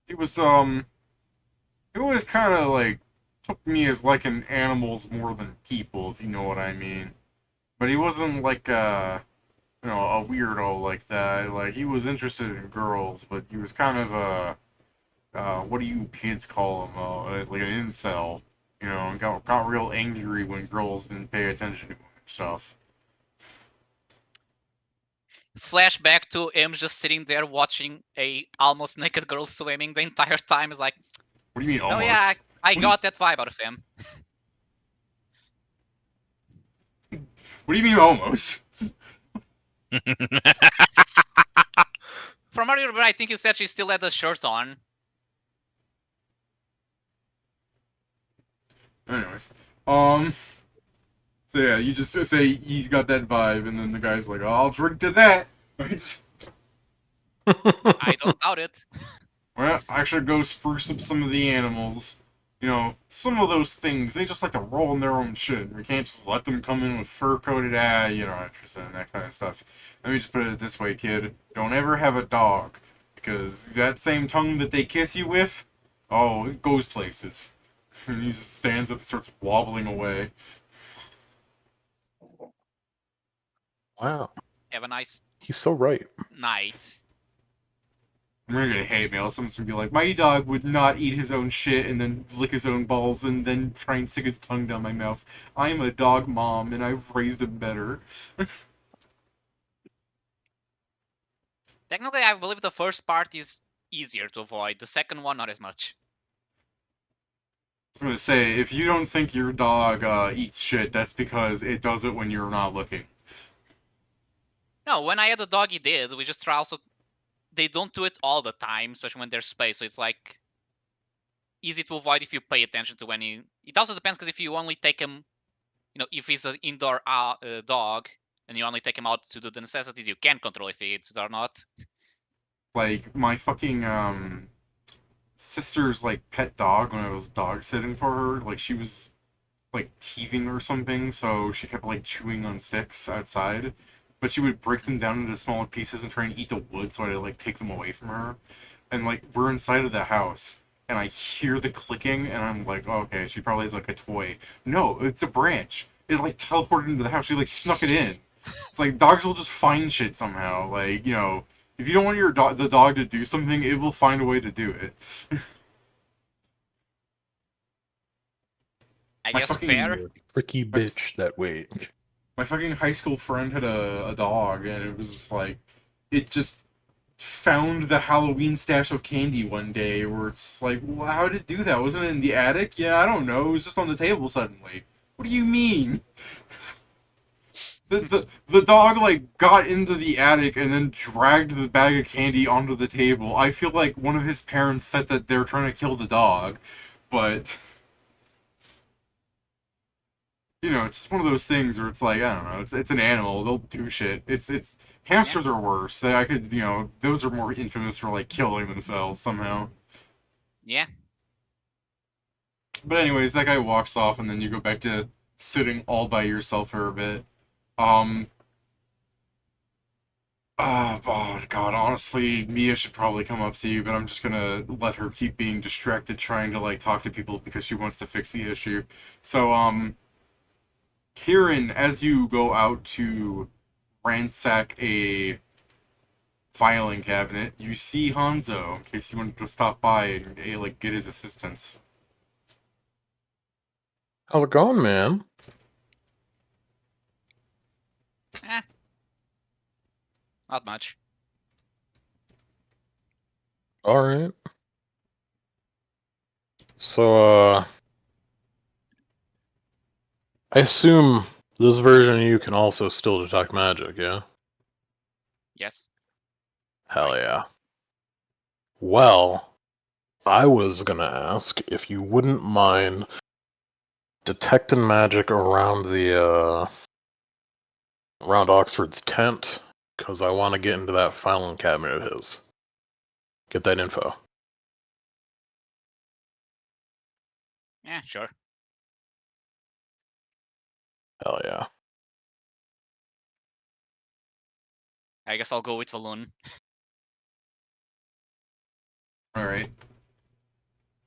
He was, he always kind of, like, took me as liking animals more than people, if you know what I mean. But he wasn't, like, a weirdo like that. Like, he was interested in girls, but he was kind of what do you kids call him? Like an incel. You know, and got real angry when girls didn't pay attention to him and stuff. Flashback to him just sitting there watching a almost naked girl swimming the entire time. Is like, What do you mean almost? oh yeah, I got that vibe out of him. What do you mean almost? From what I remember, I think you said she still had the shirt on. Anyways, so yeah, you just say he's got that vibe, and then the guy's like, oh, I'll drink to that. I don't doubt it. Well, I should go spruce up some of the animals. You know, some of those things, they just like to roll in their own shit. We can't just let them come in with fur-coated, you're not interested in that kind of stuff. Let me just put it this way, kid. Don't ever have a dog. Because that same tongue that they kiss you with, oh, it goes places. And he just stands up and starts wobbling away. Wow. Have a nice He's so right. night. I'm gonna get hate mail. Someone's gonna be like, my dog would not eat his own shit and then lick his own balls and then try and stick his tongue down my mouth. I am a dog mom and I've raised him better. Technically, I believe the first part is easier to avoid. The second one, not as much. I was gonna say, if you don't think your dog eats shit, that's because it does it when you're not looking. No, when I had a dog, he did. We just try also. They don't do it all the time, especially when there's space. So it's like easy to avoid if you pay attention to any. It also depends because if you only take him, if he's an indoor dog and you only take him out to do the necessities, you can control if he eats it or not. Like my fucking sister's like pet dog when I was dog sitting for her, like she was like teething or something, so she kept like chewing on sticks outside. But she would break them down into smaller pieces and try and eat the wood, so I'd like take them away from her. And like we're inside of the house, and I hear the clicking, and I'm like, oh, okay, she probably has like a toy. No, it's a branch. It like teleported into the house. She like snuck it in. It's like dogs will just find shit somehow. Like, if you don't want the dog to do something, it will find a way to do it. I My guess fucking- fair. Tricky bitch that way. My fucking high school friend had a dog, and it was just like, it just found the Halloween stash of candy one day, where it's like, well, how did it do that? Wasn't it in the attic? Yeah, I don't know. It was just on the table suddenly. What do you mean? The dog, like, got into the attic and then dragged the bag of candy onto the table. I feel like one of his parents said that they were trying to kill the dog, but... it's just one of those things where it's like, I don't know, it's an animal, they'll do shit. It's hamsters are worse. I could, those are more infamous for like killing themselves somehow. Yeah. But anyways, that guy walks off and then you go back to sitting all by yourself for a bit. Oh god, honestly, Mia should probably come up to you, but I'm just gonna let her keep being distracted trying to like talk to people because she wants to fix the issue. So, Kieran, as you go out to ransack a filing cabinet, you see Hanzo, in case you wanted to stop by and like get his assistance. How's it going, man? Not much. Alright. So, I assume this version of you can also still detect magic, yeah? Yes. Hell yeah. Well, I was gonna ask if you wouldn't mind detecting magic around around Oxford's tent, because I want to get into that filing cabinet of his. Get that info. Yeah, sure. Hell yeah. I guess I'll go with Valoon. Alright.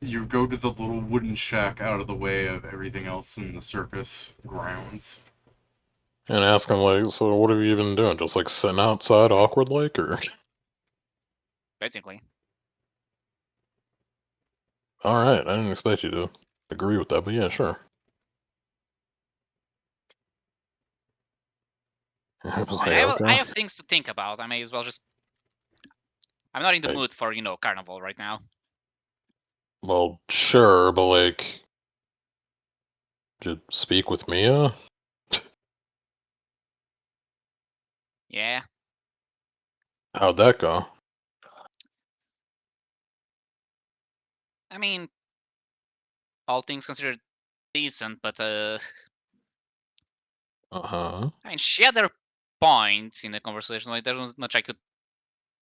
You go to the little wooden shack out of the way of everything else in the circus grounds. And ask him, like, so what have you been doing? Just, like, sitting outside awkward like, or? Basically. Alright, I didn't expect you to agree with that, but yeah, sure. I was like, okay. I have things to think about. I may as well just... I'm not in the Hey. mood for, carnival right now. Well, sure, but, like, did you speak with Mia? Yeah. How'd that go? I mean, all things considered decent, but Uh-huh. I mean, she had her points in the conversation. Like, there wasn't much I could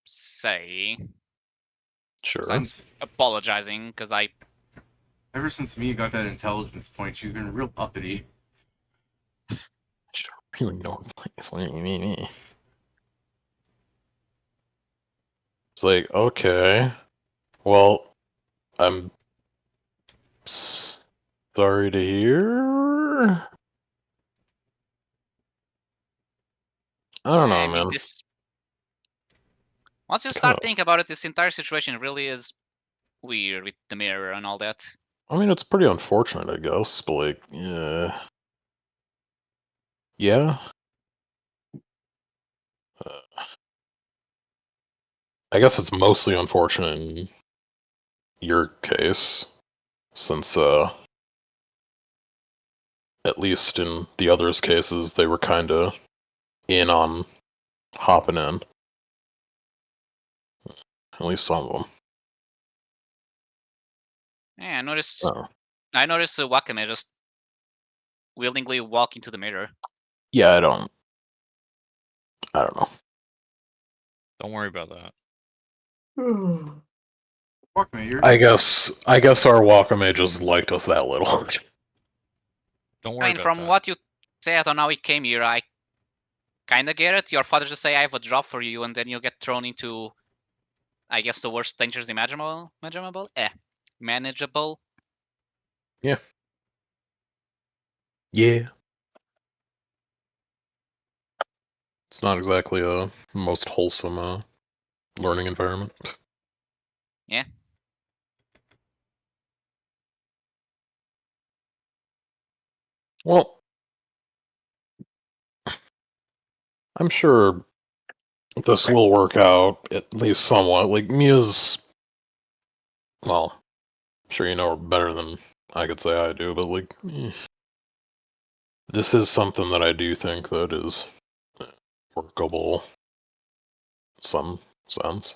say. Sure. Besides apologizing, because Ever since Mia got that intelligence point, she's been real uppity. I should really know place. What do you mean? It's like, okay. Well, I'm sorry to hear. I don't know, I mean, man. once you start thinking about it, this entire situation really is weird with the mirror and all that. I mean, it's pretty unfortunate, I guess, but like, yeah. Yeah. I guess it's mostly unfortunate in your case, since, at least in the others' cases, they were kinda in on hopping in. At least some of them. Yeah, I noticed. Oh. I noticed Wakame just willingly walk into the mirror. Yeah, I don't know. Don't worry about that. Fuck me, you're I guess our Wakame just liked us that little. Don't I worry mean, about from that. what you said on how he came here, I kind of get it. Your father just say, "I have a job for you," and then you get thrown into, I guess, the worst dangers imaginable. Manageable. Yeah. It's not exactly a most wholesome learning environment. Yeah. Well, I'm sure this will work out at least somewhat. Like Mia's, well, I'm sure you know her better than I could say I do, but like, this is something that I do think that is workable in some sense.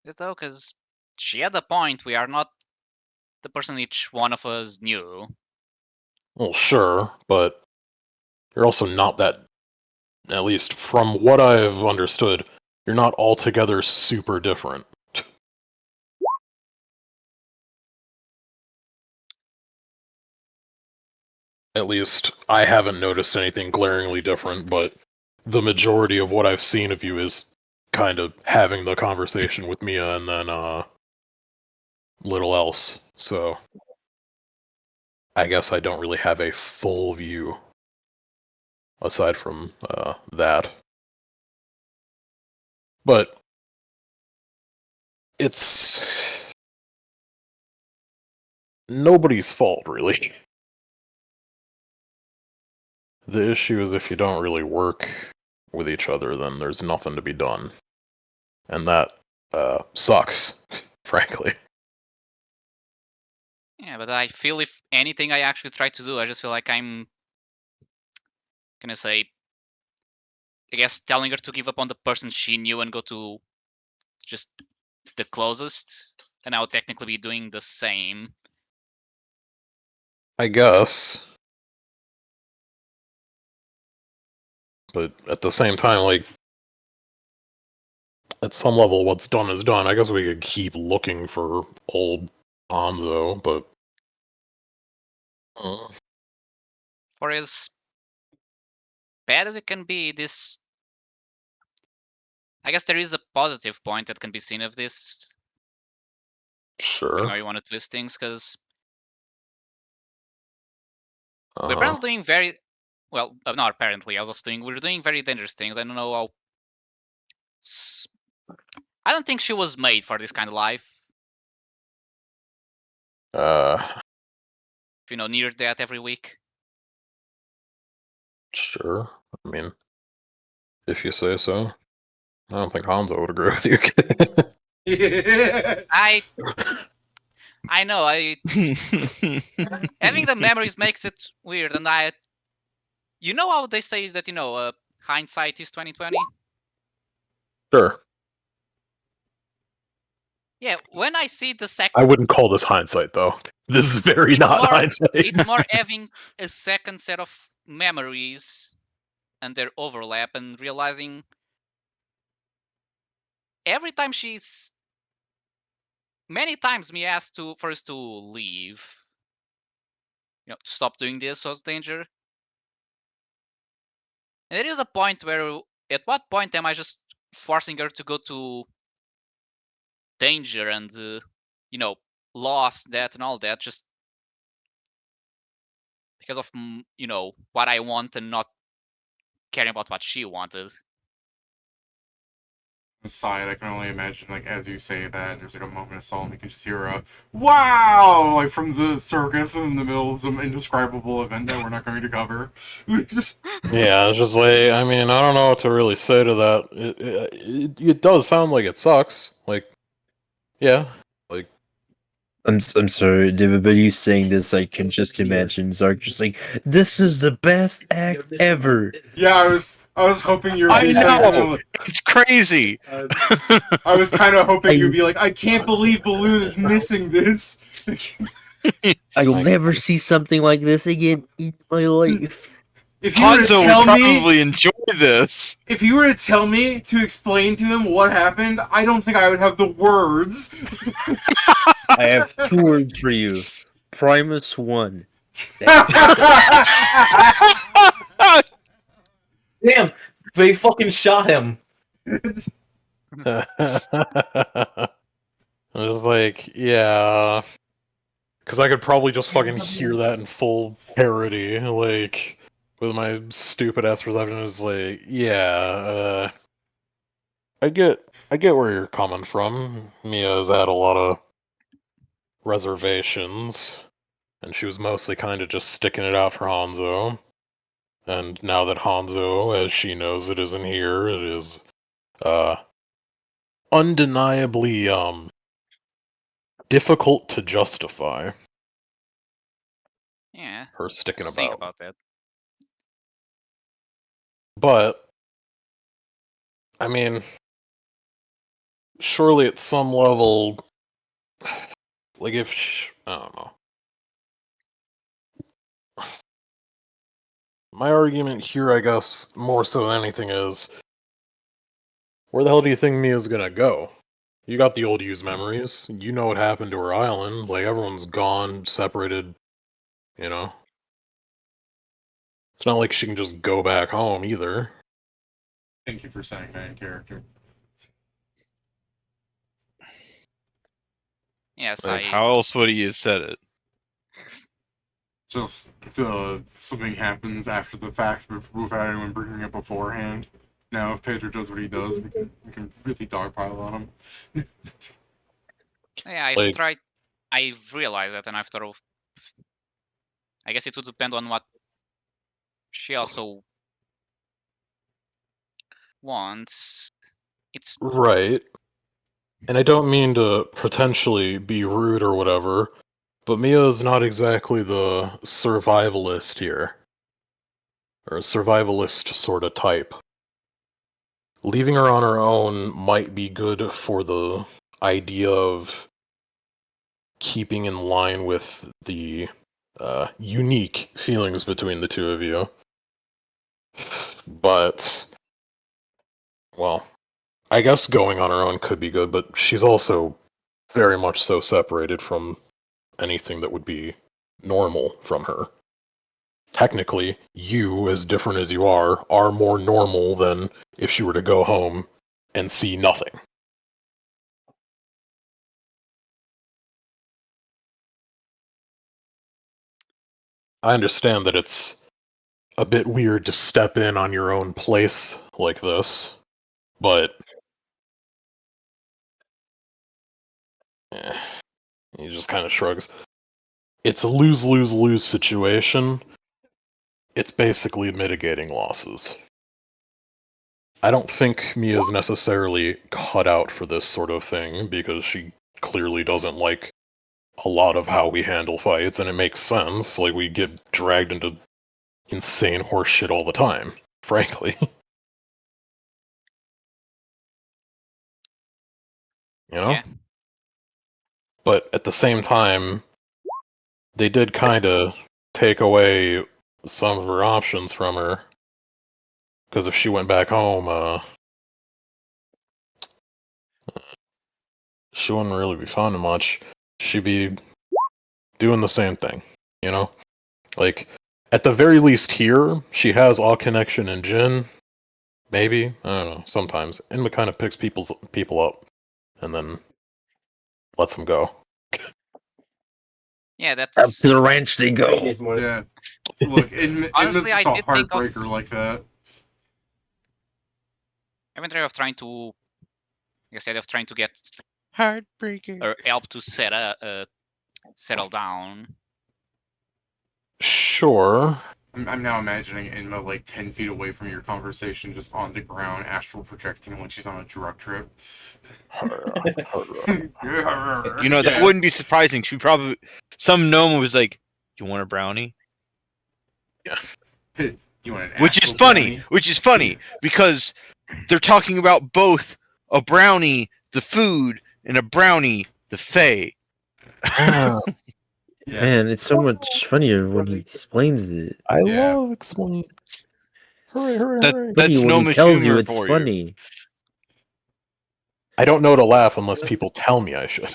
Just though, because she had a point. We are not the person each one of us knew. Well, sure, but you're also not that, at least from what I've understood, you're not altogether super different. At least I haven't noticed anything glaringly different, but the majority of what I've seen of you is kind of having the conversation with Mia and then little else. So I guess I don't really have a full view aside from that. But it's nobody's fault, really. The issue is if you don't really work with each other, then there's nothing to be done. And that sucks, frankly. Yeah, but I feel if anything I actually try to do, I just feel like I'm gonna say, I guess, telling her to give up on the person she knew and go to just the closest, and I would technically be doing the same. I guess. But at the same time, like, at some level, what's done is done. I guess we could keep looking for old Hanzo, but... For as bad as it can be, this, I guess there is a positive point that can be seen of this. Sure. How you want to twist things, because we're Uh-huh. apparently doing very well. Not apparently, we're doing very dangerous things. I don't know how. I don't think she was made for this kind of life. Near death every week. Sure. I mean, if you say so. I don't think Hanzo would agree with you. I know. Having the memories makes it weird, and you know how they say that hindsight is 20/20. Sure. Yeah, when I see the second, I wouldn't call this hindsight, though. This is very not hindsight. It's more having a second set of memories and their overlap, and realizing every time many times me asked for us to leave, stop doing this, so it's danger. And there is a point where, at what point am I just forcing her to go to danger and, loss, death, and all that, just because of, what I want and not caring about what she wanted. Aside, I can only imagine, like, as you say that, there's like a moment of silence, you can just hear a wow, like from the circus in the middle of some indescribable event that we're not going to cover. Just Yeah, it's just like, I mean, I don't know what to really say to that. It does sound like it sucks. Like, yeah, like, I'm sorry, David, but you saying this, I can just imagine Zark just like, this is the best act ever. Yeah, I was hoping you were I gonna say something know! like, It's crazy! I was kind of hoping you'd be like, I can't believe Balloon is missing this. I'll never see something like this again in my life. If you were to Hanzo would tell me, probably enjoy this. if you were to tell me to explain to him what happened, I don't think I would have the words. I have 2 words for you. Primus 1. That's it. Damn, they fucking shot him. I was like, yeah. Because I could probably just fucking hear that in full parody, like, with my stupid ass perception. Is like, yeah, I get where you're coming from. Mia's had a lot of reservations, and she was mostly kind of just sticking it out for Hanzo. And now that Hanzo, as she knows it, isn't here, it is, undeniably, difficult to justify Yeah, her sticking think about. about that. But, I mean, surely at some level, like if I don't know. My argument here, I guess, more so than anything is, where the hell do you think Mia's gonna go? You got the old used memories. You know what happened to her island. Like, everyone's gone, separated, you know? It's not like she can just go back home, either. Thank you for saying that in character. Yes, Like, How else would he have said it? Just something happens after the fact without anyone bringing it beforehand. Now, if Pedro does what he does, we can really dogpile on him. Yeah, I've Like- tried. I've realized that, and I've thought of. I guess it would depend on what she also wants. It's Right. And I don't mean to potentially be rude or whatever, but Mia's not exactly the survivalist here. Or a survivalist sort of type. Leaving her on her own might be good for the idea of keeping in line with the unique feelings between the two of you. But, well, I guess going on her own could be good, but she's also very much so separated from anything that would be normal from her. Technically, you, as different as you are more normal than if she were to go home and see nothing. I understand that it's a bit weird to step in on your own place like this, but he just kind of shrugs. It's a lose-lose-lose situation. It's basically mitigating losses. I don't think Mia's necessarily cut out for this sort of thing, because she clearly doesn't like a lot of how we handle fights, and it makes sense. Like, we get dragged into insane horse shit all the time, frankly. You know? Yeah. But at the same time, they did kind of take away some of her options from her. Because if she went back home, she wouldn't really be finding much. She'd be doing the same thing, you know? Like, at the very least here, she has All Connection and Jin. Maybe. I don't know, sometimes. Inma kind of picks people up, and then lets them go. yeah, Up that's to the ranch they go. Yeah. Look, Inma's Honestly, just I a did think of- heartbreaker like that. I've been trying of trying to, instead of trying to get Heartbreaker. or help to settle down. Sure. I'm now imagining Inma like 10 feet away from your conversation, just on the ground, astral projecting like she's on a drug trip. You know, that wouldn't be surprising. She probably some gnome was like, "You want a brownie?" You want an Which is astral funny. brownie? Which is funny because they're talking about both a brownie, the food, and a brownie, the fae. Ah, Yeah. Man, it's so much funnier when he explains it. I Yeah. love explaining. Hooray, hooray, That hooray. Funny that's when he gnomish tells you humor it's for you. funny. I don't know to laugh unless people tell me I should.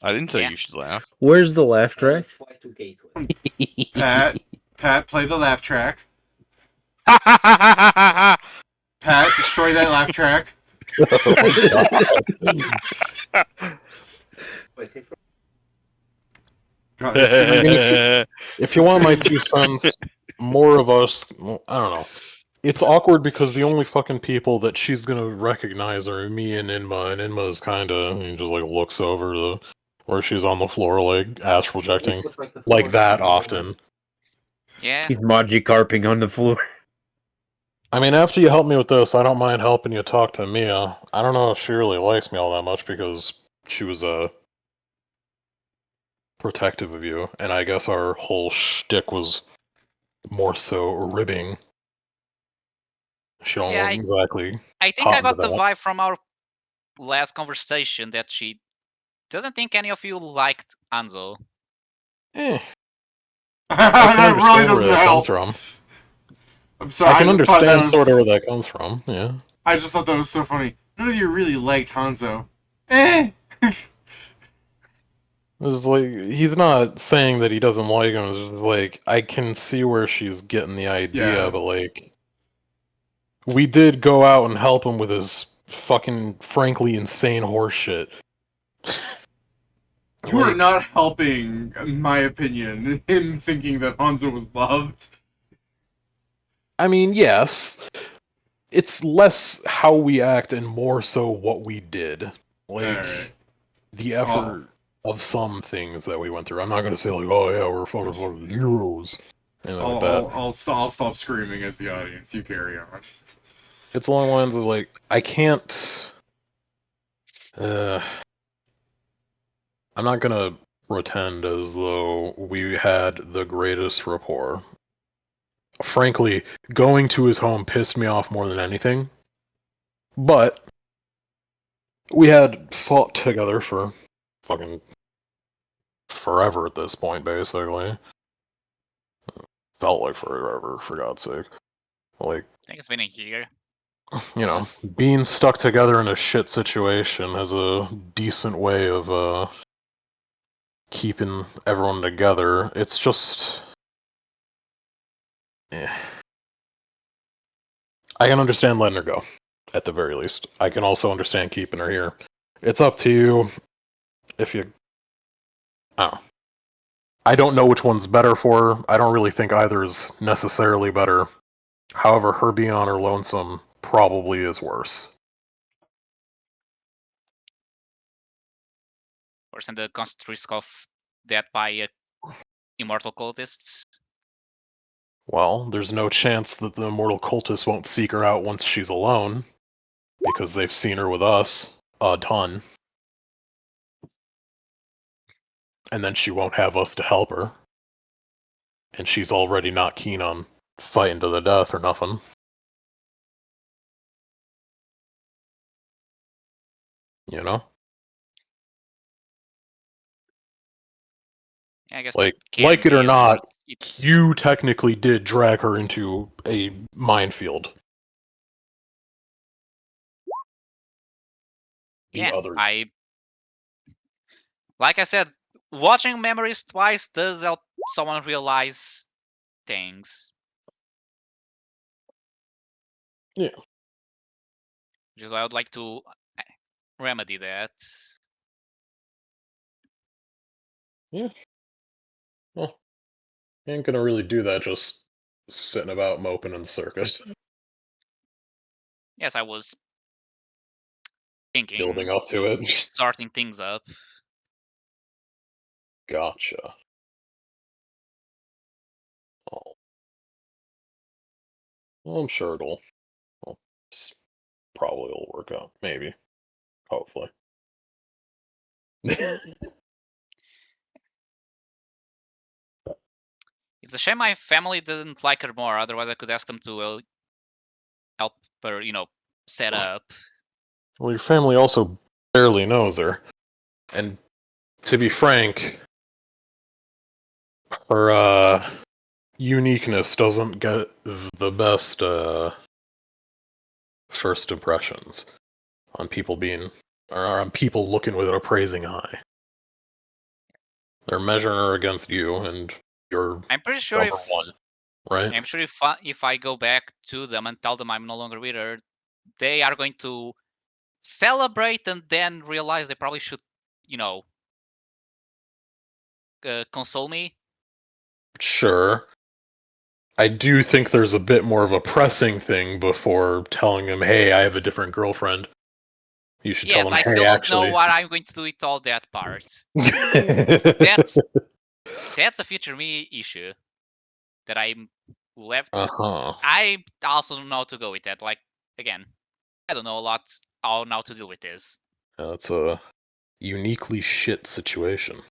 I didn't say Yeah. you should laugh. Where's the laugh track? Pat, play the laugh track. Pat, destroy that laugh track. God, this is If you want my 2 cents, more of us. Well, I don't know. It's awkward because the only fucking people that she's gonna recognize are me and Inma, and Inma's kinda he just like looks over the where she's on the floor like astral projecting like that often. Yeah. He's Magikarping on the floor. I mean, after you help me with this, I don't mind helping you talk to Mia. I don't know if she really likes me all that much because she was protective of you, and I guess our whole shtick was more so ribbing. She don't Yeah, exactly. I think I cotton to got the that. vibe from our last conversation that she doesn't think any of you liked Anzo. Eh, I can that really understand doesn't where that help. comes from. I'm sorry. I can just thought that understand was, sort of where that comes from. Yeah. I just thought that was so funny. None of you really liked Hanzo. Eh. It's like he's not saying that he doesn't like him. It's just like I can see where she's getting the idea, Yeah. but like we did go out and help him with his fucking frankly insane horse shit. You are not helping, in my opinion, him thinking that Hanzo was loved. I mean, yes. It's less how we act and more so what we did. Like Alright. the effort of some things that we went through. I'm not gonna say like, oh yeah, we're fucking heroes. Anything like that. I'll stop screaming as the audience. You carry on. It's along the lines of like I can't. I'm not gonna pretend as though we had the greatest rapport. Frankly, going to his home pissed me off more than anything. But we had fought together for fucking forever at this point, basically. Felt like forever, for God's sake. Like, I think it's been a year. you know, Yes. being stuck together in a shit situation has a decent way of keeping everyone together. It's just, I can understand letting her go, at the very least. I can also understand keeping her here. It's up to you. If you, I don't know which one's better for her. I don't really think either is necessarily better. However, her being on her lonesome probably is worse. Worse than the constant risk of death by immortal cultists. Well, there's no chance that the immortal cultist won't seek her out once she's alone, because they've seen her with us a ton. And then she won't have us to help her. And she's already not keen on fighting to the death or nothing. You know? Yeah, I guess Like, that can like it be or not, but it's you technically did drag her into a minefield. yeah. Other. Like I said, watching memories twice does help someone realize things. Yeah. Which is why I would like to remedy that. Yeah. Well, you ain't gonna really do that just sitting about moping in the circus. Yes, I was thinking, Building up to it. starting things up. Gotcha. Oh. Well, I'm sure probably will work out. Maybe. Hopefully. It's a shame my family didn't like her more. Otherwise, I could ask them to help her, set up. Well, your family also barely knows her. And to be frank, her uniqueness doesn't get the best first impressions on people on people looking with an appraising eye. They're measuring her against you, and you're I'm pretty sure number one, right? I'm sure if I go back to them and tell them I'm no longer with her, they are going to celebrate and then realize they probably should, console me. Sure. I do think there's a bit more of a pressing thing before telling them, hey, I have a different girlfriend. You should tell Yes, them, I hey, still don't actually. know what I'm going to do with all that part. That's a future me issue that I'm left. Uh-huh. I also don't know how to go with that. Like, again, I don't know a lot how now to deal with this. That's a uniquely shit situation.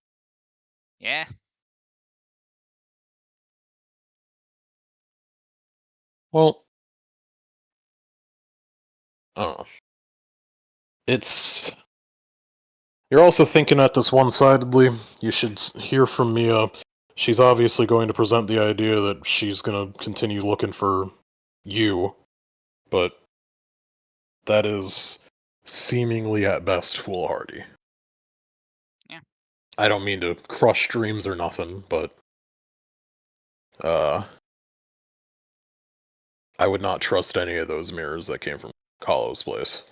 Yeah. Well, I don't know. You're also thinking at this one-sidedly. You should hear from Mia. She's obviously going to present the idea that she's going to continue looking for you, but that is seemingly at best foolhardy. Yeah. I don't mean to crush dreams or nothing, but I would not trust any of those mirrors that came from Kahlo's place.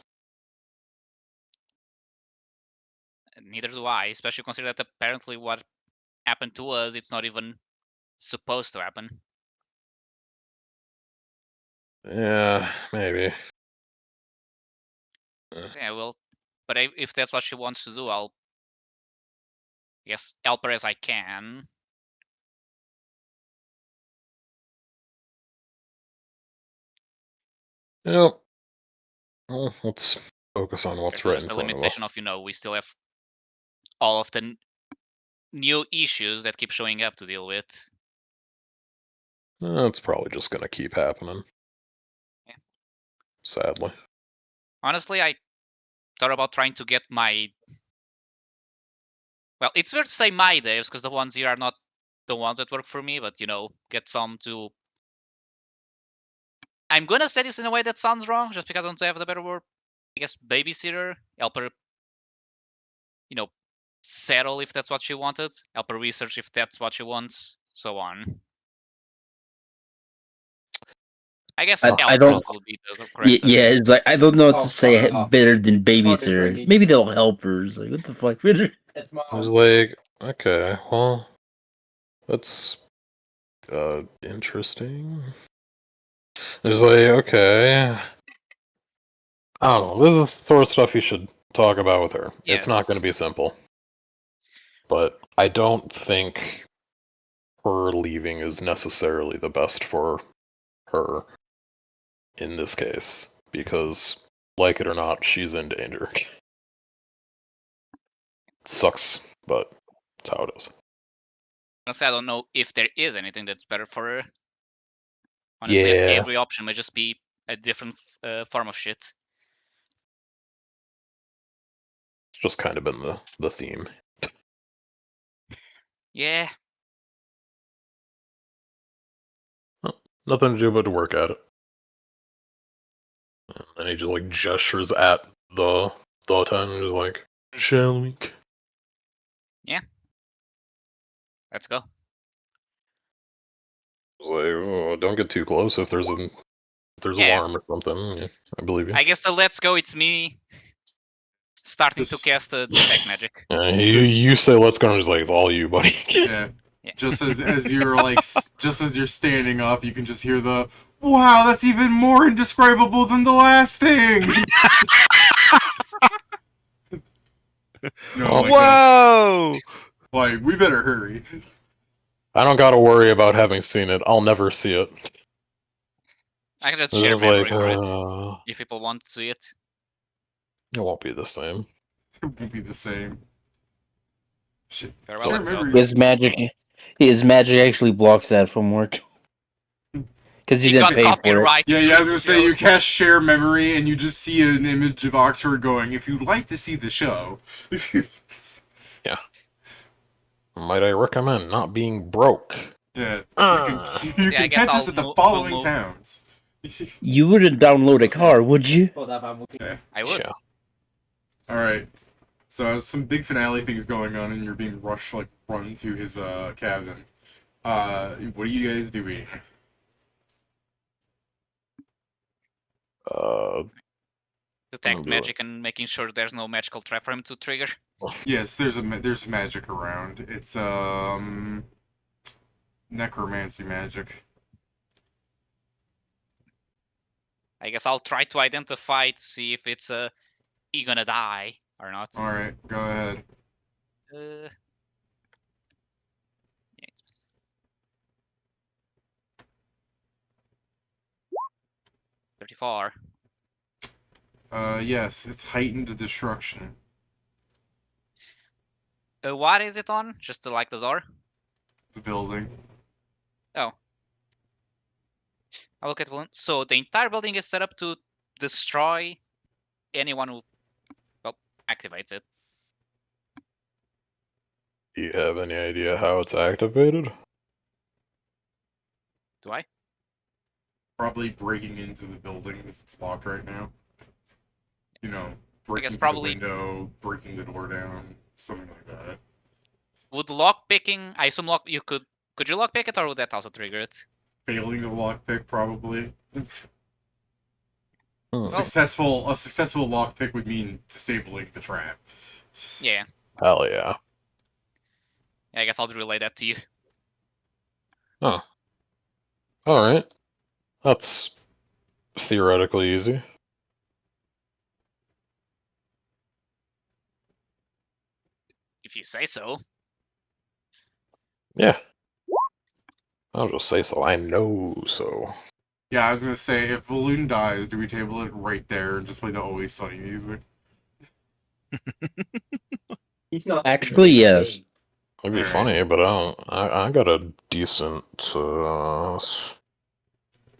Neither do I, especially considering that apparently what happened to us, it's not even supposed to happen. Yeah, maybe. Yeah, well, but if that's what she wants to do, I'll, help her as I can. Yep. Well, let's focus on what's There's right just in the front of limitation us. of, we still have all of the new issues that keep showing up to deal with. It's probably just gonna keep happening. Yeah. Sadly. Honestly, I thought about trying to get my... Well, it's weird to say my devs, because the ones here are not the ones that work for me, but, get some to... I'm gonna say this in a way that sounds wrong, just because I don't have the better word. I guess babysitter, help her, settle if that's what she wanted, help her research if that's what she wants, so on. I guess I don't. helpers will be the correct term. Yeah, it's like I don't know what to say Oh. better than babysitter. Maybe they'll help her. It's like what the fuck? I was like, okay, well, that's interesting. It's like, okay. I don't know. This is the sort of stuff you should talk about with her. Yes. It's not going to be simple. But I don't think her leaving is necessarily the best for her in this case. Because, like it or not, she's in danger. It sucks, but it's how it is. Honestly, I don't know if there is anything that's better for her. Honestly, Yeah. every option may just be a different form of shit. It's just kind of been the theme. Yeah. Nothing to do but to work at it. And he just like gestures at the time and is like, shall we? Yeah. Let's go. Like, oh, don't get too close if there's alarm or something. Yeah, I believe you. I guess the let's go, it's me starting to cast the detect magic. You say let's go, and I'm just like, it's all you, buddy. Yeah. Yeah. Just as you're like, just as you're standing up, you can just hear the, wow, that's even more indescribable than the last thing. No, like, Whoa! like, we better hurry. I don't gotta worry about having seen it. I'll never see it. I can just This share is memory like, for it if people want to see it. it won't be the same. It won't be the same. Shit. Very well, Share let's go. memories. His magic actually blocks that from work. Because you He didn't got pay for it. copyright. Yeah, I was gonna say you Code. cast share memory and you just see an image of Oxford going, if you'd like to see the show. Might I recommend not being broke? Yeah. Ah. You Yeah, I can guess catch us I'll at the we'll following move. towns. You wouldn't download a car, would you? I would. Yeah. Alright. So as some big finale things going on and you're being rushed like run to his cabin. What are you guys doing? Detect do magic and making sure there's no magical trap for him to trigger. Yes, there's magic around. It's necromancy magic. I guess I'll try to identify to see if it's he gonna die or not. Alright, go ahead. Yeah, 34. Yes, it's heightened destruction. What is it on? Just to like the door? The building. Oh. I'll look at one. So the entire building is set up to destroy anyone who, well, activates it. Do you have any idea how it's activated? Do I? Probably breaking into the building because it's locked right now. You know, breaking guess through probably- the window, breaking the door down, something like that. Would lock picking? I assume lock. You could. Could you lock pick it, or would that also trigger it? Failing the lockpick, probably. Hmm. A successful lockpick would mean disabling the trap. Yeah. Hell yeah. I guess I'll relay that to you. Oh. Alright. That's theoretically easy. If you say so. Yeah. I'll just say so. I know so. Yeah, I was gonna say, if Valoon dies, do we table it right there and just play the Always Sunny music? Actually, yes. It'd be Alright. funny, but I got a decent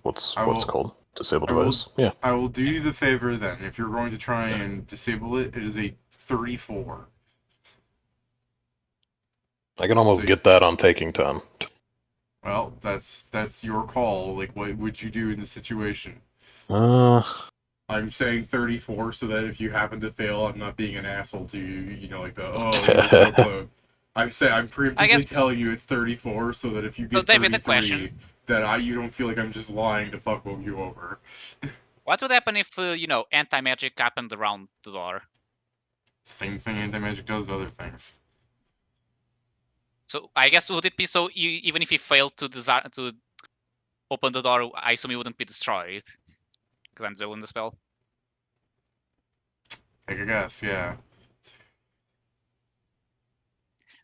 what's I will- called disabled I will- device. Yeah. I will do you the favor then. If you're going to try and disable it, it is a 34. I can almost So- get that on taking 10. Well, that's your call. Like, what would you do in this situation? I'm saying 34 so that if you happen to fail, I'm not being an asshole to you. You know, like the you were so close. I'm preemptively guess- telling you it's 34 so that if you So, get David, the 33, question. that you don't feel like I'm just lying to fuck you over. What would happen if anti-magic happened around the door? Same thing anti-magic does to other things. So I guess would it be so even if he failed to open the door, I assume he wouldn't be destroyed because I'm doing the spell. Take a guess, yeah.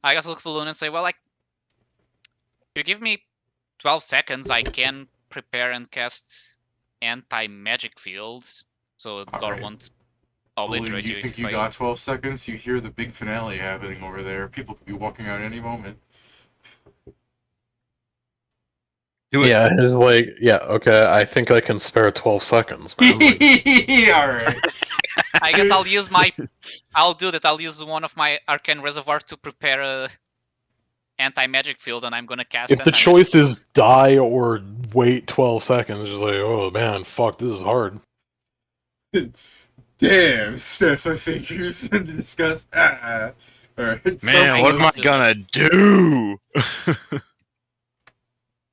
I guess look for Luna and say, well, like, if you give me 12 seconds, I can prepare and cast anti-magic fields, so the door Alright. won't Valoon, obliterate you you. think you got 12 seconds? You hear the big finale happening over there. People could be walking out any moment. Do it. Yeah, it's like, yeah, okay, I think I can spare 12 seconds, man. Like, Alright. I guess I'll use I'll do that. I'll use one of my Arcane Reservoir to prepare a anti-magic field, and I'm gonna cast if the anti-magic choice is die or wait 12 seconds, just like, oh man, fuck, this is hard. Damn, Steph, I think you something to discuss. Alright. Man, what am I gonna do?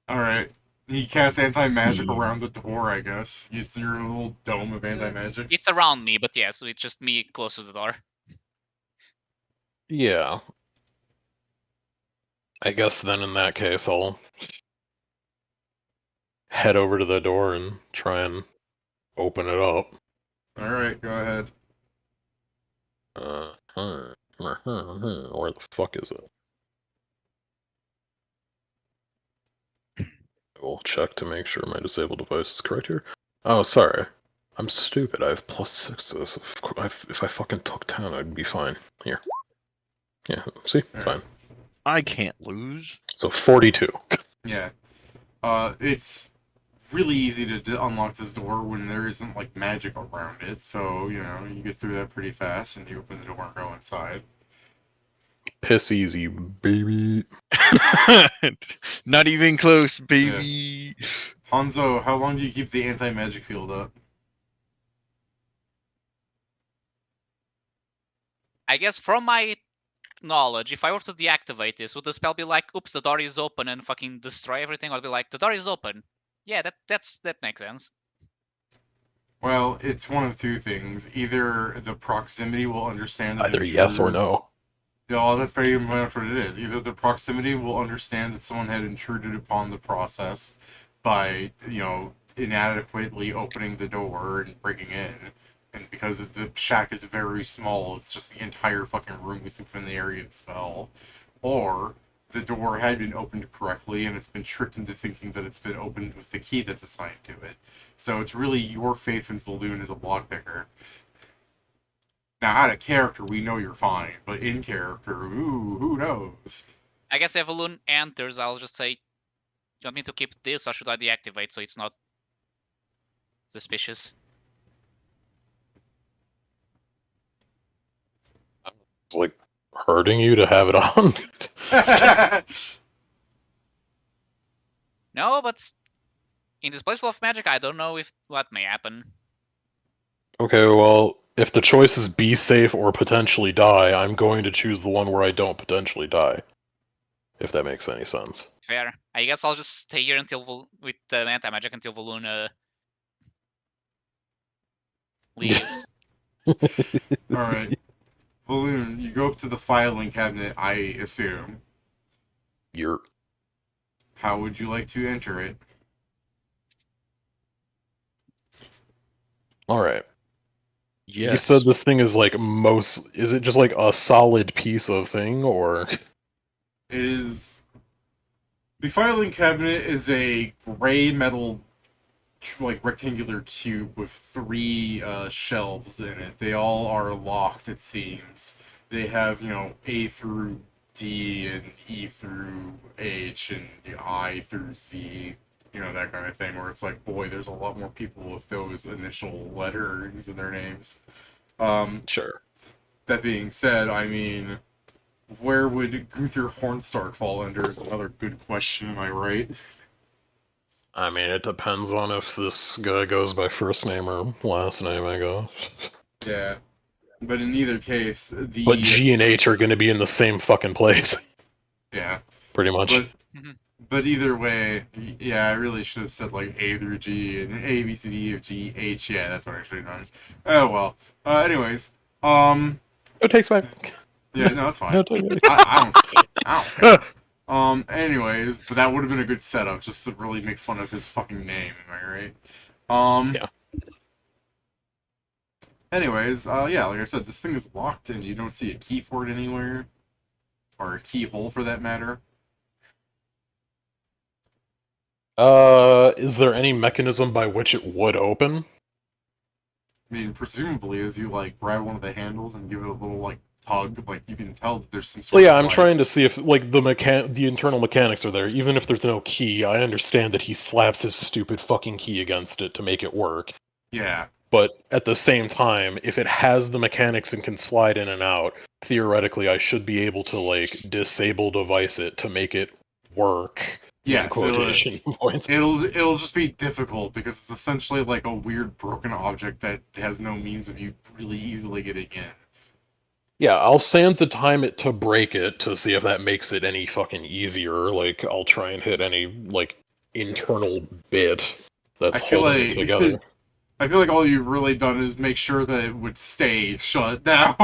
Alright. He casts anti-magic around the door, I guess. It's your little dome of anti-magic. It's around me, but yeah, so it's just me close to the door. Yeah. I guess then in that case, I'll head over to the door and try and open it up. Alright, go ahead. Where the fuck is it? I will check to make sure my disabled device is correct here. Oh, sorry. I'm stupid. I have +6 to this. If I fucking took 10, I'd be fine. Here. Yeah, see? Fine. I can't lose. So 42. Yeah. It's really easy to unlock this door when there isn't, like, magic around it. So, you know, you get through that pretty fast and you open the door and go inside. Piss easy, baby. Not even close, baby. Hanzo, how long do you keep the anti-magic field up? I guess from my knowledge, if I were to deactivate this, would the spell be like, oops, the door is open and fucking destroy everything? Or would it be like, the door is open? Yeah, that makes sense. Well, it's one of two things. Either the proximity will understand that Either yes or no. Yeah, well, that's pretty much what it is. Either the proximity will understand that someone had intruded upon the process by, you know, inadequately opening the door and breaking in. And because the shack is very small, it's just the entire fucking room is within the area of the spell. Or the door had been opened correctly and it's been tricked into thinking that it's been opened with the key that's assigned to it. So it's really your faith in Valoon as a lockpicker. Now, out of character, we know you're fine, but in character, ooh, who knows? I guess if Valoon enters, I'll just say, do you want me to keep this or should I deactivate so it's not suspicious? It's like hurting you to have it on. No, but in this place full of magic, I don't know if what may happen. Okay, well, if the choice is be safe or potentially die, I'm going to choose the one where I don't potentially die. If that makes any sense. Fair. I guess I'll just stay here until with the anti-magic until Valoon leaves. Alright. Valoon, you go up to the filing cabinet, I assume. How would you like to enter it? Alright. Yes. You said this thing is like is it just like a solid piece of thing, or? It is... The filing cabinet is a gray metal, like, rectangular cube with 3 shelves in it. They all are locked, it seems. They have, you know, A through D and E through H and I through Z. You know, that kind of thing, where it's like, boy, there's a lot more people with those initial letters in their names. Sure. That being said, I mean, where would Gunther Hornstark fall under is another good question, am I right? I mean, it depends on if this guy goes by first name or last name, I guess. Yeah. But in either case, But G and H are going to be in the same fucking place. Yeah. Pretty much. But either way, yeah, I really should have said, like, A through G, and A, B, C, D, E, F, G, H, yeah, that's what I should have done. Oh, well. Anyways, No takes back. Yeah, no, that's fine. No take back. I don't care. Anyways, but that would have been a good setup, just to really make fun of his fucking name, am I right? Yeah. Anyways, yeah, like I said, this thing is locked and you don't see a key for it anywhere. Or a keyhole, for that matter. Is there any mechanism by which it would open? I mean, presumably, as you, like, grab one of the handles and give it a little, like, tug, like, you can tell that there's some sort Well, yeah, of, I'm like... trying to see if, like, the internal mechanics are there. Even if there's no key, I understand that he slaps his stupid fucking key against it to make it work. Yeah. But at the same time, if it has the mechanics and can slide in and out, theoretically I should be able to, like, disable device it to make it work. Yeah, quotation points. It'll just be difficult because it's essentially like a weird broken object that has no means of you really easily getting in. Yeah, I'll Sansa time it to break it to see if that makes it any fucking easier. Like, I'll try and hit any, like, internal bit that's holding it together. I feel like all you've really done is make sure that it would stay shut now.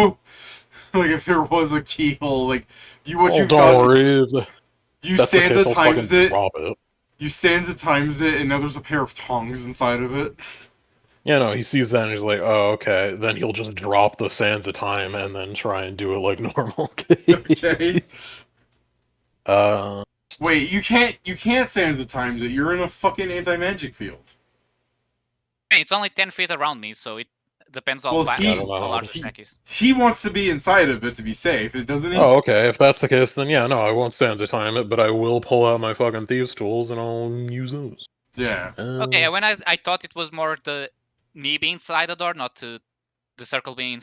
Like, if there was a keyhole, like, you've don't done... worry. You Sansa times it. You Sansa times it, and now there's a pair of tongs inside of it. Yeah, no, he sees that and he's like, oh, okay. Then he'll just drop the Sansa time and then try and do it like normal. Okay. Wait, you can't Sands of Times it. You're in a fucking anti-magic field. Hey, it's only 10 feet around me, so it depends on Well, how he- large the stack is. He wants to be inside of it to be safe, doesn't he? Oh, okay. If that's the case, then yeah, no, I won't stand to time it, but I will pull out my fucking thieves' tools and I'll use those. Yeah. Okay, when I thought it was more me being inside the door, not the circle being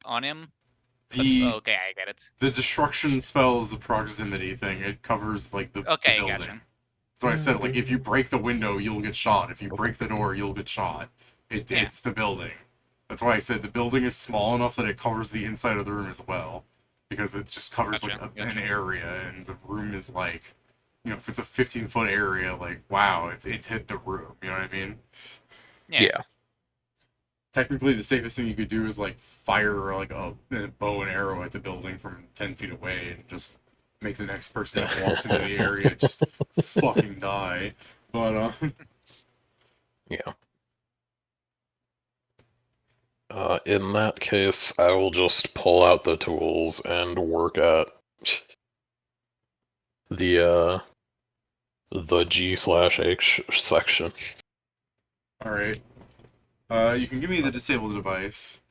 on him. But, okay, I get it. The destruction spell is a proximity thing. It covers like the Okay, building. gotcha. So I said, like, if you break the window, you'll get shot. If you break the door, you'll get shot. It's the building. That's why I said the building is small enough that it covers the inside of the room as well, because it just covers like an area, and the room is like, you know, if it's a 15-foot area, like wow, it's hit the room. You know what I mean? Yeah. Technically, the safest thing you could do is like fire like a bow and arrow at the building from 10 feet away, and just make the next person that walks into the area just fucking die. But yeah. In that case, I will just pull out the tools and work at the G/H section. all right. You can give me the disabled device.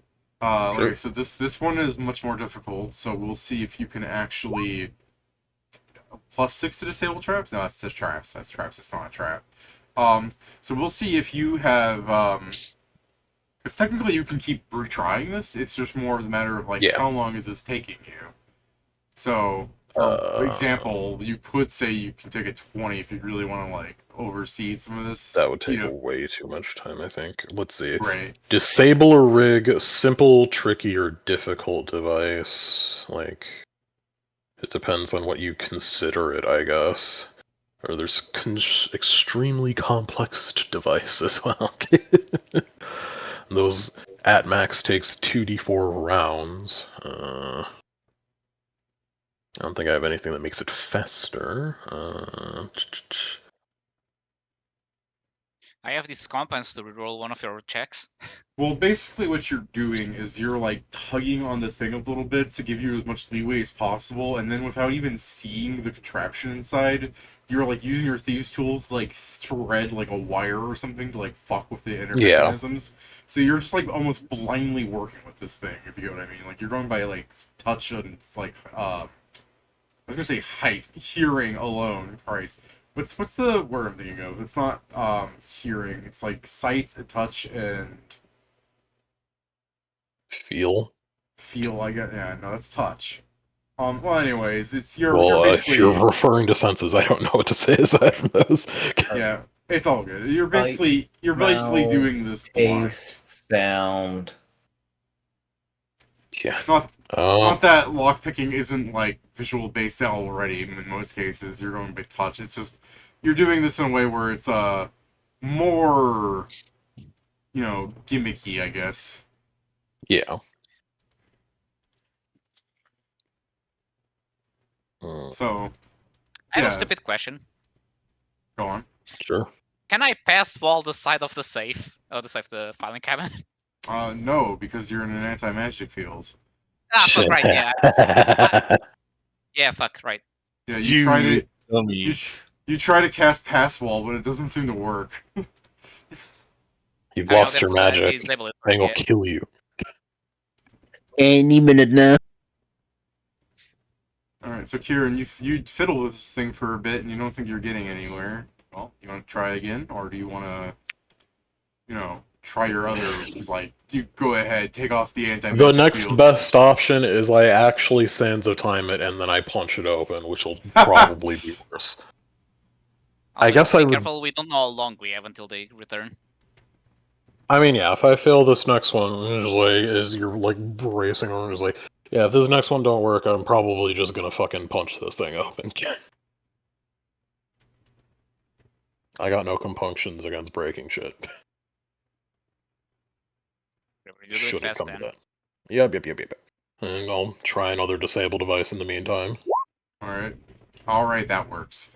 Sure. Okay, so this one is much more difficult. So we'll see if you can actually +6 to disable traps. No, that's just traps. That's traps. It's not a trap. So we'll see if you have because technically you can keep retrying this. It's just more of the matter of like how long is this taking you. So for example, you could say you can take a 20 if you really want to like oversee some of this. That would take way too much time, I think. Let's see. Right. Disable or rig simple, tricky, or difficult device. Like, it depends on what you consider it, I guess. Or there's extremely complex device as well. Those at max takes 2d4 rounds. I don't think I have anything that makes it faster. I have these compounds to reroll one of your checks. Well, basically what you're doing is you're like tugging on the thing a little bit to give you as much leeway as possible, and then without even seeing the contraption inside, you're like using your thieves' tools to like thread like a wire or something to like fuck with the inner mechanisms. So you're just like almost blindly working with this thing, if you get what I mean. Like you're going by like touch and like I was gonna say height, hearing alone. Christ, what's the word I'm thinking of? It's not hearing. It's like sight, touch, and feel. Feel. I get. Yeah, no, that's touch. Well, anyways, it's you're if basically. you're referring to senses, I don't know what to say aside from those. Yeah, it's all good. You're basically doing this blind. Taste, sound. Yeah. Not that lockpicking isn't like visual based already. In most cases, you're going by touch. It's just you're doing this in a way where it's more, you know, gimmicky, I guess. Yeah. So. I have a stupid question. Go on. Sure. Can I pass wall the side of the safe? Oh, the safe, the filing cabinet? No, because you're in an anti-magic field. Ah, fuck, right, yeah. Yeah, fuck, right. Yeah, you try to cast pass wall, but it doesn't seem to work. You've lost your magic. Thing will kill you. Any minute now. Alright, so Kieran, you fiddle with this thing for a bit and you don't think you're getting anywhere. Well, you want to try again? Or do you want to, you know, try your other, like, you go ahead, take off the anti-magic The next field. best option is I actually Sands of Time it and then I punch it open, which will probably be worse. I guess I would... careful, we don't know how long we have until they return. I mean, yeah, if I fail this next one, as you're, like, bracing on, it's like, yeah, if this next one don't work, I'm probably just gonna fucking punch this thing open. I got no compunctions against breaking shit. Should it come to that. Yep. And I'll try another disable device in the meantime. Alright, that works.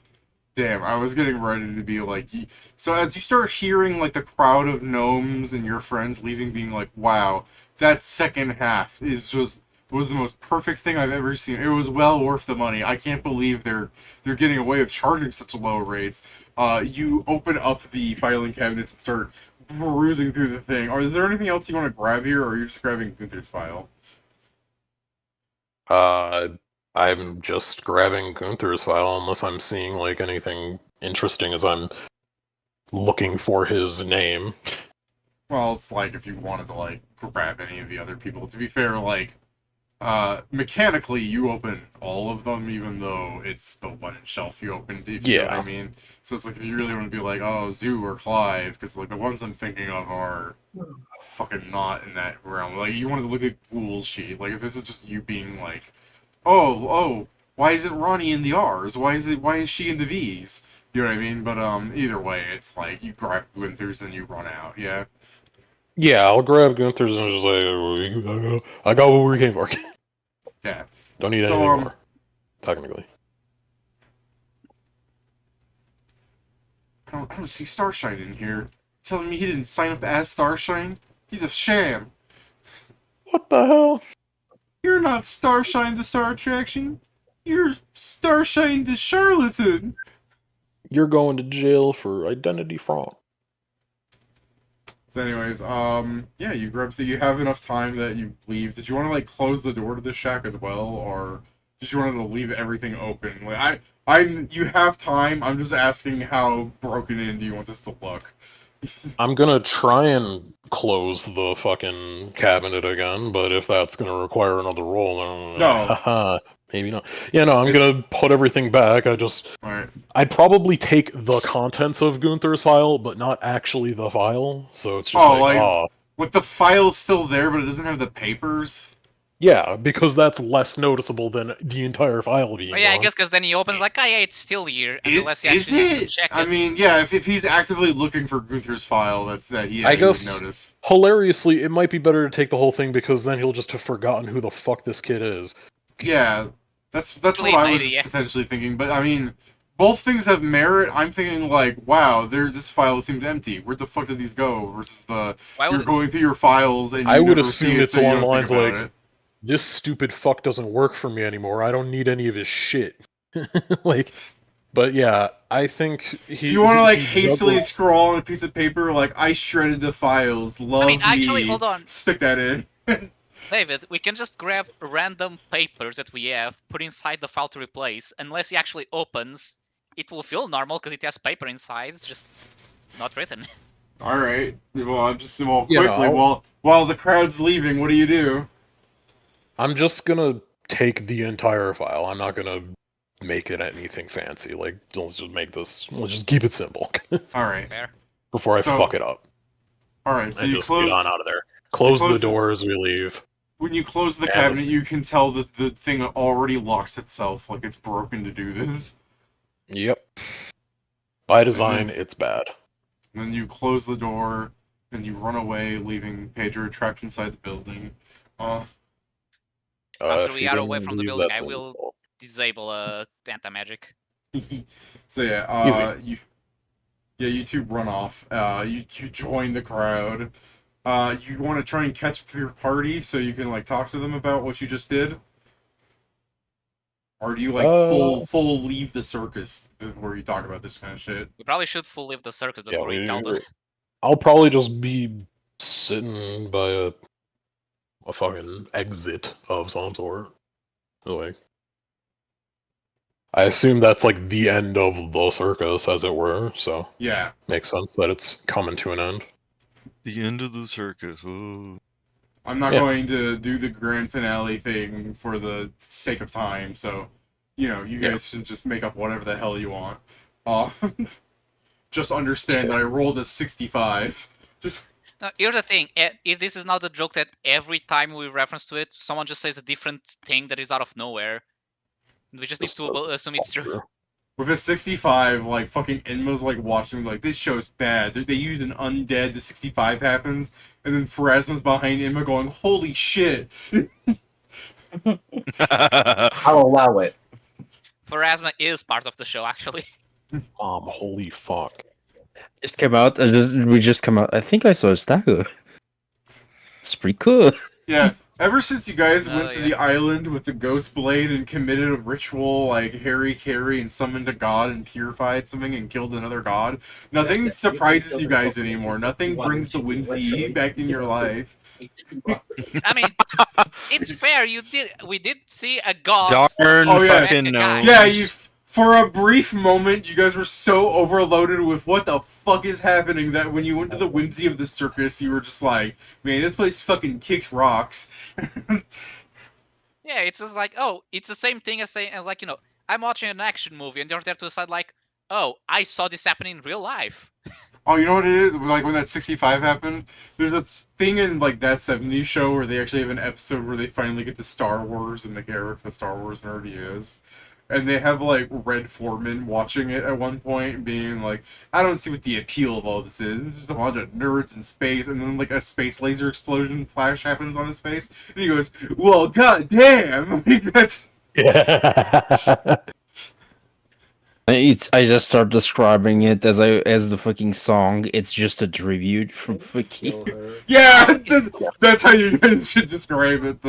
Damn, I was getting ready to be like... So as you start hearing, like, the crowd of gnomes and your friends leaving, being like, wow, that second half is just was the most perfect thing I've ever seen. It was well worth the money. I can't believe they're getting away with charging such low rates. You open up the filing cabinets and start perusing through the thing. Is there anything else you want to grab here, or are you just grabbing Gunther's file? I'm just grabbing Gunther's file unless I'm seeing like anything interesting as I'm looking for his name. Well, it's like if you wanted to like grab any of the other people. To be fair, like mechanically you open all of them, even though it's the one shelf you opened, if you know what I mean. So it's like if you really want to be like, oh, Zoo or Clive, because like the ones I'm thinking of are fucking not in that realm. Like you wanted to look at Ghoul's sheet. Like if this is just you being like, oh, why isn't Ronnie in the R's? Why is she in the V's? You know what I mean? But either way, it's like you grab Gunther's and you run out. Yeah. Yeah, I'll grab Gunther's and just like, I got what we came for. Yeah. Don't need anything more, technically. I don't see Starshine in here. Telling me he didn't sign up as Starshine? He's a sham. What the hell? You're not Starshine the Star Attraction. You're Starshine the Charlatan. You're going to jail for identity fraud. So anyways, yeah, you grab, so you have enough time that you leave. Did you want to, like, close the door to the shack as well, or did you want to leave everything open? Like, you have time, I'm just asking how broken in do you want this to look? I'm gonna try and close the fucking cabinet again, but if that's gonna require another roll, then No. maybe not. Yeah, no, I'm gonna put everything back. Alright. I'd probably take the contents of Gunther's file, but not actually the file. So it's just like the file's still there, but it doesn't have the papers? Yeah, because that's less noticeable than the entire file being yeah, I gone. guess because then he opens like, oh yeah, it's still here, unless he Is actually needs it? to check it. I mean, yeah, if he's actively looking for Gunther's file, he I would guess, notice. hilariously, it might be better to take the whole thing because then he'll just have forgotten who the fuck this kid is. Yeah, that's what I was potentially thinking, but I mean, both things have merit. I'm thinking like, wow, this file seemed empty. Where the fuck did these go? Versus you're going through your files and you I would never see assume it, it's so you along the don't lines think about like, it. this stupid fuck doesn't work for me anymore. I don't need any of his shit. Like, but yeah, I think Do you want to like hastily scrawl on a piece of paper like, I shredded the files, love me, actually, hold on. Stick that in. David, we can just grab random papers that we have, put inside the file to replace. Unless he actually opens, it will feel normal because it has paper inside, it's just not written. Alright, well, quickly, while the crowd's leaving, what do you do? I'm just gonna take the entire file. I'm not gonna make it anything fancy. Like, let's just keep it simple. Alright. Fair. Before I fuck it up. Alright, so and you just close... get on out of there. Close the door as we leave. When you close the cabinet, you can tell that the thing already locks itself, like it's broken to do this. Yep. By design, it's bad. And then you close the door, and you run away, leaving Pedro trapped inside the building. After we are away from the building, I will disable anti-magic. So yeah, you two run off. You join the crowd. You want to try and catch up with your party so you can like talk to them about what you just did, or do you like full leave the circus before you talk about this kind of shit? We probably should full leave the circus before we tell them. I'll probably just be sitting by a fucking exit of some sort. Like, I assume that's like the end of the circus, as it were. So yeah, makes sense that it's coming to an end. The end of the circus. Ooh. I'm not going to do the grand finale thing for the sake of time, so, you know, you guys should just make up whatever the hell you want. Just understand that I rolled a 65. Now, here's the thing. This is not the joke that every time we reference to it, someone just says a different thing that is out of nowhere. We just need to assume it's true. With a 65, like, fucking Enma's, like, watching, like, this show's bad. They use an undead, the 65 happens, and then Phrasma's behind Enma going, holy shit! I'll allow it. Phrasma is part of the show, actually. Holy fuck. Just came out, we just come out. I think I saw a stagger. It's pretty cool. Yeah, Ever since you guys Oh, went to yeah. the island with the ghost blade and committed a ritual like Harry Carey and summoned a god and purified something and killed another god, nothing surprises you guys anymore. Nothing brings the whimsy back in your life. I mean, it's fair. We did see a god. Darn Oh, yeah. fucking a guy. gnomes. Yeah, for a brief moment, you guys were so overloaded with what the fuck is happening that when you went to the whimsy of the circus, you were just like, man, this place fucking kicks rocks. Yeah, it's just like, oh, it's the same thing as saying, like, I'm watching an action movie, and you're there to decide, like, oh, I saw this happening in real life. Oh, you know what it is? Like when that 65 happened, there's that thing in like that 70s show where they actually have an episode where they finally get to Star Wars and McEric, the Star Wars nerd he is. And they have like Red Foreman watching it at one point, being like, I don't see what the appeal of all this is. This is just a bunch of nerds in space, and then like a space laser explosion flash happens on his face, and he goes, well, goddamn! Like, that's... I just start describing it as the fucking song. It's just a tribute from fucking. Yeah, that's how you guys should describe it.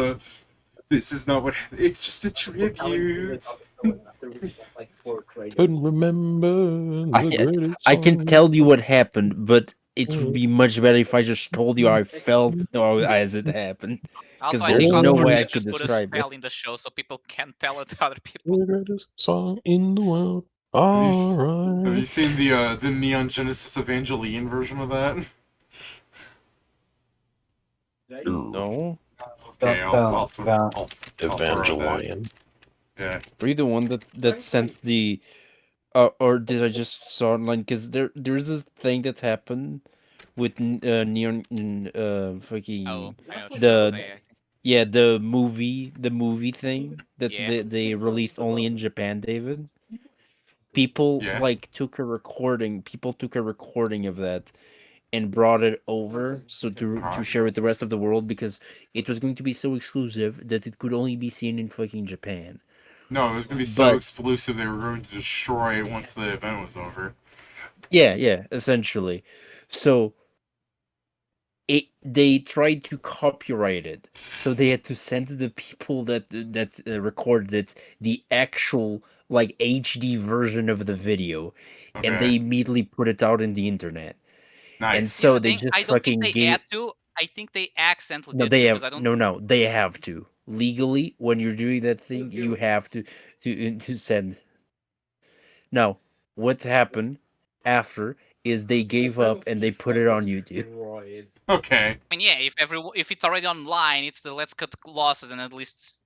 This is not what. It's just a tribute. Couldn't remember the greatest I can song. tell you what happened, but it would be much better if I just told you how I felt as it happened. Also, I there's think no also way we I should could just put a describe it. spell in the show so people can't tell it to other people. The greatest song in the world. Have you Alright. seen the Neon Genesis Evangelion version of that? No. Okay, I'll throw it out. Evangelion. Yeah. Were you the one that sent the, or did I just saw online? Because there's this thing that happened with neon fucking Oh, I know what you're trying to say, I think. yeah, the movie thing that Yeah. they released only in Japan, David. People Yeah. took a recording. People took a recording of that and brought it over to share with the rest of the world because it was going to be so exclusive that it could only be seen in fucking Japan. No, it was gonna be so But- exclusive they were going to destroy it once the event was over. Yeah, essentially. So they tried to copyright it, so they had to send the people that recorded it the actual like HD version of the video, and they Okay. immediately put it out in the internet. Nice. And Here's so the they thing, just I don't think fucking they gave. had to. I think they accidentally No, did they too, have 'cause I don't. no. They have to legally when you're doing that thing. You have to send. Now, what happened after is they gave up and they put it on YouTube. Okay. I mean, yeah, if it's already online, it's the let's cut losses and at least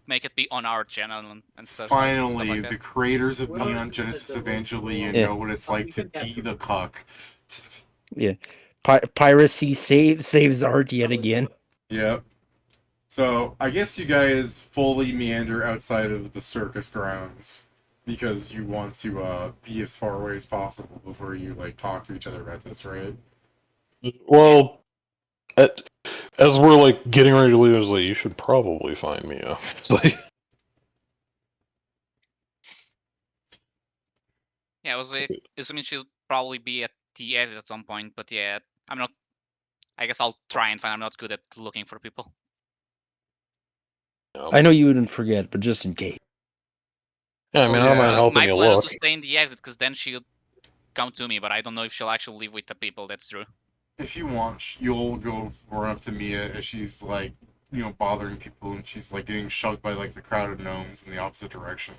make it be on our channel and stuff. Finally, like the that. creators of Neon Genesis Evangelion Yeah. know what it's like to be the cuck. Yeah, piracy saves art yet again. Yep. So, I guess you guys fully meander outside of the circus grounds because you want to be as far away as possible before you like talk to each other about this, right? Well, as we're like getting ready to leave, I was like, you should probably find me a. It's like, Yeah, I was assuming she'll probably be at the edit at some point, but yeah, I'm not. I guess I'll try and find. I'm not good at looking for people. I know you wouldn't forget, but just in case. yeah, I mean, I don't mind helping My you plan look. is to stay in the exit because then she'll come to me, but I don't know if she'll actually live with the people. That's true. If you want, you'll go run up to Mia as she's like, bothering people, and she's like getting shoved by like the crowd of gnomes in the opposite direction.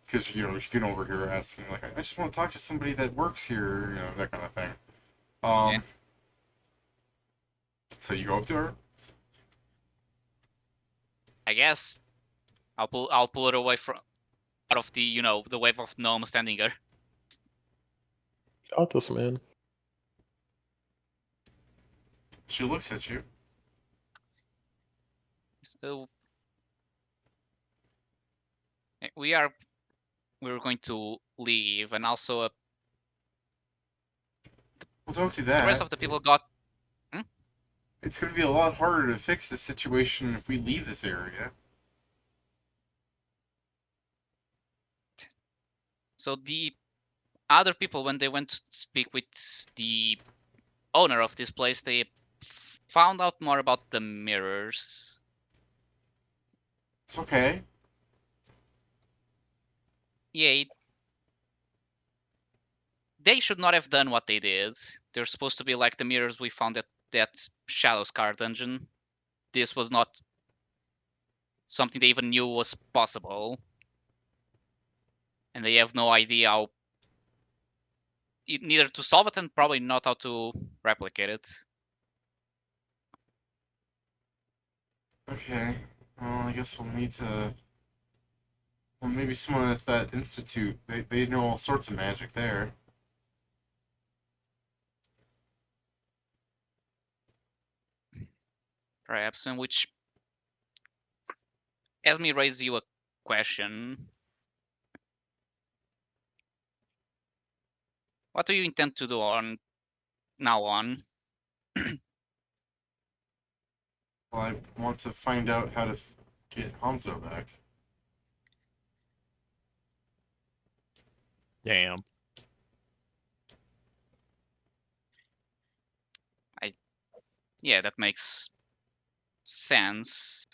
Because you can overhear her asking like, I just want to talk to somebody that works here, that kind of thing. Yeah. So you go up to her. I guess I'll pull her away from out of the the wave of gnomes standing there. Got this, man. She looks at you. So we're going to leave, and also Well, don't do the rest that. of the people got. It's going to be a lot harder to fix this situation if we leave this area. So the other people, when they went to speak with the owner of this place, they found out more about the mirrors. It's okay. Yeah, they should not have done what they did. They're supposed to be like the mirrors we found at that Shadow Scar dungeon. This was not something they even knew was possible. And they have no idea how neither to solve it and probably not how to replicate it. Okay. Well, I guess we'll need to. Well, maybe someone at that institute. They know all sorts of magic there. Perhaps, in which has me raise you a question. What do you intend to do on now on? Well, I want to find out how to get Hanzo back. Damn. Yeah, that makes sense.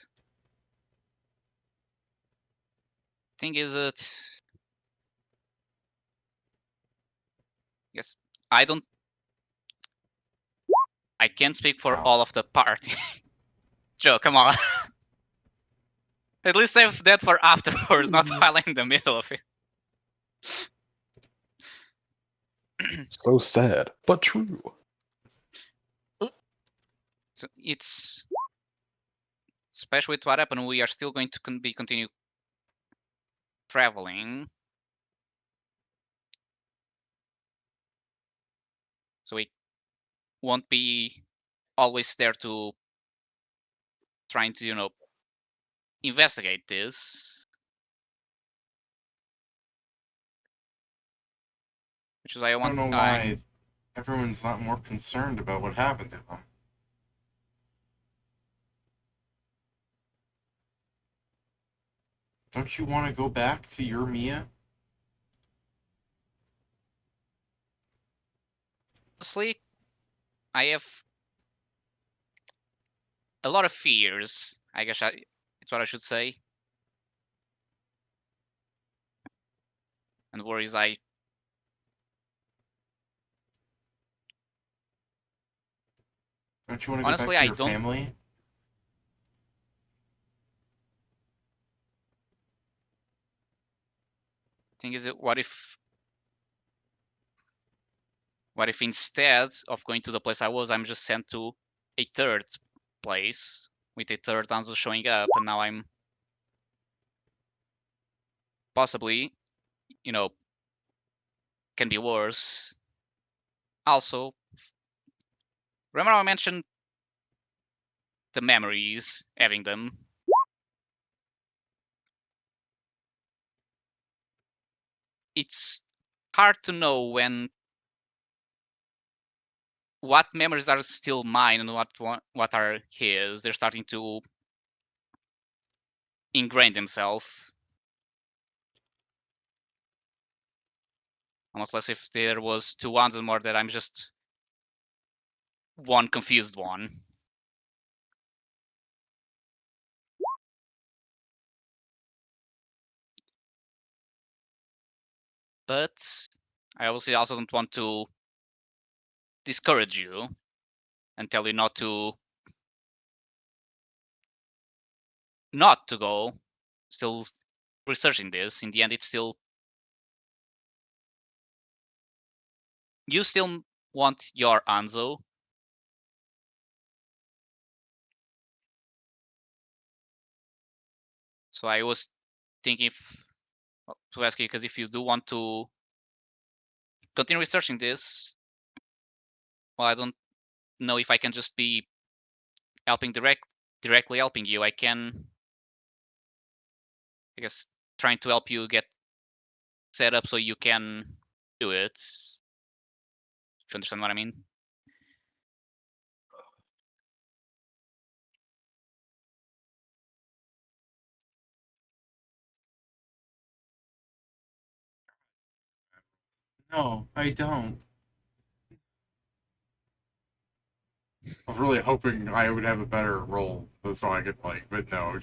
Thing is that yes, I don't. I can't speak for all of the party. Joe, come on. At least save that for afterwards, not while in the middle of it. So sad, but true. So it's especially with what happened. We are still going to continue traveling, so we won't be always there to trying to investigate this. Which is I I want. don't know why everyone's not more concerned about what happened to them. Don't you want to go back to your Mia? Honestly, I have a lot of fears. I guess it's what I should say, and worries. Don't you want to go back Honestly, to I your don't. family? Thing is, what if instead of going to the place I was, I'm just sent to a third place with a third Anzo showing up, and now I'm possibly, can be worse. Also, remember I mentioned the memories, having them. It's hard to know what memories are still mine and what are his. They're starting to ingrain themselves. Almost as if there was two ones and more that I'm just one confused one. But I obviously also don't want to discourage you and tell you not to go. Still researching this. In the end, it's still you still want your Anzo. So I was thinking to ask you because if you do want to continue researching this, well, I don't know if I can just be helping directly helping you. I can, I guess, trying to help you get set up so you can do it. If you understand what I mean. No, I don't. I was really hoping I would have a better role so I could like, but no,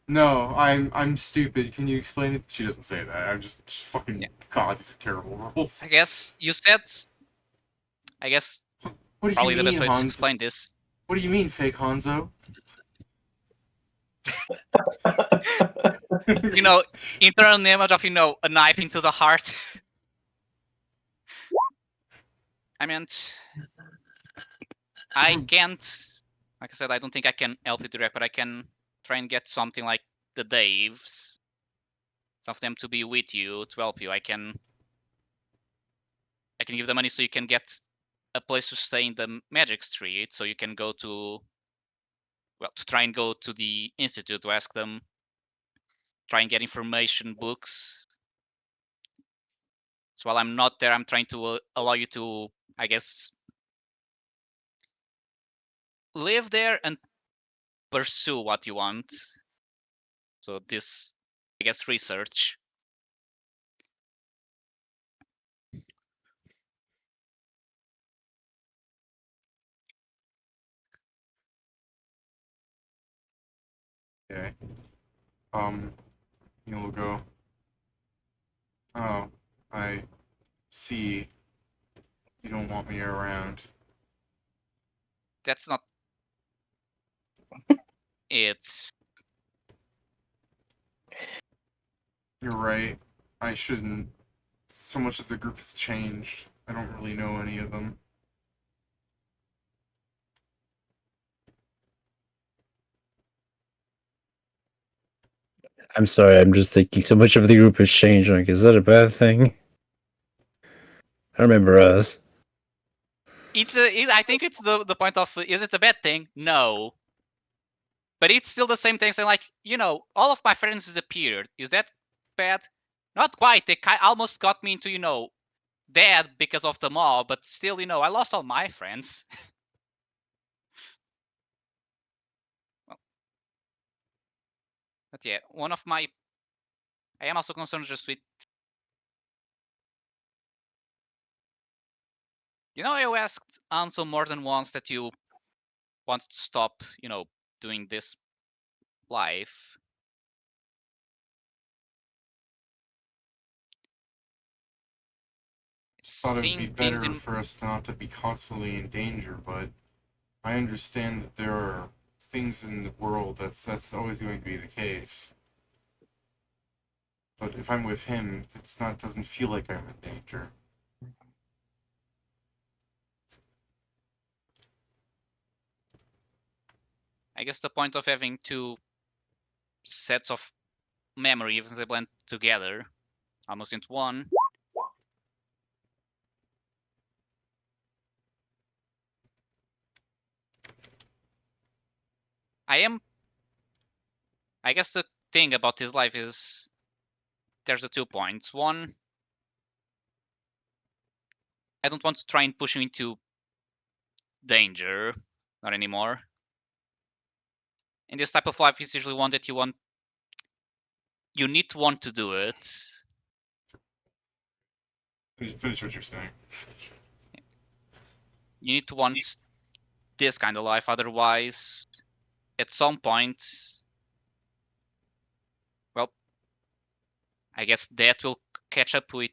no, I'm stupid. Can you explain it? She doesn't say that. I'm just fucking Yeah. God. These are terrible roles. I guess you said. I guess What do probably you the mean, best way to Hans? explain this. What do you mean, fake Hanzo? You know, internal image of a knife into the heart. I meant, I can't. Like I said, I don't think I can help you direct, but I can try and get something like the Daves, some of them to be with you to help you. I can give the money so you can get a place to stay in the Magic Street, so you can go to, well, to try and go to the institute to ask them, try and get information books. So while I'm not there, I'm trying to allow you to, I guess, live there and pursue what you want. So this, I guess, research. Okay. You'll go. Oh, I see. You don't want me around. That's not it. You're right. I shouldn't. So much of the group has changed. I don't really know any of them. I'm sorry, I'm just thinking so much of the group has changed. Like, is that a bad thing? I remember us. I think it's the point of, is it a bad thing? No. But it's still the same thing, saying like, all of my friends disappeared. Is that bad? Not quite. They almost got me into, dead because of the mob, but still, I lost all my friends. Well, but yeah, I am also concerned just with, I asked Ansel more than once that you wanted to stop, doing this life. Thought it would be Seeing things better in for us not to be constantly in danger, but I understand that there are things in the world that's always going to be the case. But if I'm with him, doesn't feel like I'm in danger. I guess the point of having two sets of memory, even if they blend together, almost into one. I guess the thing about his life is there's the 2 points. One, I don't want to try and push him into danger, not anymore. In this type of life, it's usually one that you need to want to do it. Finish what you're saying. You need to want this kind of life, otherwise, at some point, well, I guess that will catch up with,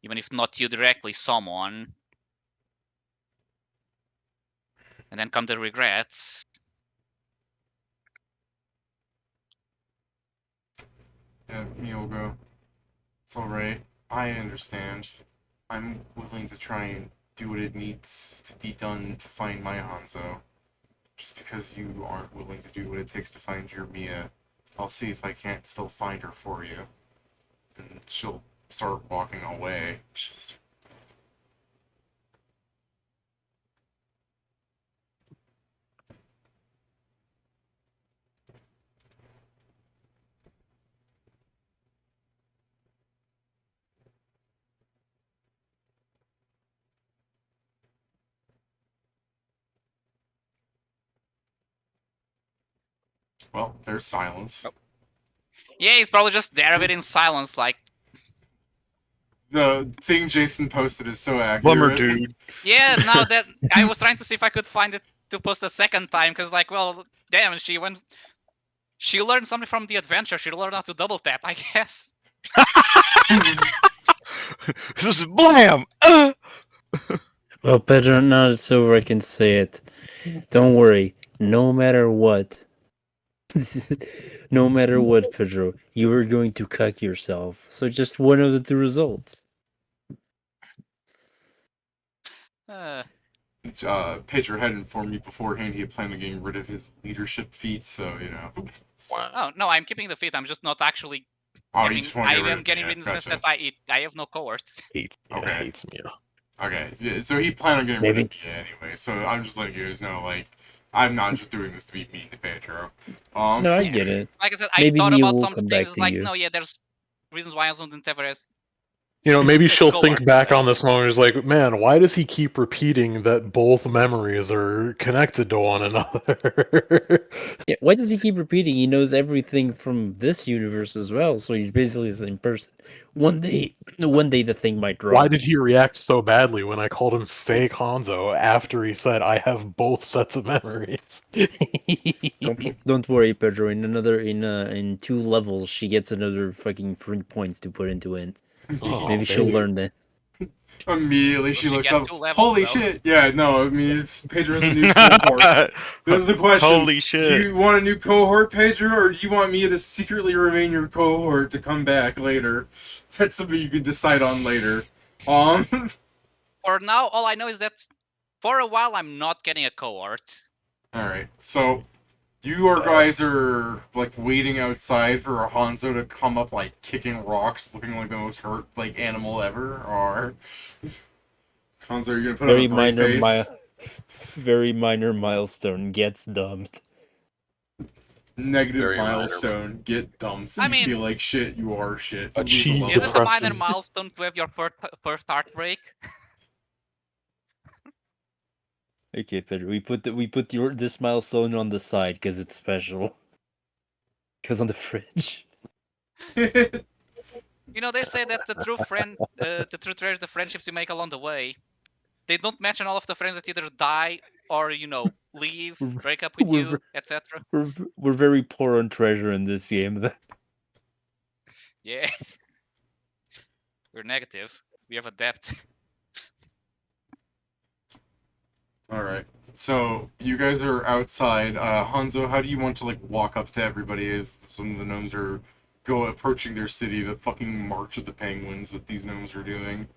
even if not you directly, someone. And then come the regrets. Yeah, Miogo. It's alright. I understand. I'm willing to try and do what it needs to be done to find my Hanzo. Just because you aren't willing to do what it takes to find your Mia, I'll see if I can't still find her for you. And she'll start walking away. Just... Well, there's silence. Yeah, he's probably just there a bit in silence, like, The thing Jason posted is so accurate. Bummer, dude. Yeah, now that I was trying to see if I could find it to post a second time, because like, well, damn, she learned something from the adventure. She learned how to double tap, I guess. This is blam. Well, Pedro, now it's over, I can say it. Don't worry. No matter what, no matter what, Pedro, you are going to cuck yourself. So just one of the two results. Pedro had informed me beforehand he had planned on getting rid of his leadership feats, so you know. Wow. Oh no, I'm keeping the feat. I'm just not actually. Oh, getting, you just want to I get rid am of getting yeah, rid in the sense gotcha. that I have no cohort. Okay. Hates me. Okay, yeah, so he planned on getting Maybe- rid of me anyway. So I'm just letting you guys know, like, I'm not just doing this to be mean to Pedro. No, I get it. Like I said, I Maybe thought Mia about will some come back things. to Like, you. no, yeah, there's reasons why I didn't ever as You know, maybe Let's she'll go, think Arthur, back then. on this moment. She's like, man, why does he keep repeating that both memories are connected to one another? Yeah, why does he keep repeating? He knows everything from this universe as well, so he's basically the same person. One day the thing might drop. Why did he react so badly when I called him fake Hanzo after he said I have both sets of memories? Don't worry, Pedro. In 2 levels, she gets another fucking 3 points to put into it. Oh, Maybe she'll baby. learn that. Immediately she she looks get up. 2 levels, Holy though? shit! Yeah, no, I mean, if Pedro has a new cohort. This is the question. Holy Do shit. you want a new cohort, Pedro, or do you want me to secretly remain your cohort to come back later? That's something you can decide on later. For now, all I know is that for a while I'm not getting a cohort. Alright, so you guys are like waiting outside for a Hanzo to come up like kicking rocks, looking like the most hurt like animal ever, or Hanzo, are you gonna put on a brave face? Very minor milestone gets dumped. Negative Very minor. milestone. Get dumped. I You mean- feel like shit. You are shit. You lose a Achieve level. Is it a minor Depressing. milestone to have your first heartbreak? Okay, Pedro, we put this milestone on the side because it's special. Because on the fridge. You know, they say that the true treasure, the friendships you make along the way, they don't mention all of the friends that either die or, leave, break up with We're you, etc. We're very poor on treasure in this game. Yeah. We're negative. We have a debt. Alright. So, you guys are outside. Hanzo, how do you want to, like, walk up to everybody as some of the gnomes are approaching their city, the fucking March of the Penguins that these gnomes are doing?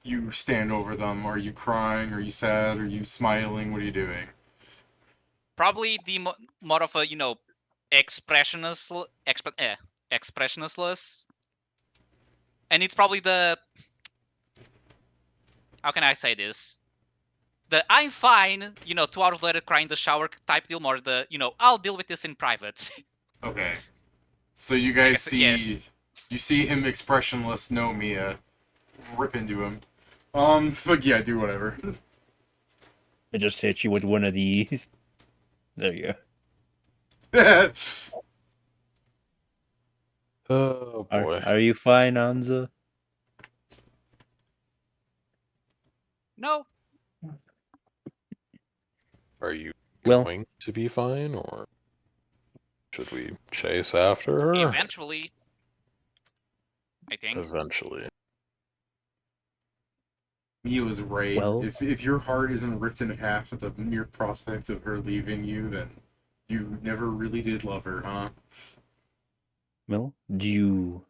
You stand over them. Are you crying? Are you sad? Are you smiling? What are you doing? Probably the more of a, expressionistless. And it's probably the... How can I say this? The I'm fine, 2 hours later crying in the shower type deal, more the, I'll deal with this in private. Okay. So you guys guess, yeah. you see him expressionless, no Mia, rip into him. But yeah, do whatever. I just hit you with one of these. There you go. Oh boy. Are you fine, Anza? No. Are you Well- going to be fine, or should we chase after her? Eventually. I think. Eventually. Mia was right. Well- If your heart isn't ripped in half at the mere prospect of her leaving you, then you never really did love her, huh? Well, do you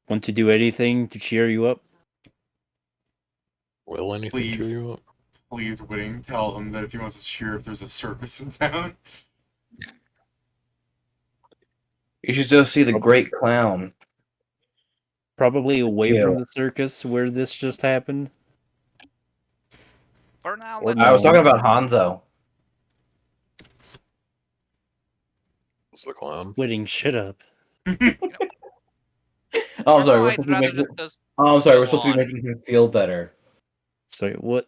want to do anything to cheer you up? Will anything cheer Please. you up? Please, Whitting, tell him that if he wants to cheer if there's a circus in town. You should go see the Great Clown. Probably away Yeah. from the circus where this just happened. For now, Or let's... I was No. talking about Hanzo. What's the clown? Whitting, shut up. Oh, I'm For sorry. now, We're I'd supposed to be rather making. just Oh, I'm sorry. go We're supposed to be on. making him feel better. Sorry, what,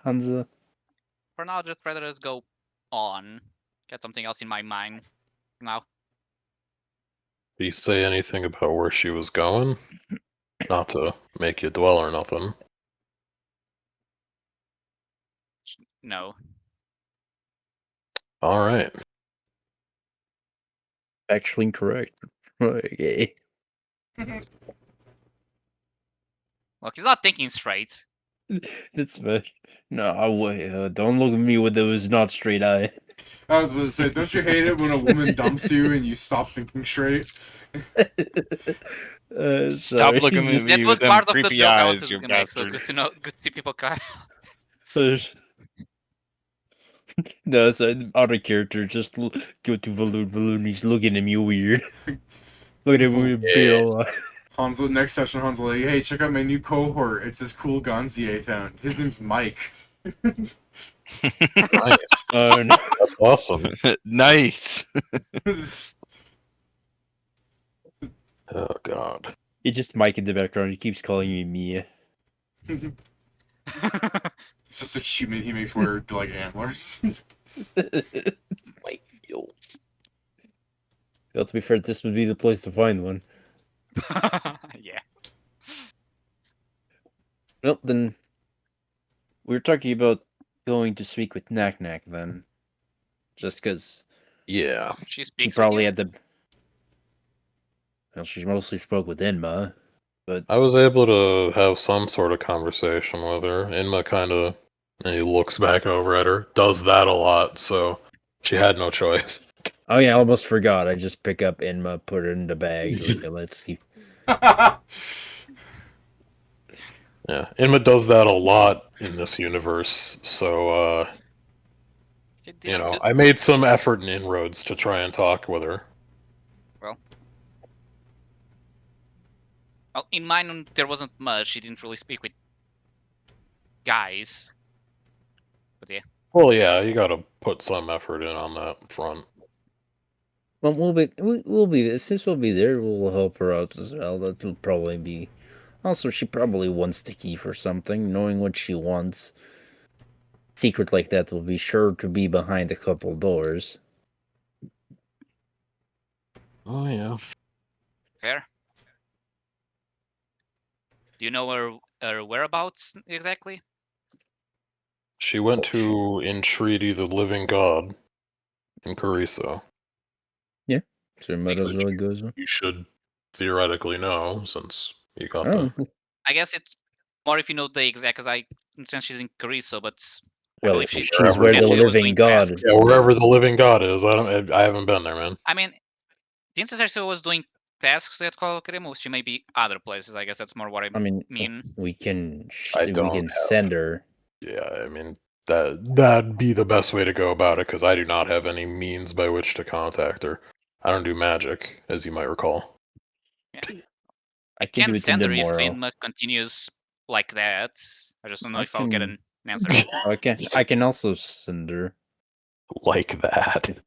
Hansa? For now, I'd just rather just go on. Get something else in my mind. Now. Did he say anything about where she was going? Not to make you dwell or nothing. No. All right. Actually incorrect. Okay. Look, he's not thinking straight. That's fine. No, wait, don't look at me with those not straight eye. I was about to say, don't you hate it when a woman dumps you and you stop thinking straight? Sorry. Stop looking at just- That me was with them part of the creepy joke I eyes, wanted you to make, but bastard. good to know, good to see people cry. No, it's an other character. Just go to Balloon. Balloon. He's looking at me weird. Look at him with Bill. Hansel, next session, Hansel, like, hey, check out my new cohort. It's this cool Gonzi I found. His name's Mike. Nice. Oh no. That's awesome. Nice. Oh god. He just Mike in the background. He keeps calling me Mia. It's just a human he makes wear, like, antlers. Mike, yo. Well, to be fair, this would be the place to find one. Yeah. Well, then we were talking about going to speak with Knack Knack then, just because Yeah. She she speaks probably with had the. Well, she mostly spoke with Inma, but I was able to have some sort of conversation with her. Inma kind of, and he looks back over at her, does that a lot, so she had no choice. oh yeah, I almost forgot. I just pick up Inma, put her in the bag. Okay, let's see. Yeah, Inma does that a lot in this universe, so, She you didn't know, do- I made some effort and inroads to try and talk with her. Well, in mine, there wasn't much. She didn't really speak with guys. But yeah. Well, yeah, you gotta put some effort in on that front. Well, we'll be there. Since we'll be there, we'll help her out as well. That'll probably be. Also, she probably wants the key for something. Knowing what she wants, secret like that will be sure to be behind a couple doors. Oh, yeah. Fair. Do you know her whereabouts exactly? She went to entreaty the living god in Carissa. So might as well go. You should theoretically know, since you got Oh, the... I guess it's more if you know the exact, because since she's in Carrizo, but I well, believe she's she's where the actually was living doing god. tasks. Yeah, wherever the living god is. I haven't been there, man. I mean, didn't she was doing tasks at Colocremos? She may be other places. I guess that's more what I I mean, mean. we can I we don't can have- send her. Yeah, I mean, that'd be the best way to go about it, because I do not have any means by which to contact her. I don't do magic, as you might recall. I can do Can it send her if tomorrow. Inma continues like that. I just don't know I if I'll get can- an answer. I can also send her. Like that.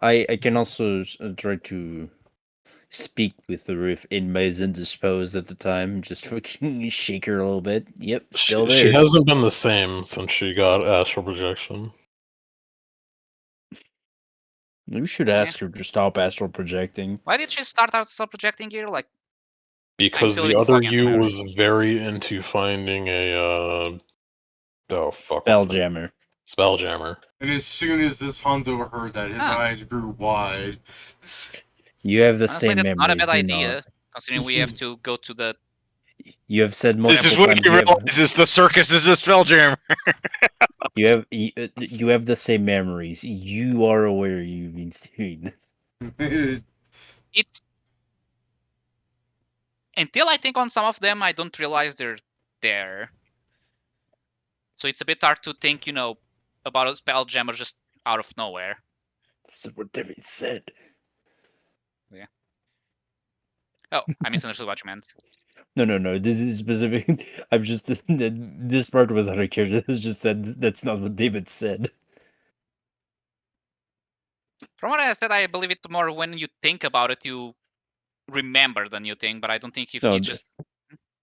I can also try to speak with her if Inma is indisposed at the time. Just fucking shake her a little bit. Yep, still She there. hasn't been the same since she got astral projection. We should ask her to stop astral projecting. Why did she start projecting here? Like, Because still a the bit other foggy on you some was very into finding a, oh fuck, what's the- Spelljammer. Spelljammer. And as soon as this Hanzo heard that, his Ah. eyes grew wide. You have the honestly, same that's memories. not a bad do idea, not. considering we have to go to the. You have said This multiple is when times. he realizes the circus is a spelljammer. You have the same memories. You are aware you've been doing this. It's until I think on some of them, I don't realize they're there. So it's a bit hard to think, about a spelljammer just out of nowhere. This is what David said. Oh, I misunderstood what you meant. No. This is specific. I'm just this part with other characters just said that's not what David said. From what I said, I believe it more when you think about it, you remember than you think. But I don't think if No, you just.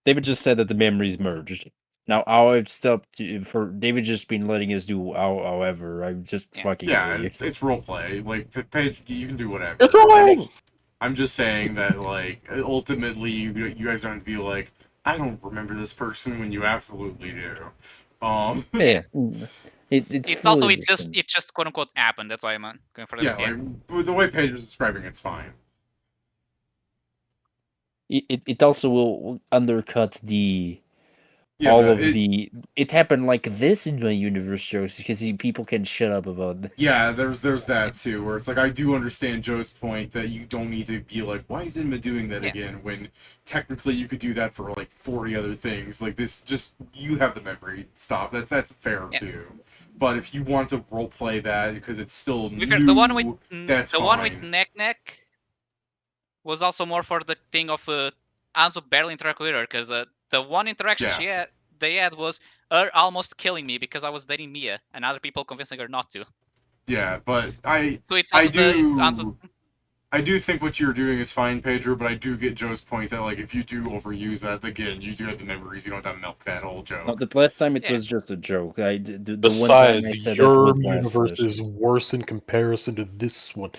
David just said that the memories merged. Now I'll stop for David just been letting us do however. I'm just fucking Yeah, with you. it's role play. Like, Paige, you can do whatever. It's rolling! I'm just saying that, like, ultimately, you guys aren't to be like, I don't remember this person when you absolutely do. Yeah, it's It's also fully it just quote unquote happened. That's why I'm going for the yeah, like with the way Pedro's describing it's fine. it also will undercut the Yeah, all but of the it happened like this in my universe jokes because people can shut up about that. yeah, there's that too, where it's like I do understand Joe's point that you don't need to be like, why is Inma doing that Yeah. again? When technically you could do that for like 40 other things. Like this, just you have the memory. Stop. That's fair Yeah. too. But if you want to roleplay that because it's still To new, be fair, the one with that's the fine. one with neck was also more for the thing of Anzo barely interact with her because the one interaction Yeah. they had was her almost killing me because I was dating Mia and other people convincing her not to. Yeah, but So it's I also the Anzo. do think what you're doing is fine, Pedro, but I do get Joe's point that like if you do overuse that, again, you do have the memories. You don't have to milk that whole joke. No, the last time it Yeah. was just a joke. The one time I Besides, said it your was last universe session. is worse in comparison to this one.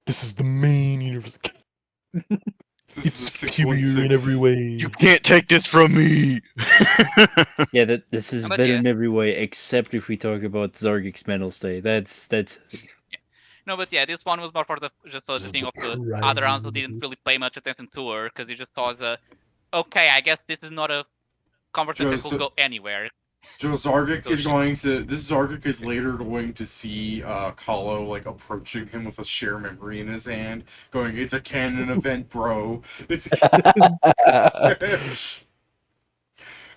This is the main universe. This It's is the superior in 616. every way. You can't take this from me. Yeah, this is But better yeah. in every way, except if we talk about Zargic's mental state. That's No, but yeah, this one was more for the This is thing the of the prime other Anzo didn't universe. really pay much attention to her because he just saw the okay, I guess this is not a conversation that could go anywhere. Joe Zargic So is she- going to. This Zargic is later going to see Kahlo like approaching him with a share memory in his hand, going, "It's a canon event, bro. It's a."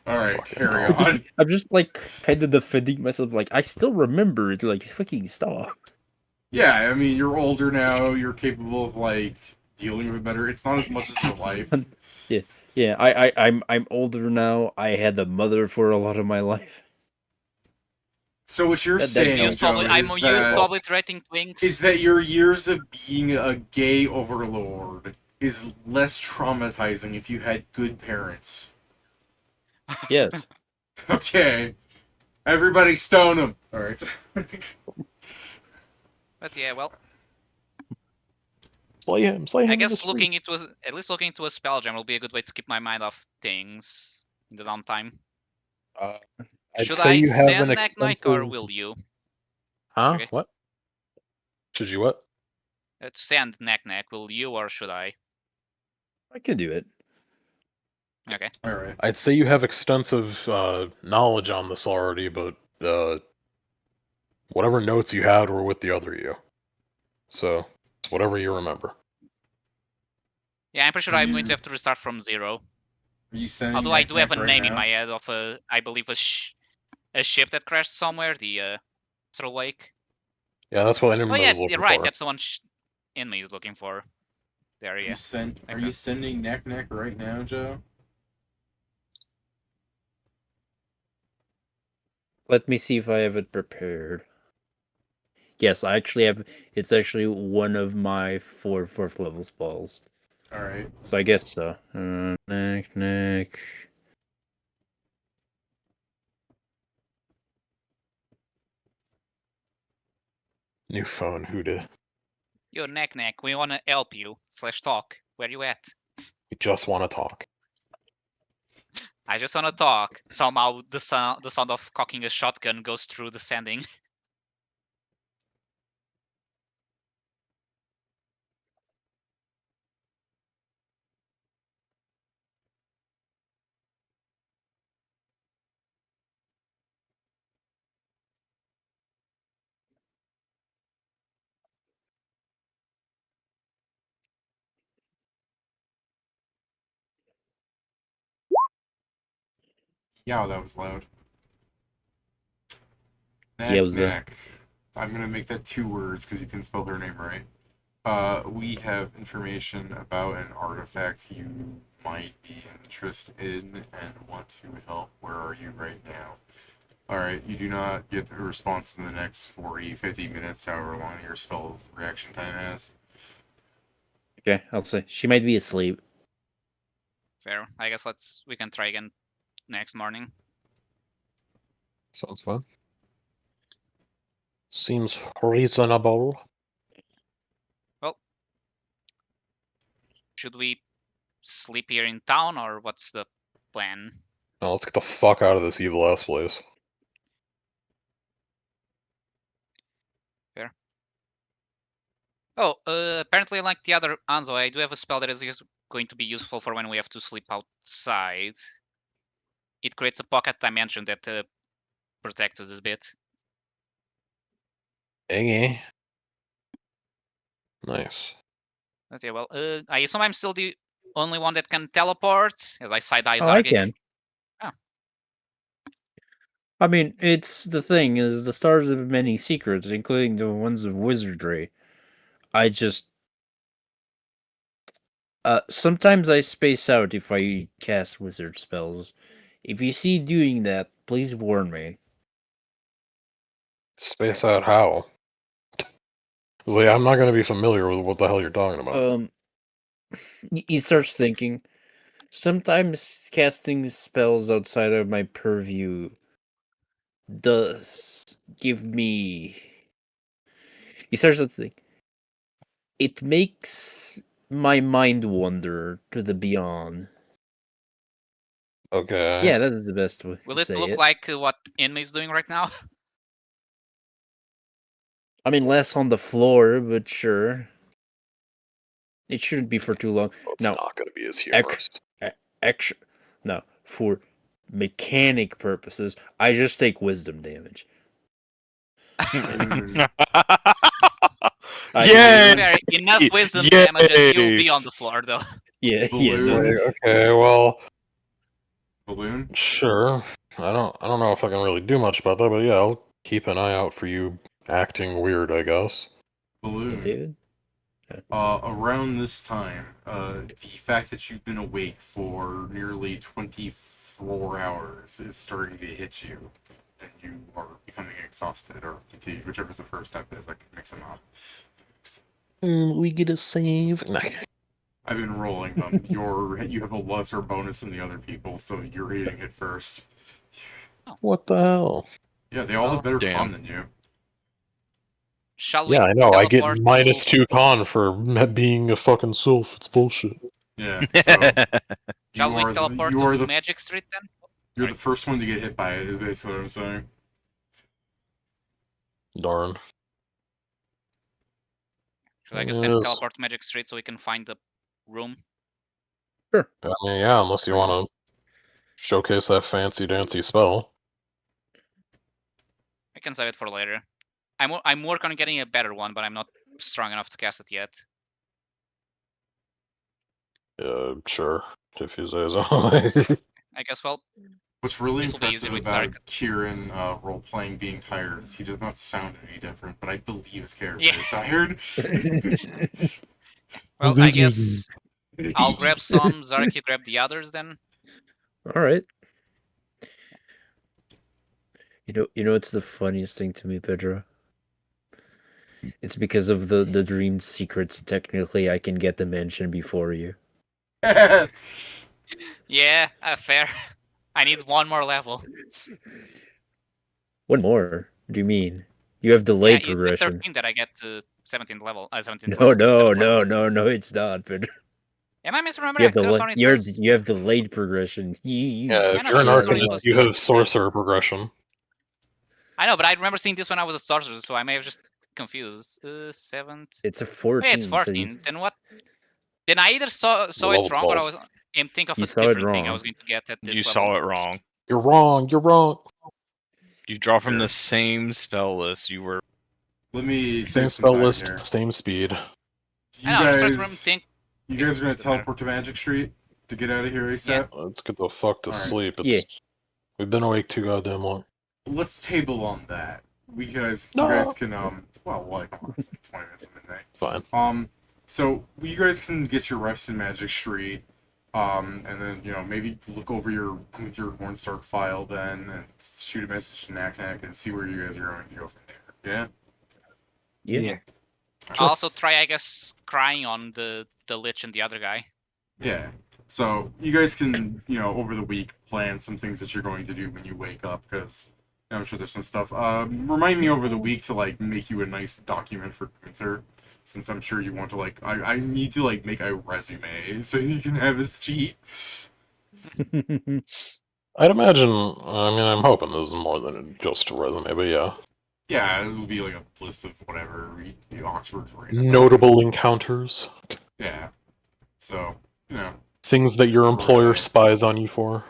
All right, Fucking carry hell. on. I'm just like kind of defending myself. Like I still remember it. Like fucking stop. Yeah, I mean, you're older now. You're capable of like dealing with it better. It's not as much as your life. Yes, yeah. I'm older now. I had a mother for a lot of my life. So what you're That saying, counts. Joe, I'm is used to that obliterating twinks. is that your years of being a gay overlord is less traumatizing if you had good parents. Yes. Okay, everybody stone him. All right. But yeah, well, Slay him I in the guess looking streets. into a spell gem will be a good way to keep my mind off things in the downtime. I'd Should say I you have an send Knight or extensive... will you? Huh? Okay. What? Should you what? Send Knack, will you or should I? I could do it. Okay. All right. I'd say you have extensive knowledge on this already, but whatever notes you had were with the other you. So, it's whatever you remember. Yeah, I'm pretty sure I'm going to have to restart from zero. Are you sending? Although I do have a right name now? in my head of I believe a ship that crashed somewhere, the Astral Wake. Yeah, that's what anyone Oh yeah, was looking you're right. for. That's the one Inma is looking for. There, yeah. Are you sending Neck right now, Joe? Let me see if I have it prepared. Yes, I actually have. It's actually one of my fourth level spells. All right. So I guess so. Knack. New phone, who did? Yo, Knack, we wanna help you. /talk. Where you at? We just want to talk. I just wanna talk. Somehow the sound of cocking a shotgun goes through the sending. Yeah, that was loud. Yowza. Neck. I'm gonna make that 2 words because you can spell her name right. We have information about an artifact you might be interested in and want to help. Where are you right now? Alright, you do not get a response in the next 40, 50 minutes, however long your spell reaction time has. Okay, I'll say she might be asleep. Fair. I guess we can try again next morning. Sounds fun. Seems reasonable. Should we sleep here in town, or what's the plan? Now let's get the fuck out of this evil ass place. Oh, apparently, like the other Anzo, I do have a spell that is going to be useful for when we have to sleep outside. It creates a pocket dimension that protects us a bit. Hey. Nice. Okay, well, I assume I'm still the only one that can teleport, as I side-eye Oh, I Zargik. can. Oh. I mean, it's the thing is the stars have many secrets, including the ones of wizardry. I just sometimes I space out if I cast wizard spells. If you see doing that, please warn me. Space out how? Like, I'm not gonna be familiar with what the hell you're talking about. He starts thinking. Sometimes casting spells outside of my purview does give me. He starts to think. It makes my mind wander to the beyond. Okay. Yeah, that is the best way Will to it say look it. like what Inma is doing right now? I mean, less on the floor, but sure. It shouldn't be for too long. Well, it's Now, not gonna be as humorous. extra. No, for mechanic purposes, I just take wisdom damage. Yay! Fair, enough wisdom damage and you'll be on the floor, though. Yeah, Balloon. Okay, well, Balloon. sure. I don't know if I can really do much about that, but yeah, I'll keep an eye out for you acting weird, I guess. Balloon. David? Around this time, the fact that you've been awake for nearly 24 hours is starting to hit you, and you are becoming exhausted or fatigued, whichever's the first step is. I can mix them up. We get a save. I've been rolling them. You have a lesser bonus than the other people, so you're hitting it first. What the hell? Yeah, they all have better Damn. con than you. Shall we Yeah, I know. I get teleport minus to... 2 con for being a fucking sylph. It's bullshit. Yeah, so Shall we teleport you are to the Magic Street, then? you're Sorry. the first one to get hit by it. Is basically what I'm saying. Darn. Should I just then Yes. teleport to Magic Street so we can find the room? I mean, yeah, unless you want to showcase that fancy dancy spell. I can save it for later. I'm working on getting a better one, but I'm not strong enough to cast it yet. Sure, if you say so. I guess, well, What's really this will be impressive easier with about Zark. Kieran role-playing being tired is he does not sound any different, but I believe his character Yeah. is tired. Well, I guess I'll grab some, Zark, you grab the others then. Alright. You know what's the funniest thing to me, Pedro? It's because of the dream secrets. Technically, I can get the mansion before you. Yeah, fair. I need one more level. One more? What do you mean? You have delayed Yeah, it's progression. 13 that I get to 17th level. 17th No, level. no, it's not, Pedro. Am I misremembering? You have I could have sworn it was... you have delayed progression. Yeah, I if know, you're an but I thought it arcanist, was you the- have sorcerer progression. I know, but I remember seeing this when I was a sorcerer, so I may have just confused. 7th. It's a Oh, 14. yeah, it's 14. Then what? Then I either saw Level it wrong, or I 12. was think of You a saw it different thing I wrong. was going to get at this You level. saw it wrong. You're wrong. You're wrong. You draw from Sure. the same spell list you were. Let me Same save some spell time list, here. same speed. You I know, I was trying to guys, think. you guys are gonna Doesn't matter. teleport to Magic Street to get out of here ASAP. Let's get the fuck to Alright. sleep. Yeah. We've been awake too goddamn long. Let's table on that. You guys No. can well, like, come on, it's like 20 minutes of midnight. It's fine. So you guys can get your rest in Magic Street, and then maybe look over with your Hornstark file then, and shoot a message to Knack and see where you guys are going to go from there. Yeah. Yeah. I'll also try, I guess, crying on the Lich and the other guy. Yeah. So you guys can over the week plan some things that you're going to do when you wake up because I'm sure there's some stuff. Remind me over the week to like make you a nice document for Gunther. since I'm sure you want to like, I need to like make a resume so you can have his cheat. I'd imagine. I mean, I'm hoping this is more than just a resume, but yeah. Yeah, it'll be like a list of whatever Oxford's written. Notable encounters. Yeah. So, you know. Things that your employer Right. spies on you for.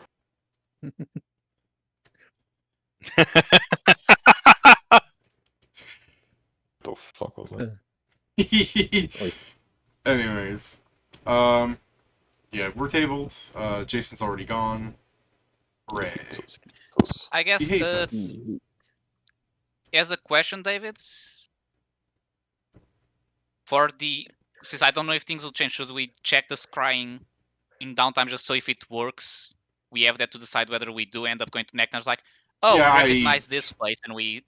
The fuck was that? Anyways. Yeah, we're tabled. Jason's already gone. Hooray. I guess He hates us. as a question, David, for the since I don't know if things will change, should we check the scrying in downtime just so if it works, we have that to decide whether we do end up going to Necknar's like, oh, Yeah, we recognize this place and we,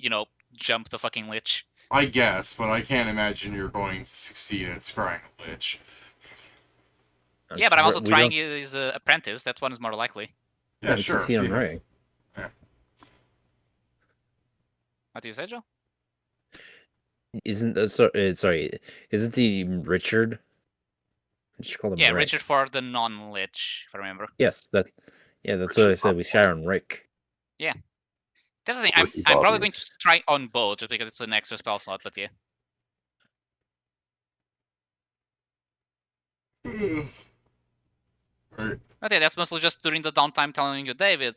jump the fucking lich. I guess, but I can't imagine you're going to succeed at scrying a lich. Yeah, but I'm also We trying don't- his apprentice. That one is more likely. Yeah, it's sure. succeed on see. Ray. What do you say, Joe? Isn't sorry? Isn't the Richard? What you call him? Yeah, Rick? Richard for the non-lich, if I remember. Yes, that's what I said. We share on Rick. That's the thing. Ricky I'm probably Bobby. going to try on both just because it's an extra spell slot, but yeah. Right. Okay, that's mostly just during the downtime telling you, David,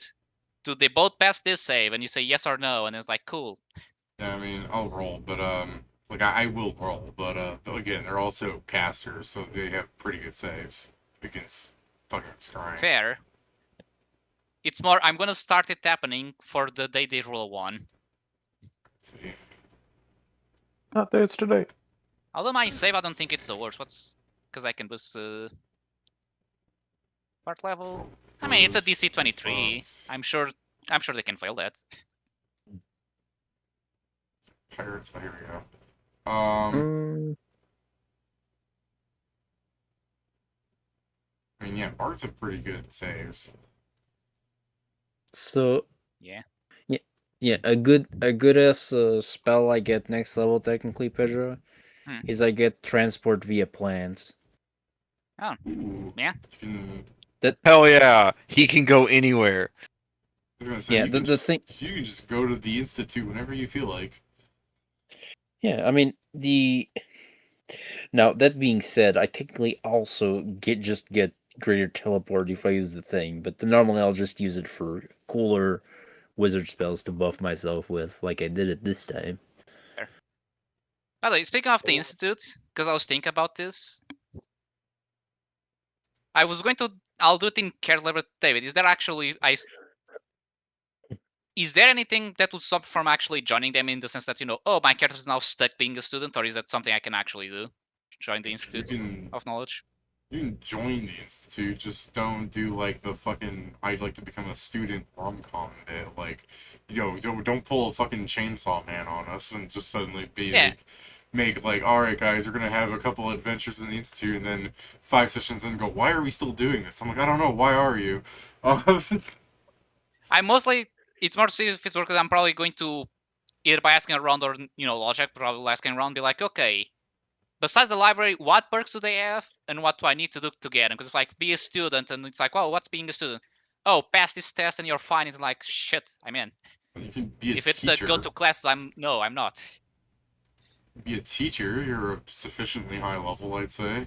do they both pass this save? And you say yes or no, and it's like, cool. Yeah, I mean, I'll roll, but like I will roll, but again, they're also casters, so they have pretty good saves against fucking scrying. Fair. It's more, I'm gonna start it happening for the day they roll one. See. Not dates today. Although my save, I don't think it's the worst. Because I can boost part level. I mean, it's a DC 23. I'm sure they can fail that. Pirates. Oh, here we go. I mean, yeah, Bards have pretty good saves. So Yeah. yeah, a good ass spell I get next level technically, Pedro, is I get transport via plants. Oh, Ooh, yeah. You can, Hell yeah, he can go anywhere. I was gonna say, Yeah, you the can just, thing- you can just go to the institute whenever you feel like. Yeah, I mean Now that being said, I technically also get greater teleport if I use the thing, but normally I'll just use it for cooler wizard spells to buff myself with, like I did it this time. By the way, speaking of the institute, because I was thinking about this, I'll do it in carefully, but David, is there actually is there anything that would stop from actually joining them in the sense that oh, my character is now stuck being a student, or is that something I can actually do? Join the Institute of Knowledge. You can join the institute, just don't do like the fucking I'd like to become a student rom-com bit. Like, don't pull a fucking Chainsaw Man on us and just suddenly make like, all right, guys, we're gonna have a couple adventures in the institute, and then 5 sessions in go, why are we still doing this? I'm like, I don't know, why are you? It's more to see if it's works. I'm probably going to either by asking around or logic, probably asking around, be like, okay, besides the library, what perks do they have, and what do I need to do to get them? Because if be a student, and it's like, well, what's being a student? Oh, pass this test and you're fine. It's like, shit, I'm in. You can be a if it's teacher. the go to classes, I'm not. Be a teacher. You're a sufficiently high level, I'd say.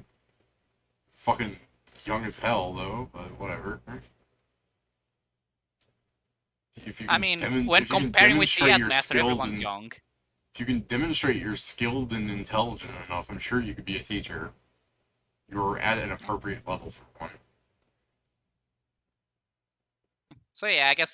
Fucking young as hell, though, but whatever. When comparing with the headmaster, everyone's young. If you can demonstrate you're skilled and intelligent enough, I'm sure you could be a teacher. You're at an appropriate level for one. So yeah, I guess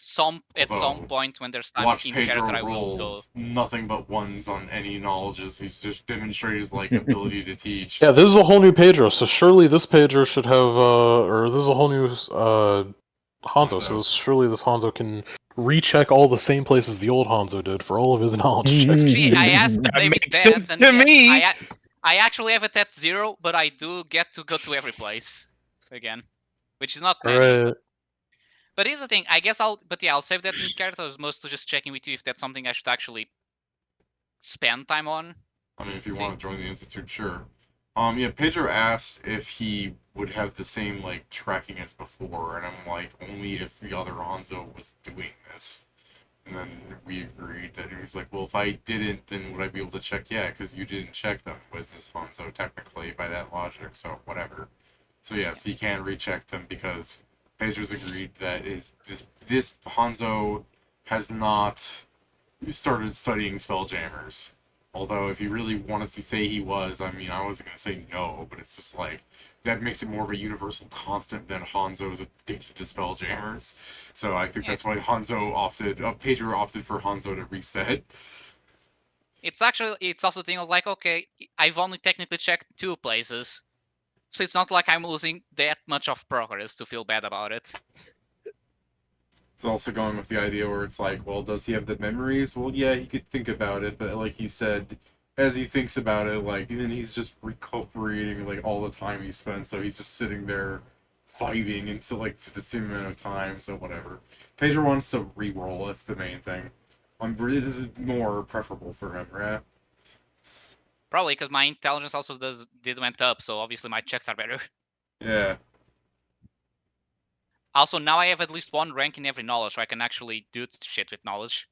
at some point when there's time in character, I will go. Nothing but ones on any knowledges. He's just demonstrated his ability to teach. Yeah, this is a whole new Pedro, so surely this Pedro should have, or this is a whole new Hanzo, so surely this Hanzo can recheck all the same places the old Hanzo did for all of his knowledge checks. Actually, I asked David that, and yes, I actually have it at 0, but I do get to go to every place again, which is not many. Right. But here's the thing, I guess I'll save that in character. I was mostly just checking with you if that's something I should actually spend time on. I mean, if you See. want to join the Institute, sure. Yeah, Pedro asked if he would have the same, like, tracking as before, and I'm like, only if the other Hanzo was doing this. And then we agreed that he was like, well, if I didn't, then would I be able to check? Yeah, because you didn't check them, was this Hanzo, technically, by that logic, so whatever. So yeah, so you can't recheck them because Pedro's agreed that this Hanzo has not started studying Spelljammers. Although, if he really wanted to say he was, I mean, I wasn't going to say no, but it's just like, that makes it more of a universal constant than Hanzo is addicted to Spelljammers. So I think that's why Pedro opted for Hanzo to reset. It's also the thing of like, okay, I've only technically checked 2 places, so it's not like I'm losing that much of progress to feel bad about it. It's also going with the idea where it's like, well, does he have the memories? Well, yeah, he could think about it, but like he said, as he thinks about it, like, then he's just recuperating, like, all the time he spent, so he's just sitting there fighting until, like, for the same amount of time, so whatever. Pedro wants to re-roll, that's the main thing. This is more preferable for him, right? Probably because my intelligence also did went up, so obviously my checks are better. Yeah. Also, now I have at least 1 rank in every knowledge, so I can actually do shit with knowledge.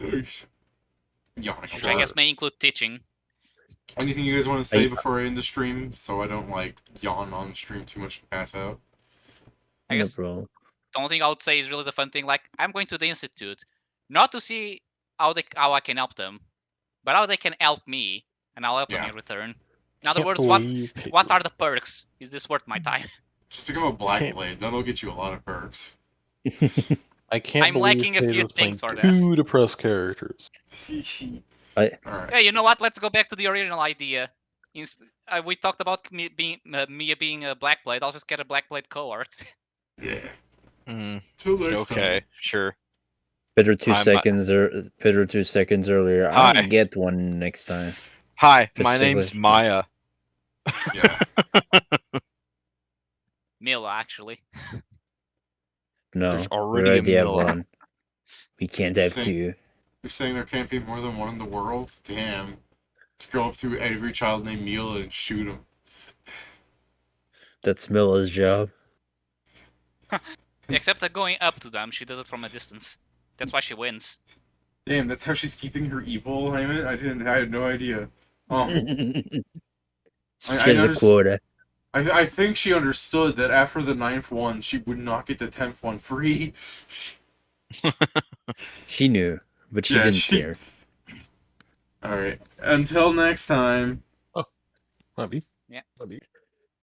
Yawning. Which I guess may include teaching. Anything you guys want to say before I end the stream, so I don't, like, yawn on stream too much and pass out? I guess the only thing I would say is really the fun thing, like, I'm going to the Institute, not to see how I can help them, but how they can help me, and I'll help them in return. In other words, what are the perks? Is this worth my time? Just become a Black Blade, that'll get you a lot of perks. I can't I'm believe lacking a few Pedro's playing things for that. 2 depressed characters. Alright. Yeah, you know what? Let's go back to the original idea. We talked about me being a Black Blade. I'll just get a Black Blade cohort. Yeah. Till next time. Sure. Pedro 2 seconds earlier. Hi. I'll get one next time. Hi, my name's Maya. Yeah. Mila, actually. No, There's we already a already have Mila. one. We can't have 2. You're saying there can't be more than one in the world? Damn. Go up to every child named Mila and shoot him. That's Mila's job. Except that going up to them, she does it from a distance. That's why she wins. Damn, that's how she's keeping her evil, I had no idea. Oh. She has a quota. I think she understood that after the 9th one, she would not get the 10th one free. She knew, but she didn't care. Alright, until next time. Love you. Yeah. Love you.